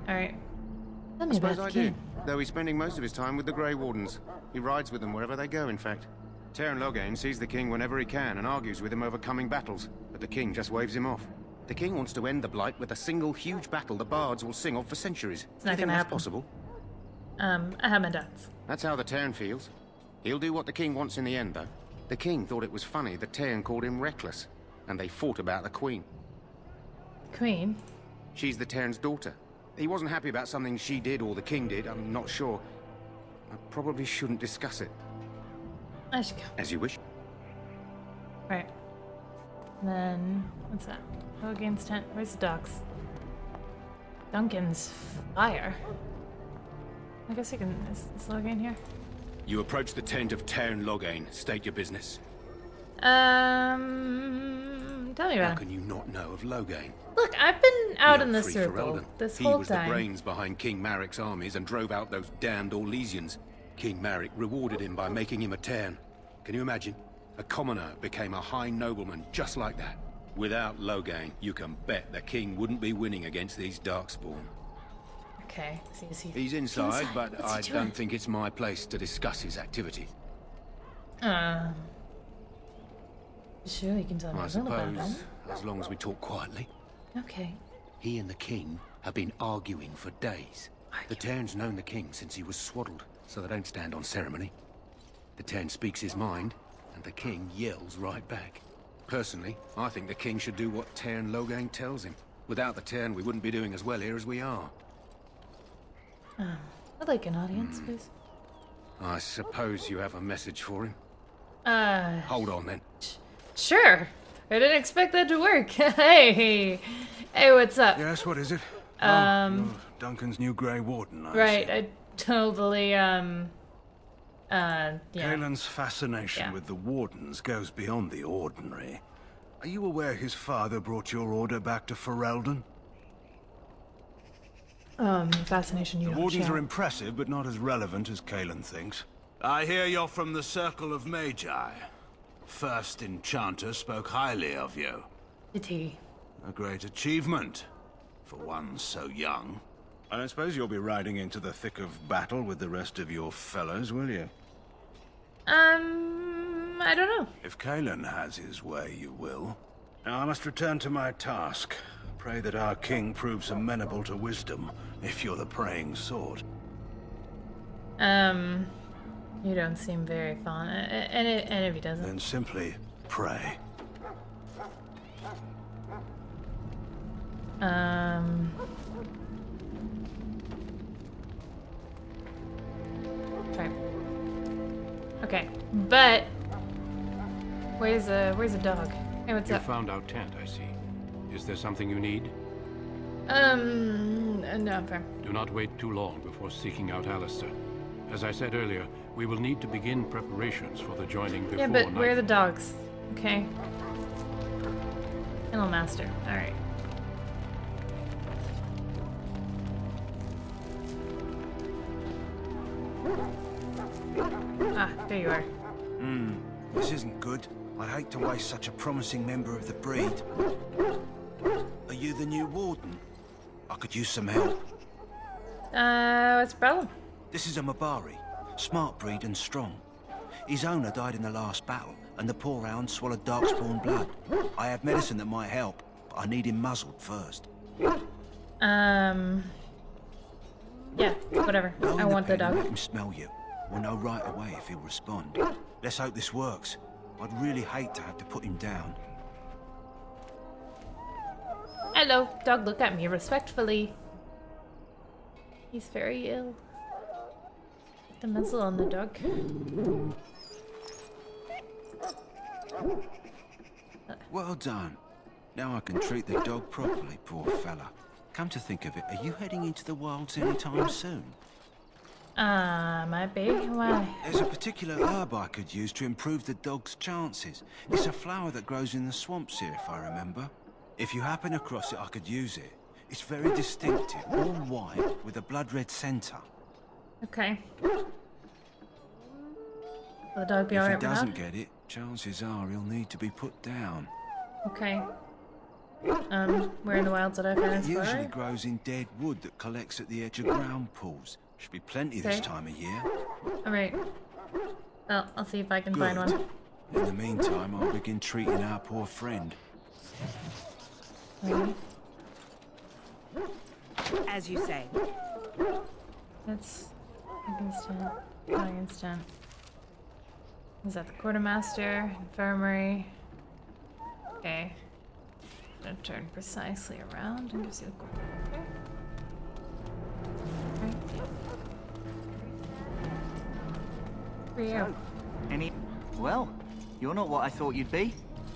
Alright. Tell I me about suppose the I king. do. Though he's spending most of his time with the Grey Wardens. He rides with them wherever they go, in fact. Tairn Logain sees the king whenever he can and argues with him over coming battles, but the king just waves him off. The king wants to end the Blight with a single huge battle the bards will sing of for centuries. It's Do you not think gonna that's happen. possible? I have my doubts. That's how the Tairn feels. He'll do what the king wants in the end, though. The king thought it was funny that Tairn called him reckless, and they fought about the queen. Queen? She's the Tairn's daughter. He wasn't happy about something she did or the king did, I'm not sure. I probably shouldn't discuss it. I should go. As you wish. Right. And then, what's that? Logan's tent. Where's the dogs? Duncan's fire. I guess I can. Is Logan here? You approach the tent of Tairn Logain. State your business. Tell me How about him. can you not know of Logain? Look, I've been out in the Free circle Ferelden. this He whole was time. the brains behind King Marik's armies and drove out those damned Orlesians. King Marik rewarded him by making him a Tairn. Can you imagine? A commoner became a high nobleman just like that. Without Logain, you can bet the king wouldn't be winning against these Darkspawn. Okay. So is he He's inside, but What's he I doing? don't think it's my place to discuss his activities. Surely you can tell me I a little about suppose, him. as long as we talk quietly. Okay. He and the king have been arguing for days. The Tairn's known the king since he was swaddled, so they don't stand on ceremony. The Tairn speaks his mind, and the king yells right back. Personally, I think the king should do what Tairn Logain tells him. Without the Tairn, we wouldn't be doing as well here as we are. I'd like an audience, please. I suppose you have a message for him? Hold on, then. Sure. I didn't expect that to work. Hey, what's up? Yes, what is it? You're Duncan's new Grey Warden, Right, I totally, Yeah. Kaelin's fascination with the Wardens goes beyond the ordinary. Are you aware his father brought your order back to Ferelden? Fascination you The don't Wardens share. are impressive, but not as relevant as Kaelin thinks. I hear you're from the Circle of Magi. First Enchanter spoke highly of you. Did he? A great achievement, for one so young. I don't suppose you'll be riding into the thick of battle with the rest of your fellows, will you? I don't know. If Kaelin has his way, you will. Now I must return to my task. Pray that our king proves amenable to wisdom, if you're the praying sort. You don't seem very fond, and if he doesn't. Then simply pray. Okay. Okay, but where's a dog? Hey, what's You up? found our tent, I see. Is there something you need? No, I'm fine. Do not wait too long before seeking out Alistair. As I said earlier, we will need to begin preparations for the joining before Yeah, but where are the nightfall. dogs? Okay. Kennel master. All right. Ah, there you are. This isn't good. I hate to waste such a promising member of the breed. Are you the new warden? I could use some help. What's the problem? This is a Mabari. Smart breed and strong. His owner died in the last battle, and the poor hound swallowed darkspawn blood. I have medicine that might help, but I need him muzzled first. Yeah, whatever. Go I in want the pen and dog. let him smell you. We'll know right away if he'll respond. Let's hope this works. I'd really hate to have to put him down. Hello, dog, look at me respectfully. He's very ill. Put the muzzle on the dog. Well done. Now I can treat the dog properly, poor fella. Come to think of it, are you heading into the wilds anytime soon? Might be. Why? There's a particular herb I could use to improve the dog's chances. It's a flower that grows in the swamps here, if I remember. If you happen across it, I could use it. It's very distinctive, all white, with a blood-red centre. Okay. Will the dog be If he alright doesn't without? get it, chances are he'll need to be put down. Okay. Where in the wilds did I find It this usually flower? grows in dead wood that collects at the edge of ground pools. Should be plenty this Okay. time of year. Alright. Well, I'll see if I can find Good. one. In the meantime, I'll begin treating our poor friend. Okay. As you say. That's instant. Is that the quartermaster? Infirmary. Okay. I'm gonna turn precisely around and go see the quartermaster. For you. Well, you're not what I thought you'd be.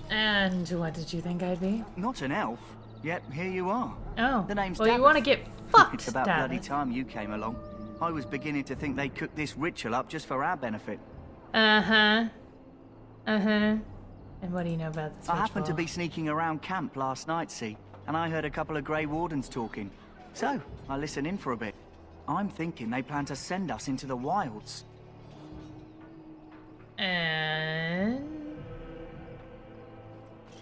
And what did you think I'd be? Not an elf. Yet here you are. Oh. The name's well, you Davith. want to get fucked, It's about bloody Davith. time you came along. I was beginning to think they cooked this ritual up just for our benefit. Uh-huh. Uh-huh. And what do you know about this I happened to ritual? be sneaking around camp last night, see, and I heard a couple of Grey Wardens talking. So, I listened in for a bit. I'm thinking they plan to send us into the wilds. And...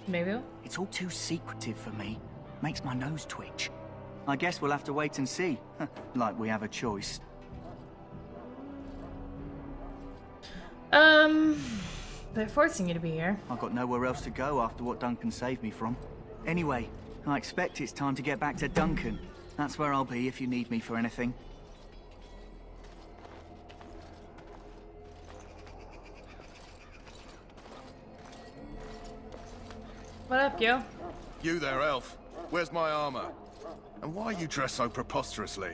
maybe? It's all too secretive for me. Makes my nose twitch. I guess we'll have to wait and see. Like we have a choice. They're forcing you to be here. I've got nowhere else to go after what Duncan saved me from. Anyway, I expect it's time to get back to Duncan. That's where I'll be if you need me for anything. What up, yo? You there, elf. Where's my armor? And why are you dressed so preposterously?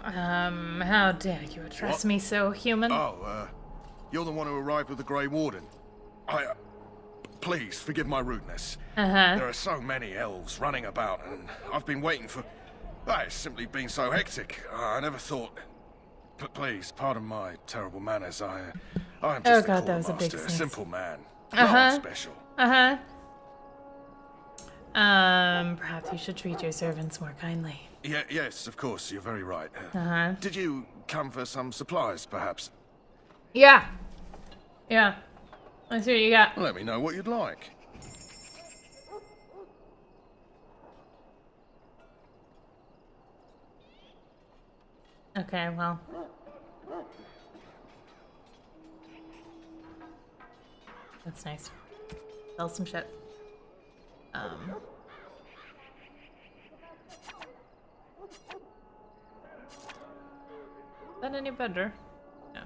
How dare you address What? me so, human? Oh, you're the one who arrived with the Grey Warden. Please, forgive my rudeness. Uh-huh. There are so many elves running about, and I've been waiting for... it's simply been so hectic. I never thought... Please, pardon my terrible manners. I'm Oh just god, a that was a big quartermaster, sneeze. simple man. Uh-huh. Not special. Uh-huh. Perhaps you should treat your servants more kindly. Yes, of course, you're very right. Uh-huh. Did you come for some supplies, perhaps? Yeah. Yeah. Let's see what you got. Let me know what you'd like. Okay, well. That's nice. Sell some shit. Is that any better? No.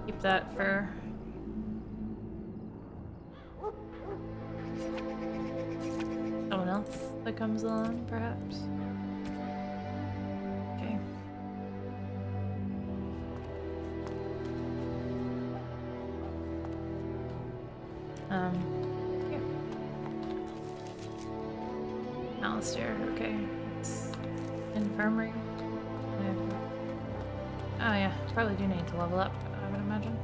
Keep that for someone else that comes along, perhaps. Okay. Here. Alistair, okay. It's infirmary. Oh yeah, probably do need to level up, I would imagine.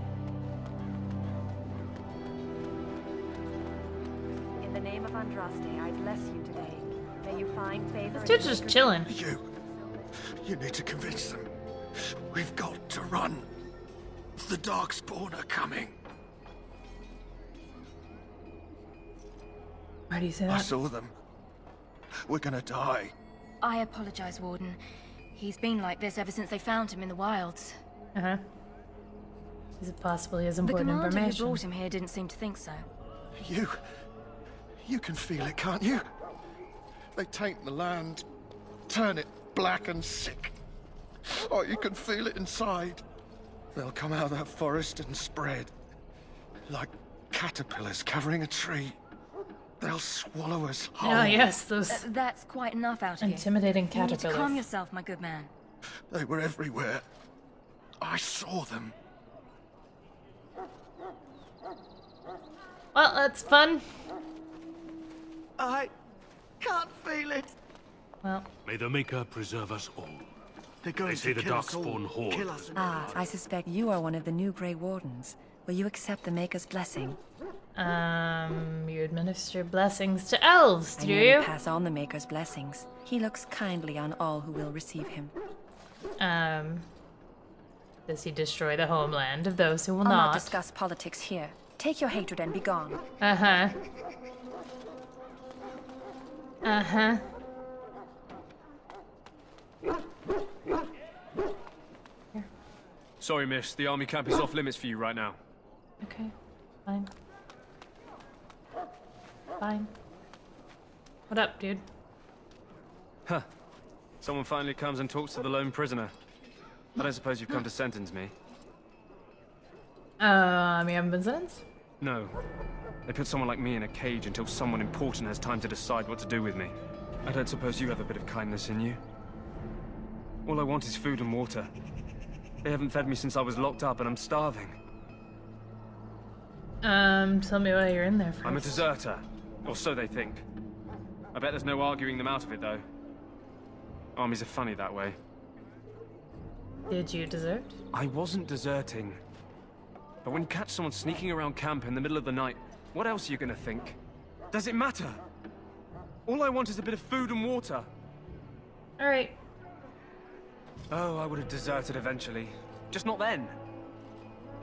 In the name of Andraste, I bless you today. May you find favor. This dude's just chilling. You need to convince them. We've got to run. The Darkspawn are coming. Why do you say I that? saw them. We're gonna die. I apologize, Warden. He's been like this ever since they found him in the wilds. Uh-huh. Is it possibly as The important commander who information? brought him here didn't seem to think so. You can feel it, can't you? They taint the land, turn it black and sick. Oh, you can feel it inside. They'll come out of that forest and spread. Like caterpillars covering a tree. They'll swallow us whole. Ah, yes, those That's quite enough out of intimidating you. You need to caterpillars. calm yourself, my good man. They were everywhere. I saw them. Well, that's fun. I can't feel it. Well, May the Maker preserve us all. They're going They say to the kill us all. Darkspawn horde. Kill us. I suspect you are one of the new Grey Wardens. Will you accept the Maker's blessing? you administer blessings to elves, I do merely you? pass on the Maker's blessings. He looks kindly on all who will receive him. Does he destroy the homeland of those who will I'll not not? discuss politics here. Take your hatred and be gone. Uh-huh. Uh-huh. Sorry, miss. The army camp is off limits for you right now. Okay, fine. Fine. What up, dude? Huh. Someone finally comes and talks to the lone prisoner. I don't suppose you've come to sentence me? You haven't been sentenced? No. They put someone like me in a cage until someone important has time to decide what to do with me. I don't suppose you have a bit of kindness in you? All I want is food and water. They haven't fed me since I was locked up and I'm starving. Tell me why you're in there first. I'm a deserter. Or so they think. I bet there's no arguing them out of it, though. Armies are funny that way. Did you desert? I wasn't deserting. But when you catch someone sneaking around camp in the middle of the night, what else are you gonna think? Does it matter? All I want is a bit of food and water. Alright. Oh, I would have deserted eventually. Just not then.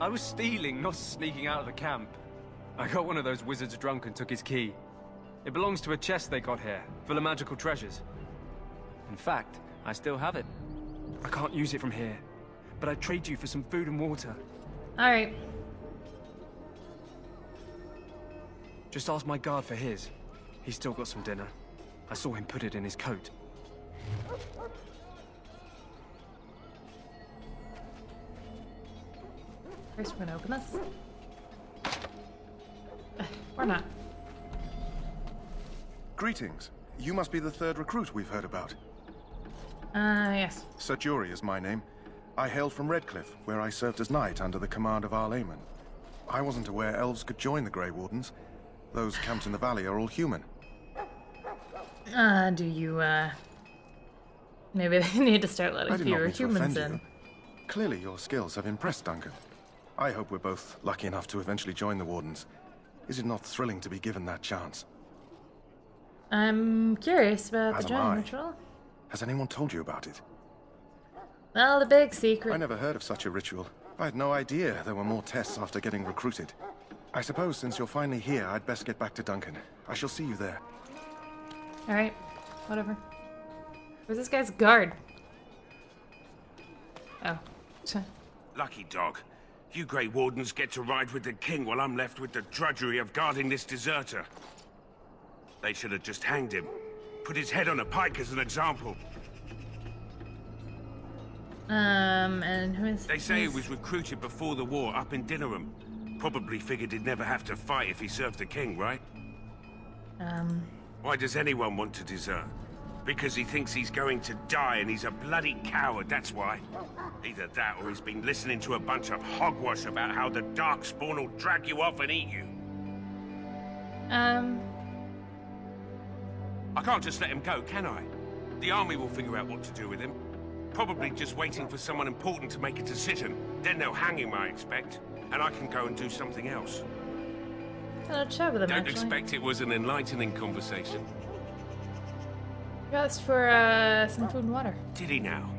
I was stealing, not sneaking out of the camp. I got one of those wizards drunk and took his key. It belongs to a chest they got here, full of magical treasures. In fact, I still have it. I can't use it from here, but I'd trade you for some food and water. Alright. Just ask my guard for his. He's still got some dinner. I saw him put it in his coat. First, we're gonna open this. Or not. Greetings. You must be the third recruit we've heard about. Yes. Sir Jury is my name. I hail from Redcliffe, where I served as knight under the command of Arl Eamon. I wasn't aware elves could join the Grey Wardens. Those camped in the valley are all human. Do you, maybe they need to start I letting did not fewer mean to humans offend in. you. Clearly your skills have impressed Duncan. I hope we're both lucky enough to eventually join the Wardens. Is it not thrilling to be given that chance? I'm curious about As the am joining I. ritual. Has anyone told you about it? Well, the big secret. I never heard of such a ritual. I had no idea there were more tests after getting recruited. I suppose since you're finally here, I'd best get back to Duncan. I shall see you there. Alright, whatever. Where's this guy's guard? Oh. Lucky dog. You Grey Wardens get to ride with the king while I'm left with the drudgery of guarding this deserter. They should have just hanged him. Put his head on a pike as an example. And who is... They say he was recruited before the war up in Dinnerham. Probably figured he'd never have to fight if he served the king, right? Why does anyone want to desert? Because he thinks he's going to die and he's a bloody coward, that's why. Either that or he's been listening to a bunch of hogwash about how the Darkspawn will drag you off and eat you. I can't just let him go, can I? The army will figure out what to do with him. Probably just waiting for someone important to make a decision. Then they'll hang him, I expect. And I can go and do something else. I'll chat with him, Don't actually. expect it was an enlightening conversation. You asked for, some food and water. Did he now?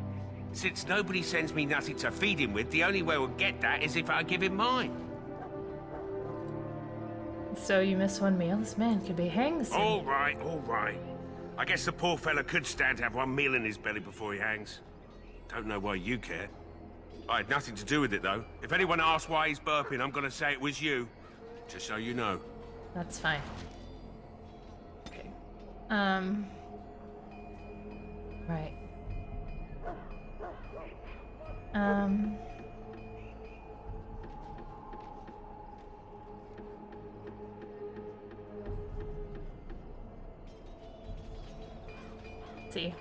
Since nobody sends me nothing to feed him with, the only way we'll get that is if I give him mine. So you miss one meal? This man could be hanged soon. All right, all right. I guess the poor fella could stand to have one meal in his belly before he hangs. Don't know why you care. I had nothing to do with it, though. If anyone asks why he's burping, I'm gonna say it was you. Just so you know. That's fine. Okay. Right. Let's see.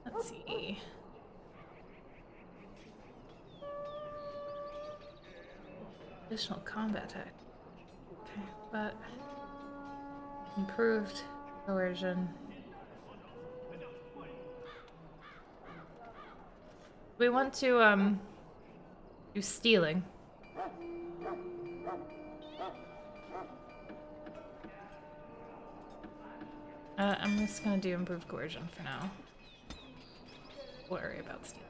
Let's see. Additional combat tech. Okay, but improved coercion. We want to do stealing. I'm just gonna do improved coercion for now. Worry about stealing.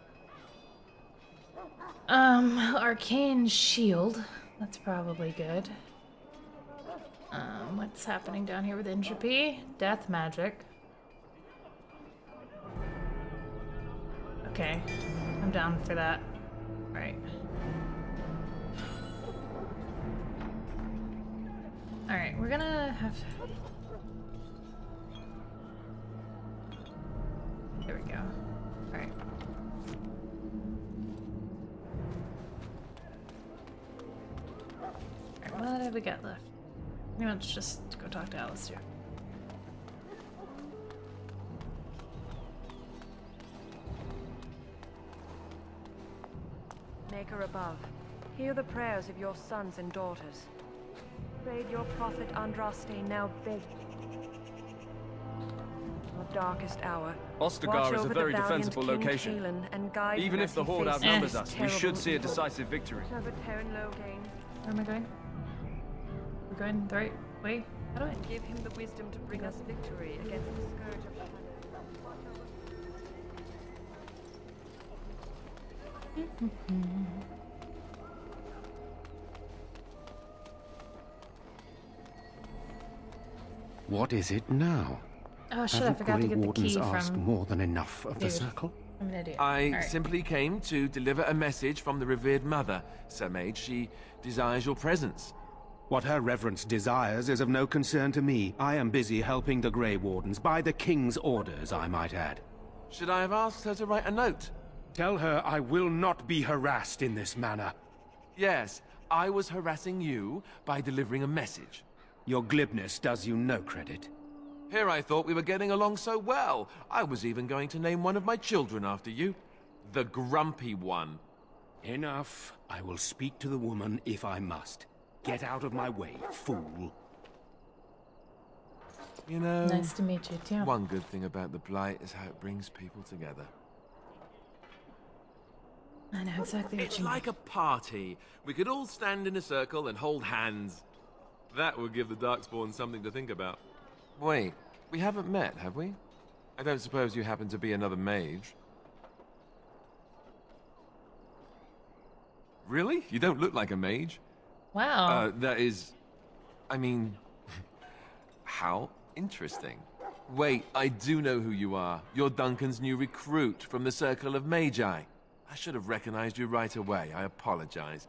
Arcane shield. That's probably good. What's happening down here with entropy? Death magic. Okay, I'm down for that. Right. Alright, we're gonna have to... There we go. Alright. Alright, what have we got left? Pretty much just go talk to Alistair. Maker above, hear the prayers of your sons and daughters. Prayed your prophet Andraste now beg. The darkest hour. Ostagar is a very defensible location. Even if the Horde outnumbers us, we should see a decisive victory. Where am I going? We're going the right way? How do I? Give him the wisdom to bring us victory against the scourge of What is it now? Oh shit, I Haven't forgot to Grey get the Wardens key asked from... more than enough of the Dude, circle? I'm an idiot. I Alright. simply came to deliver a message from the revered mother, Sir Mage. She desires your presence. What her reverence desires is of no concern to me. I am busy helping the Grey Wardens, by the King's orders, I might add. Should I have asked her to write a note? Tell her I will not be harassed in this manner. Yes, I was harassing you by delivering a message. Your glibness does you no credit. Here I thought we were getting along so well. I was even going to name one of my children after you. The Grumpy One. Enough. I will speak to the woman if I must. Get out of my way, fool. You know, Nice to meet you, too. one good thing about the Blight is how it brings people together. I know exactly what It's you like a party. We could all stand in a circle and hold hands. That would give the Darkspawn something to think about. Wait, we haven't met, have we? I don't suppose you happen to be another mage? Really? You don't look like a mage. Wow. That is... I mean... how interesting. Wait, I do know who you are. You're Duncan's new recruit from the Circle of Magi. I should have recognized you right away. I apologize.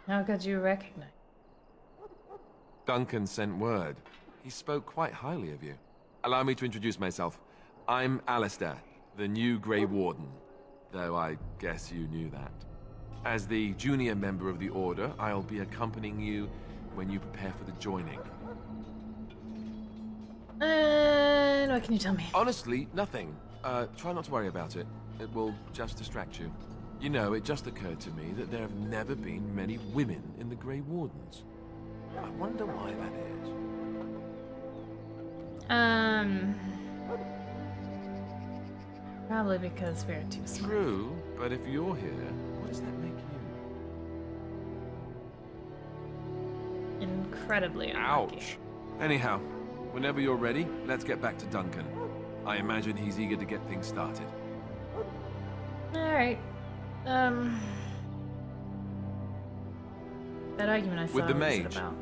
How could you recognize? Duncan sent word. He spoke quite highly of you. Allow me to introduce myself. I'm Alistair, the new Grey Warden. Though I guess you knew that. As the junior member of the Order, I'll be accompanying you when you prepare for the joining. And what can you tell me? Honestly, nothing. Try not to worry about it. It will just distract you. You know, it just occurred to me that there have never been many women in the Grey Wardens. I wonder why that is. Probably because we're too smart. True, but if you're here, what does that make you? Incredibly unlucky. Ouch. Anyhow, whenever you're ready, let's get back to Duncan. I imagine he's eager to get things started. Alright. That argument I saw, With the what was it mage. about?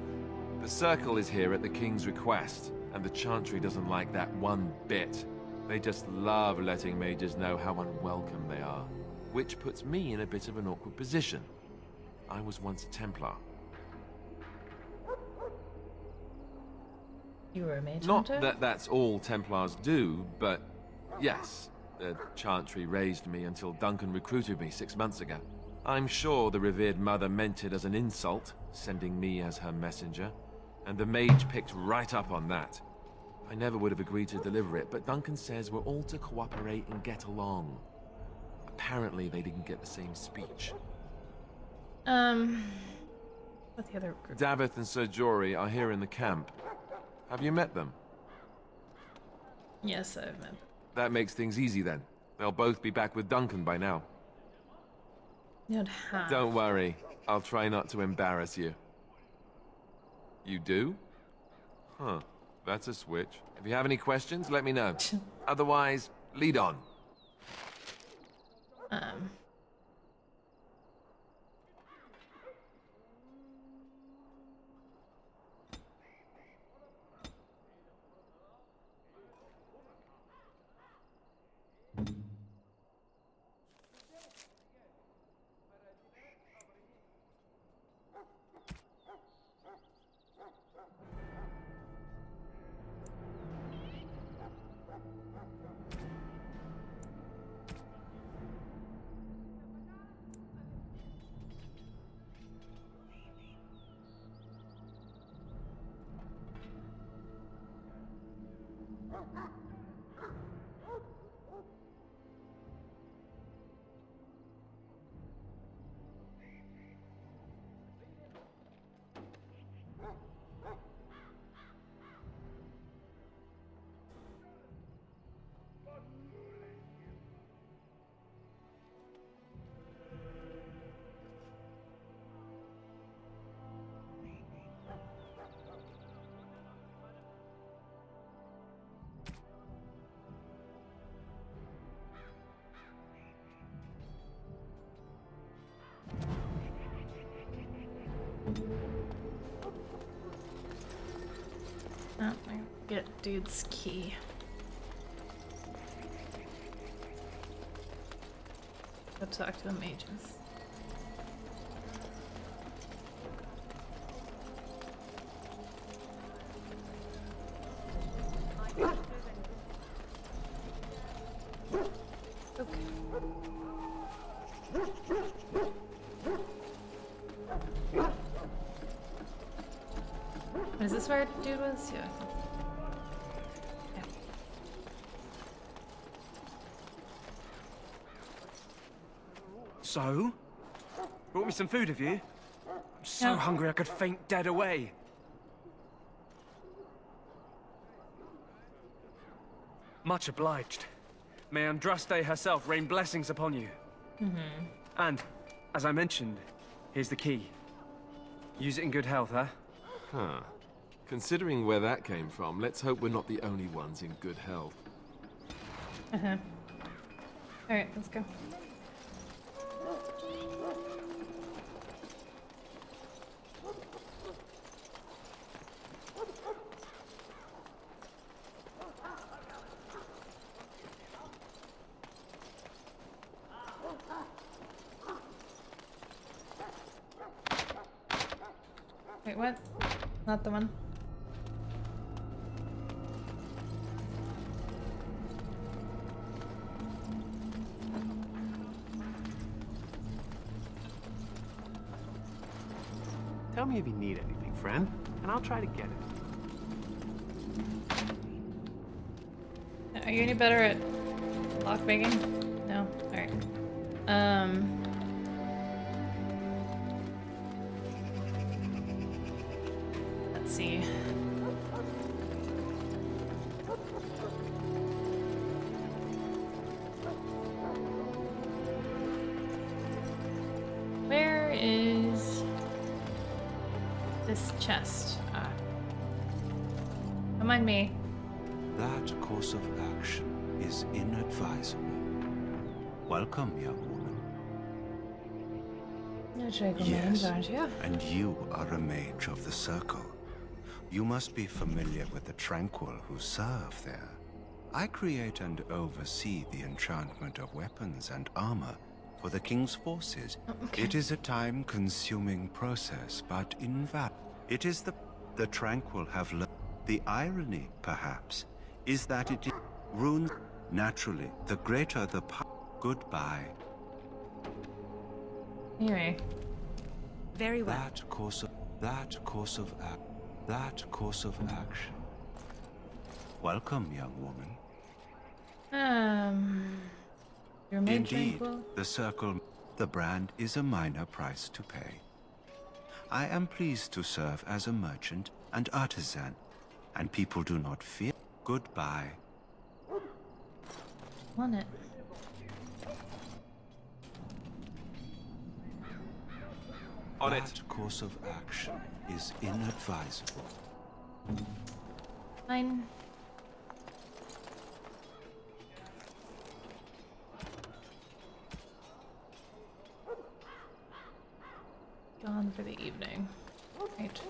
The Circle is here at the King's request, and the Chantry doesn't like that one bit. They just love letting mages know how unwelcome they are, which puts me in a bit of an awkward position. I was once a Templar. You were a mage Not hunter? that that's all Templars do, but yes, the Chantry raised me until Duncan recruited me 6 months ago. I'm sure the revered mother meant it as an insult, sending me as her messenger, and the mage picked right up on that. I never would have agreed to deliver it, but Duncan says we're all to cooperate and get along. Apparently they didn't get the same speech. What's the other group? Davith and Sir Jory are here in the camp. Have you met them? Yes, I've met. That makes things easy then. They'll both be back with Duncan by now. You'd have. Don't worry. I'll try not to embarrass you. You do? Huh. That's a switch. If you have any questions, let me know. Otherwise, lead on. Oh, I get dude's key. Go talk to the mages. this where dude was? Yeah. Yeah. So? Brought me some food, have you? I'm so hungry I could faint dead away. Much obliged. May Andraste herself rain blessings upon you. Mm-hmm. And, as I mentioned, here's the key. Use it in good health, huh? Huh. Considering where that came from, let's hope we're not the only ones in good health. Uh-huh. Alright, let's go. Wait, what? Not the one. Tell me if you need anything, friend, and I'll try to get it. Are you any better at lockpicking? No? Alright. Let's see. Where is this chest? Don't mind me. That course of action is inadvisable. Welcome, young woman. You're Draco aren't you? And you are a mage of the Circle. You must be familiar with the Tranquil who serve there. I create and oversee the enchantment of weapons and armor for the King's forces. Okay. It is a time-consuming process, but it is the Tranquil have learned. The irony, perhaps, is that it is runes. Naturally, the greater the power. Goodbye. Anyway. Very well. That course of action. Welcome, young woman. Your main Indeed, Tranquil? the Circle, the brand is a minor price to pay. I am pleased to serve as a merchant and artisan, and people do not fear. Goodbye. Want it? On that course of action is inadvisable. Fine. Gone for the evening. Right.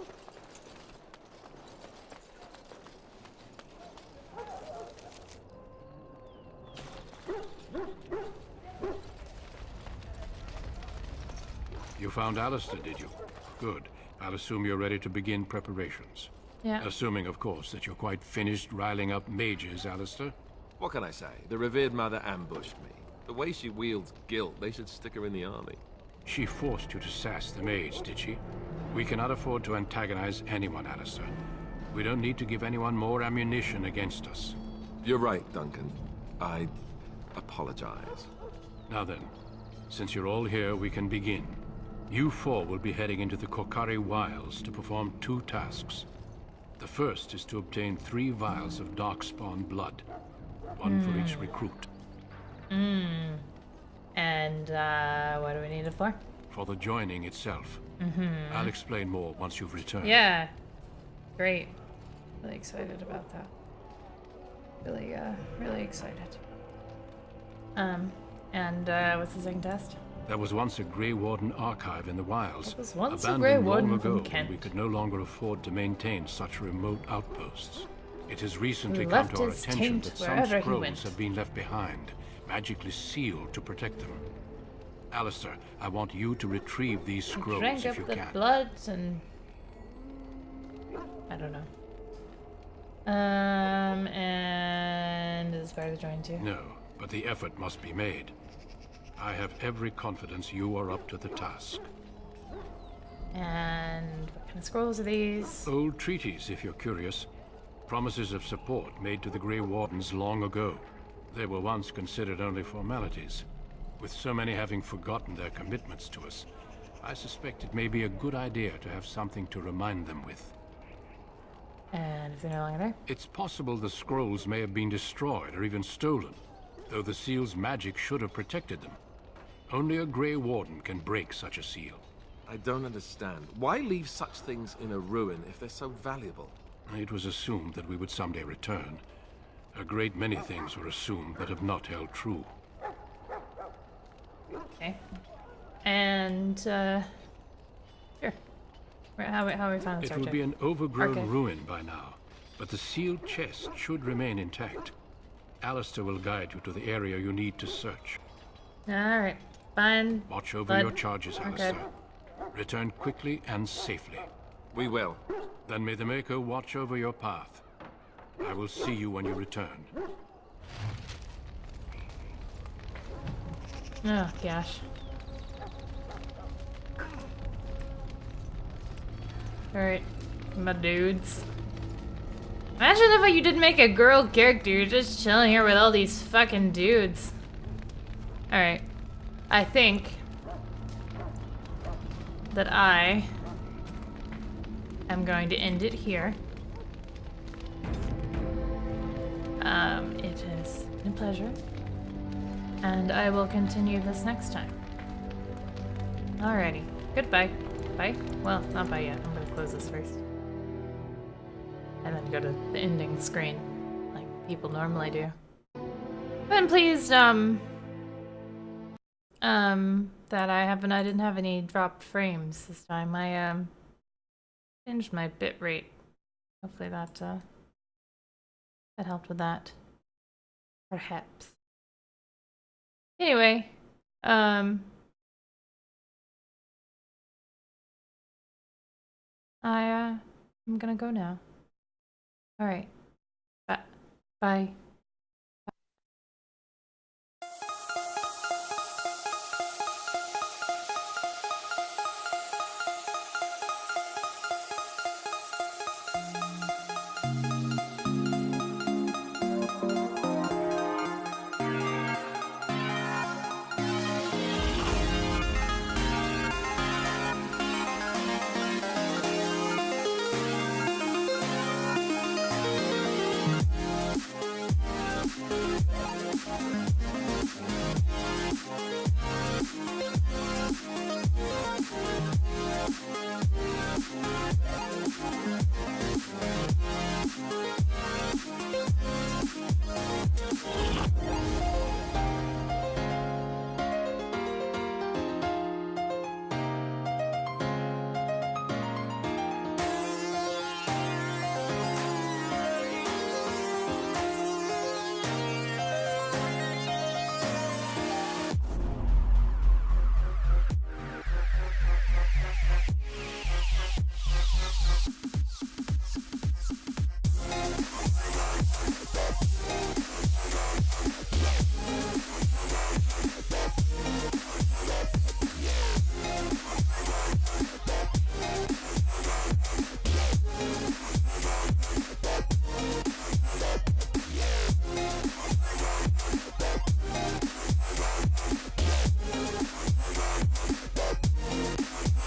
You found Alistair, did you? Good. I'll assume you're ready to begin preparations. Yeah. Assuming, of course, that you're quite finished riling up mages, Alistair. What can I say? The revered mother ambushed me. The way she wields guilt, they should stick her in the army. She forced you to sass the mage, did she? We cannot afford to antagonize anyone, Alistair. We don't need to give anyone more ammunition against us. You're right, Duncan. I apologize. Now then, since you're all here, we can begin. You four will be heading into the Korcari Wilds to perform 2 tasks. The first is to obtain 3 vials of Darkspawn blood, 1 for each recruit. And, what do we need it for? For the joining itself. I'll explain more once you've returned. Yeah. Great. Really excited about that. Really, really excited. What's the second test? There was once a Grey Warden archive in the wilds. There was once a abandoned Grey long Warden ago from Kent. when we could no longer afford to maintain such remote outposts. It has recently Who come left to our his attention taint that some wherever he scrolls went. have been left behind, magically sealed to protect them. Alistair, I want you to retrieve these scrolls Drank if up you the can. bloods and... I don't know. And is part of the join too? No, but the effort must be made. I have every confidence you are up to the task. And what kind of scrolls are these? Old treaties, if you're curious. Promises of support made to the Grey Wardens long ago. They were once considered only formalities. With so many having forgotten their commitments to us, I suspect it may be a good idea to have something to remind them with. And is it no longer there? It's possible the scrolls may have been destroyed or even stolen, though the seal's magic should have protected them. Only a Grey Warden can break such a seal. I don't understand. Why leave such things in a ruin if they're so valuable? It was assumed that we would someday return. A great many things were assumed that have not held true. Okay. And, sure. How we found this It will archive? be an overgrown Archive. ruin by now, but the sealed chest should remain intact. Alistair will guide you to the area you need to search. Alright. Fine. Watch over bud. your charges, Okay. Alistair. Return quickly and safely. We will. Then may the Maker watch over your path. I will see you when you return. Oh, gosh. Alright, my dudes. Imagine if you didn't make a girl character, you're just chilling here with all these fucking dudes. Alright. I think that I am going to end it here. It has been a pleasure. And I will continue this next time. Alrighty. Goodbye. Bye? Well, not bye yet. I'm gonna close this first. And then go to the ending screen, like people normally do. But I'm pleased, that I didn't have any dropped frames this time. I, changed my bitrate. Hopefully that, that helped with that. Perhaps. Anyway, I'm gonna go now. Alright. Bye.